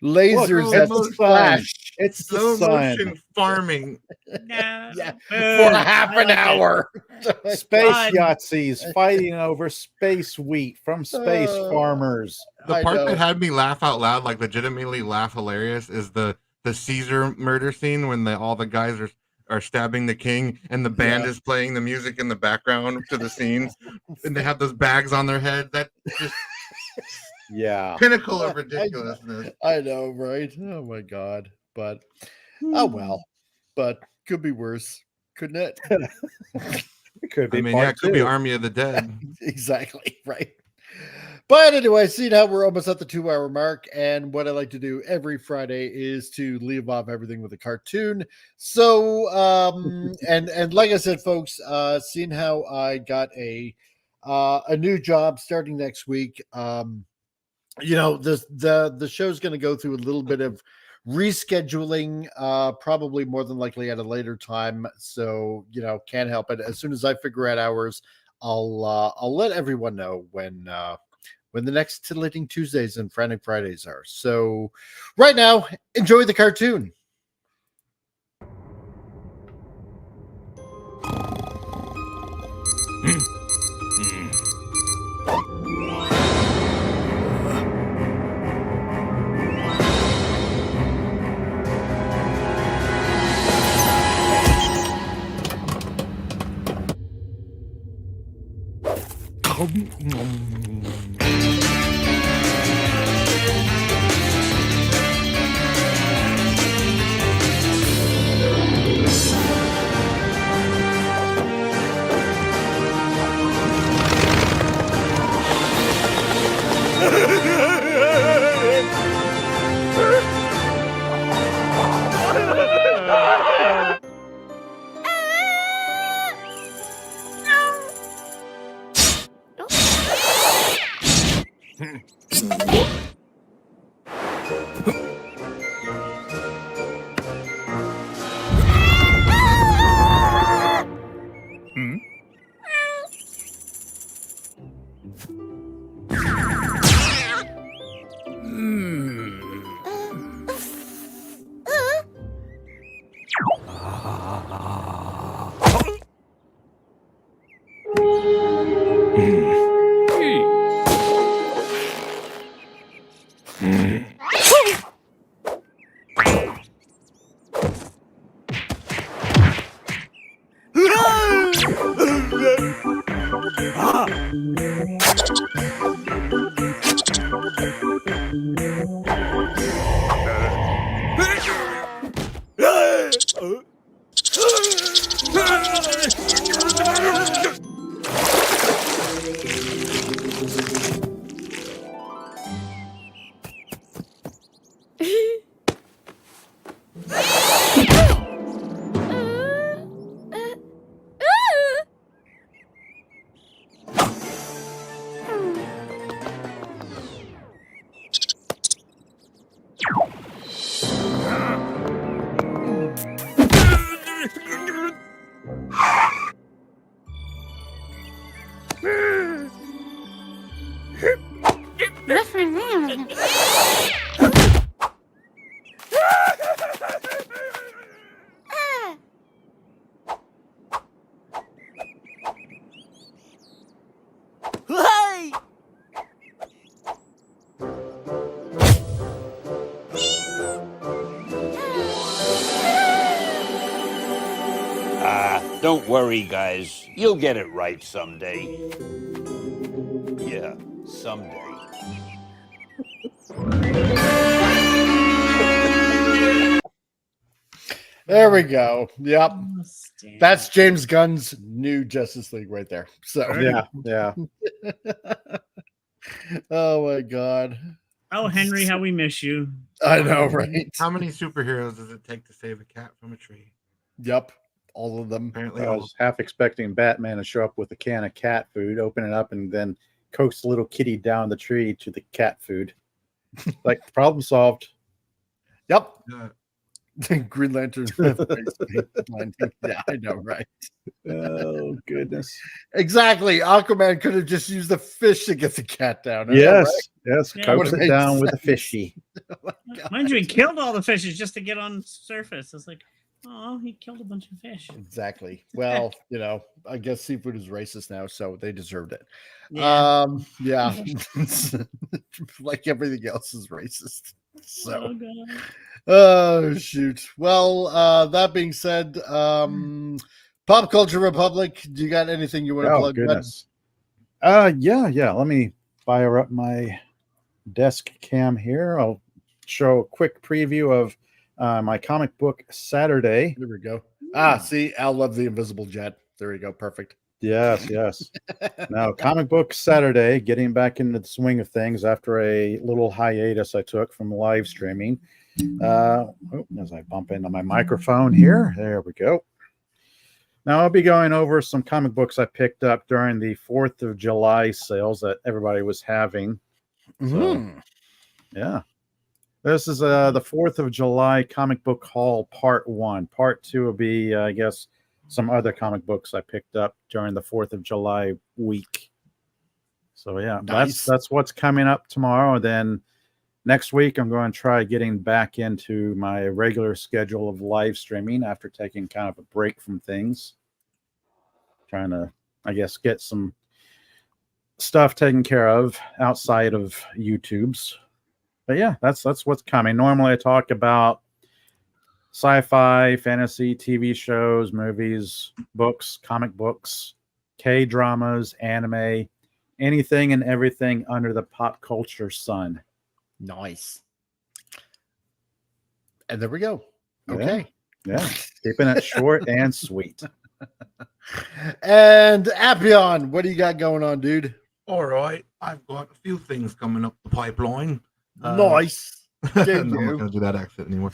S2: lasers
S5: Look,
S2: that
S5: it's the sun.
S2: flash.
S5: It's the
S6: Slow
S5: sun.
S6: motion farming.
S7: No.
S2: Yeah, for half an hour.
S5: Space
S7: Fun.
S5: Yahtzees fighting over space wheat from space farmers.
S6: The
S2: I
S6: part
S2: know.
S6: that had me laugh out loud, like legitimately laugh hilarious, is the Caesar murder scene when all the guys are stabbing the king and the band is playing the music in the background to the scenes and they have those bags on their head. That just pinnacle of ridiculousness.
S2: I know, right? Oh my god. But oh well. But could be worse, couldn't it?
S5: It could be.
S6: I mean, it could be Army of the Dead.
S2: Exactly, right. But anyway, seeing how we're almost at the 2-hour mark, and what I like to do every Friday is to leave off everything with a cartoon. So, and like I said, folks, seeing how I got a new job starting next week, the show's going to go through a little bit of rescheduling, probably more than likely at a later time. So, can't help it. As soon as I figure out hours, I'll let everyone know when the next Titillating Tuesdays and Frantic Fridays are. So right now, enjoy the cartoon.
S11: Don't worry, guys. You'll get it right someday. Yeah, someday.
S2: There we go. Yep. That's James Gunn's new Justice League right there. So
S5: yeah.
S2: Oh my God.
S7: Oh, Henry, how we miss you.
S2: I know, right?
S6: How many superheroes does it take to save a cat from a tree?
S2: Yep. All of them.
S6: Apparently,
S5: I was half expecting Batman to show up with a can of cat food, open it up, and then coax the little kitty down the tree to the cat food. Like, problem solved.
S2: Yep. Green Lantern. Yeah, I know, right?
S5: Oh, goodness.
S2: Exactly. Aquaman could have just used the fish to get the cat down.
S5: Yes.
S2: Right?
S5: Yes.
S7: Yeah,
S5: Coax
S2: would
S5: it
S2: make
S5: down with a
S2: sense.
S5: fishy.
S2: Oh my God.
S7: Mind you, he killed all the fishes just to get on surface. It's like, oh, he killed a bunch of fish.
S2: Exactly. Well, you know, I guess seafood is racist now, so they deserved it.
S7: Yeah.
S2: Yeah. Like everything else is racist. So,
S7: Oh, God.
S2: oh shoot. Well, that being said, Pop Culture Republic, do you got anything you want to
S5: Oh,
S2: plug?
S5: goodness. Yeah. Let me fire up my desk cam here. I'll show a quick preview of my comic book Saturday.
S2: There we go. See, Al loved the Invisible Jet. There we go. Perfect.
S5: Yes. Now, comic book Saturday, getting back into the swing of things after a little hiatus I took from live streaming. As I bump into my microphone here, there we go. Now, I'll be going over some comic books I picked up during the 4th of July sales that everybody was having. So, yeah. This is the 4th of July comic book haul part 1. Part 2 will be, I guess, some other comic books I picked up during the 4th of July week. So, yeah,
S2: Nice.
S5: that's what's coming up tomorrow. Then next week, I'm going to try getting back into my regular schedule of live streaming after taking kind of a break from things. Trying to, I guess, get some stuff taken care of outside of YouTube's. But yeah, that's what's coming. Normally I talk about sci-fi, fantasy, TV shows, movies, books, comic books, K-dramas, anime, anything and everything under the pop culture sun.
S2: Nice. And there we go. Okay.
S5: Yeah. Keeping it short and sweet.
S2: And Appion, what do you got going on, dude?
S6: All right, I've got a few things coming up the pipeline.
S2: Nice.
S6: No, I'm not going to do that accent anymore.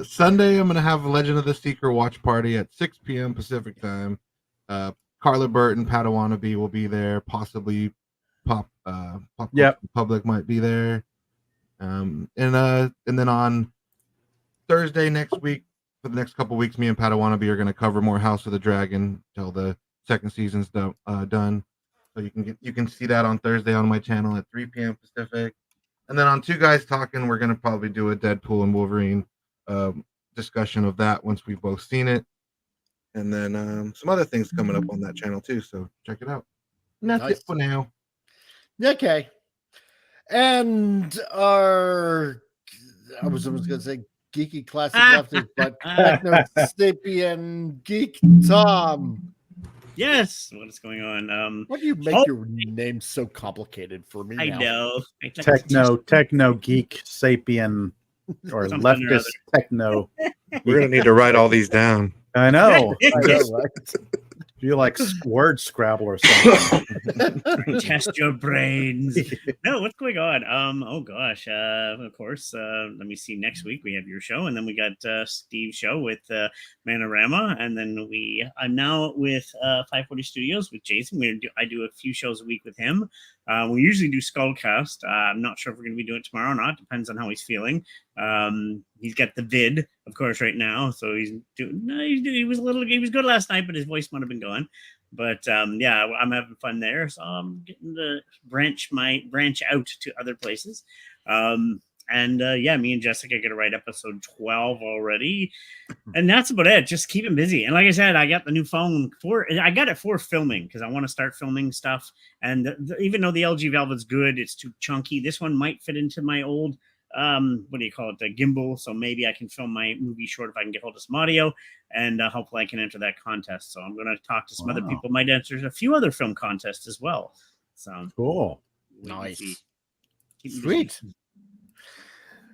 S6: Sunday, I'm going to have a Legend of the Seeker watch party at 6 p.m. Pacific time. Carla Burton, Padawannabe will be there. Possibly Pop Public might be there. And then on Thursday next week, for the next couple weeks, me and Padawannabe are going to cover more House of the Dragon till the second season's done. So you can see that on Thursday on my channel at 3 p.m. Pacific. And then on Two Guys Talking, we're going to probably do a Deadpool and Wolverine discussion of that once we've both seen it. And then some other things coming up on that channel too. So check it out. And that's it for now.
S2: Okay. And I was going to say Geeky Classic Lefties, but Techno Sapien Geek Tom.
S7: Yes, what is going on?
S2: Why do you make your name so complicated for me?
S7: I
S2: now?
S7: know.
S5: Techno geek sapien or
S7: Something
S5: leftist
S7: or
S5: techno.
S6: We're going to need to write all these down.
S5: I know.
S2: I know, right?
S5: You like word Scrabble or something?
S7: Test your brains. No, what's going on? Oh gosh. Of course. Let me see. Next week we have your show, and then we got Steve's show with Manorama, and then I'm now with 540 Studios with Jason. I do a few shows a week with him. We usually do Skullcast. I'm not sure if we're going to be doing it tomorrow or not. Depends on how he's feeling. He's got the vid, of course, right now. So he was good last night, but his voice might have been gone. But yeah, I'm having fun there. So I'm getting to branch out to other places. Yeah, me and Jessica get to write episode 12 already. And that's about it. Just keep him busy. And like I said, I got the new phone I got it for filming because I want to start filming stuff. And even though the LG Velvet's good, it's too chunky. This one might fit into my old what do you call it, the gimbal. So maybe I can film my movie short if I can get hold of some audio, and hopefully I can enter that contest. So I'm going to talk to some other people. Might enter a few other film contests as well. So
S5: cool.
S2: Nice. Sweet.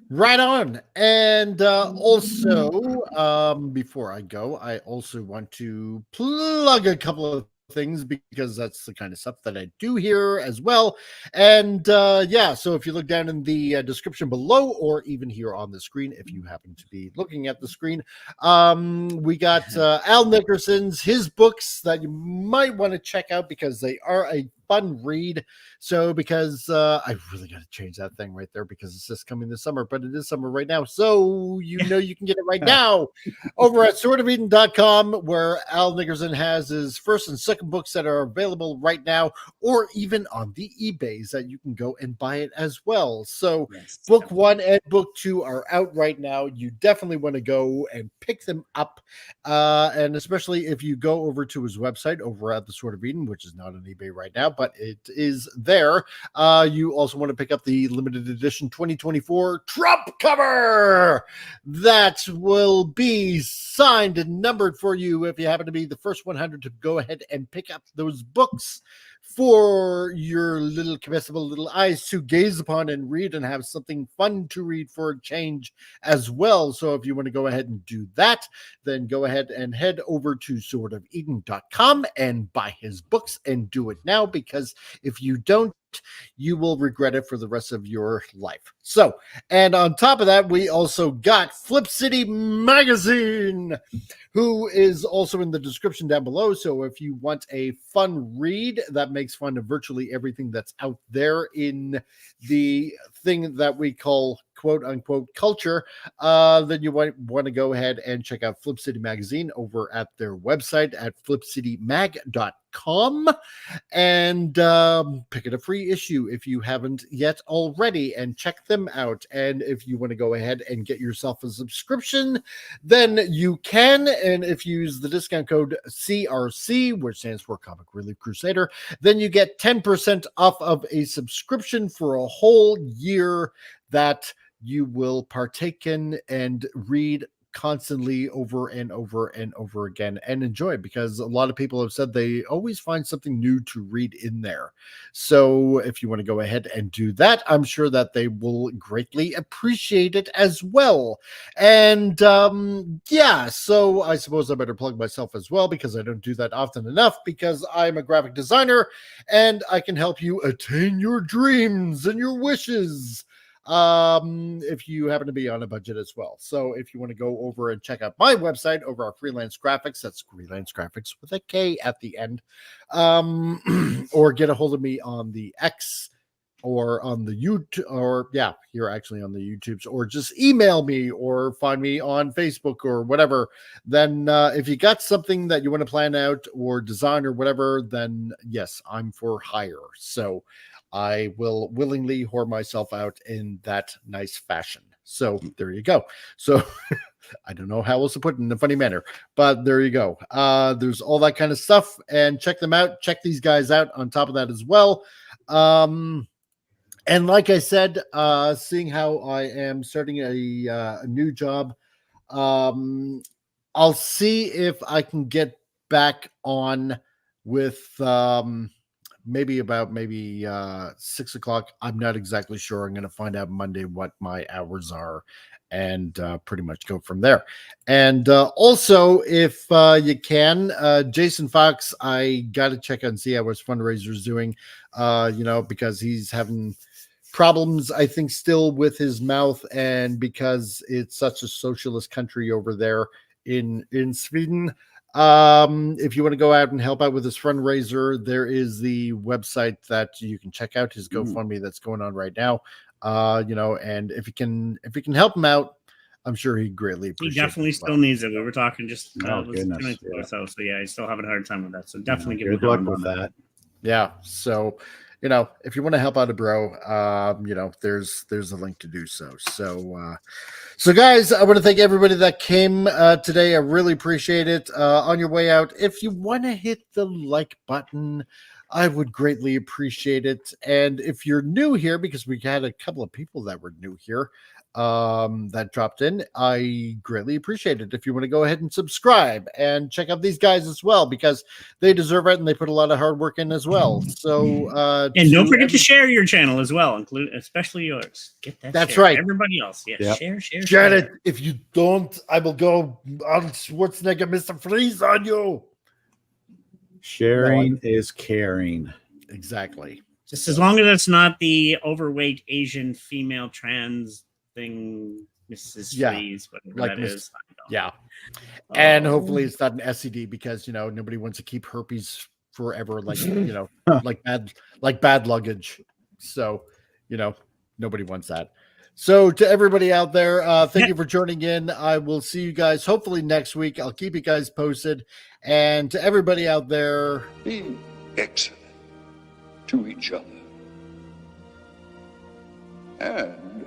S2: Right on. And also, before I go, I also want to plug a couple of things because that's the kind of stuff that I do here as well. And yeah, so if you look down in the description below, or even here on the screen, if you happen to be looking at the screen, we got Al Nickerson's, his books that you might want to check out because they are a fun read. So because I really got to change that thing right there because it's just coming this summer, but it is summer right now. So you know you can get it right now over at swordofeden.com, where Al Nickerson has his first and second books that are available right now, or even on the eBays that you can go and buy it as well. So book 1 and book 2 are out right now. You definitely want to go and pick them up. And especially if you go over to his website over at the Sword of Eden, which is not on eBay right now, but it is there. You also want to pick up the limited edition 2024 Trump cover that will be signed and numbered for you if you happen to be the first 100 to go ahead and pick up those books for your little comestible little eyes to gaze upon and read, and have something fun to read for a change as well. So if you want to go ahead and do that, then go ahead and head over to swordofeden.com and buy his books, and do it now, because if you don't, you will regret it for the rest of your life. So, and on top of that, we also got Flip City Magazine, who is also in the description down below. So if you want a fun read that makes fun of virtually everything that's out there in the thing that we call quote unquote culture, then you might want to go ahead and check out Flip City Magazine over at their website at flipcitymag.com, and pick it a free issue if you haven't yet already, and check them out. And if you want to go ahead and get yourself a subscription, then you can. And if you use the discount code CRC, which stands for Comic Relief Crusader, then you get 10% off of a subscription for a whole year that you will partake in and read constantly over and over and over again and enjoy, because a lot of people have said they always find something new to read in there. So if you want to go ahead and do that, I'm sure that they will greatly appreciate it as well. And yeah, so I suppose I better plug myself as well, because I don't do that often enough, because I'm a graphic designer and I can help you attain your dreams and your wishes if you happen to be on a budget as well. So if you want to go over and check out my website over our Freelance Graphics, that's Freelance Graphics with a K at the end, or get a hold of me on the X or on the YouTube, or yeah, you're actually on the YouTubes, or just email me or find me on Facebook or whatever. Then if you got something that you want to plan out or design or whatever, then yes, I'm for hire. So I will willingly whore myself out in that nice fashion. So there you go. So I don't know how else to put it in a funny manner, but there you go. There's all that kind of stuff, and check them out. Check these guys out on top of that as well. And like I said, seeing how I am starting a new job, I'll see if I can get back on with maybe 6 o'clock. I'm not exactly sure. I'm going to find out Monday what my hours are, and pretty much go from there. And also, if you can, Jason Fox, I got to check and see how his fundraiser is doing, because he's having problems, I think, still with his mouth, and because it's such a socialist country over there in Sweden. If you want to go out and help out with this fundraiser, there is the website that you can check out, his GoFundMe that's going on right now. And if you can help him out, I'm sure he greatly appreciates it.
S7: He definitely still needs it. We were talking just 2 minutes ago, so yeah, he's still having a hard time with that. So definitely give him
S5: good luck with that.
S2: Yeah. So, if you want to help out a bro, there's a link to do so. So guys, I want to thank everybody that came today. I really appreciate it. On your way out, if you want to hit the like button, I would greatly appreciate it. And if you're new here, because we had a couple of people that were new here that dropped in, I greatly appreciate it. If you want to go ahead and subscribe and check out these guys as well, because they deserve it and they put a lot of hard work in as well. So
S7: and don't forget to share your channel as well, especially yours. Get that.
S2: That's
S7: share.
S2: right.
S7: Everybody else, yes.
S2: Yep.
S7: Share.
S2: Janet, if you don't, I will go on Schwarzenegger, Mr. Freeze on you.
S5: Sharing is caring.
S2: Exactly.
S7: Just as long as it's not the overweight Asian female trans thing, Mrs. Freeze, whatever
S2: like
S7: that is.
S2: Yeah. And hopefully it's not an STD, because nobody wants to keep herpes forever, like like bad luggage. So nobody wants that. So to everybody out there, thank you for joining in. I will see you guys hopefully next week. I'll keep you guys posted. And to everybody out there,
S12: be excellent to each other and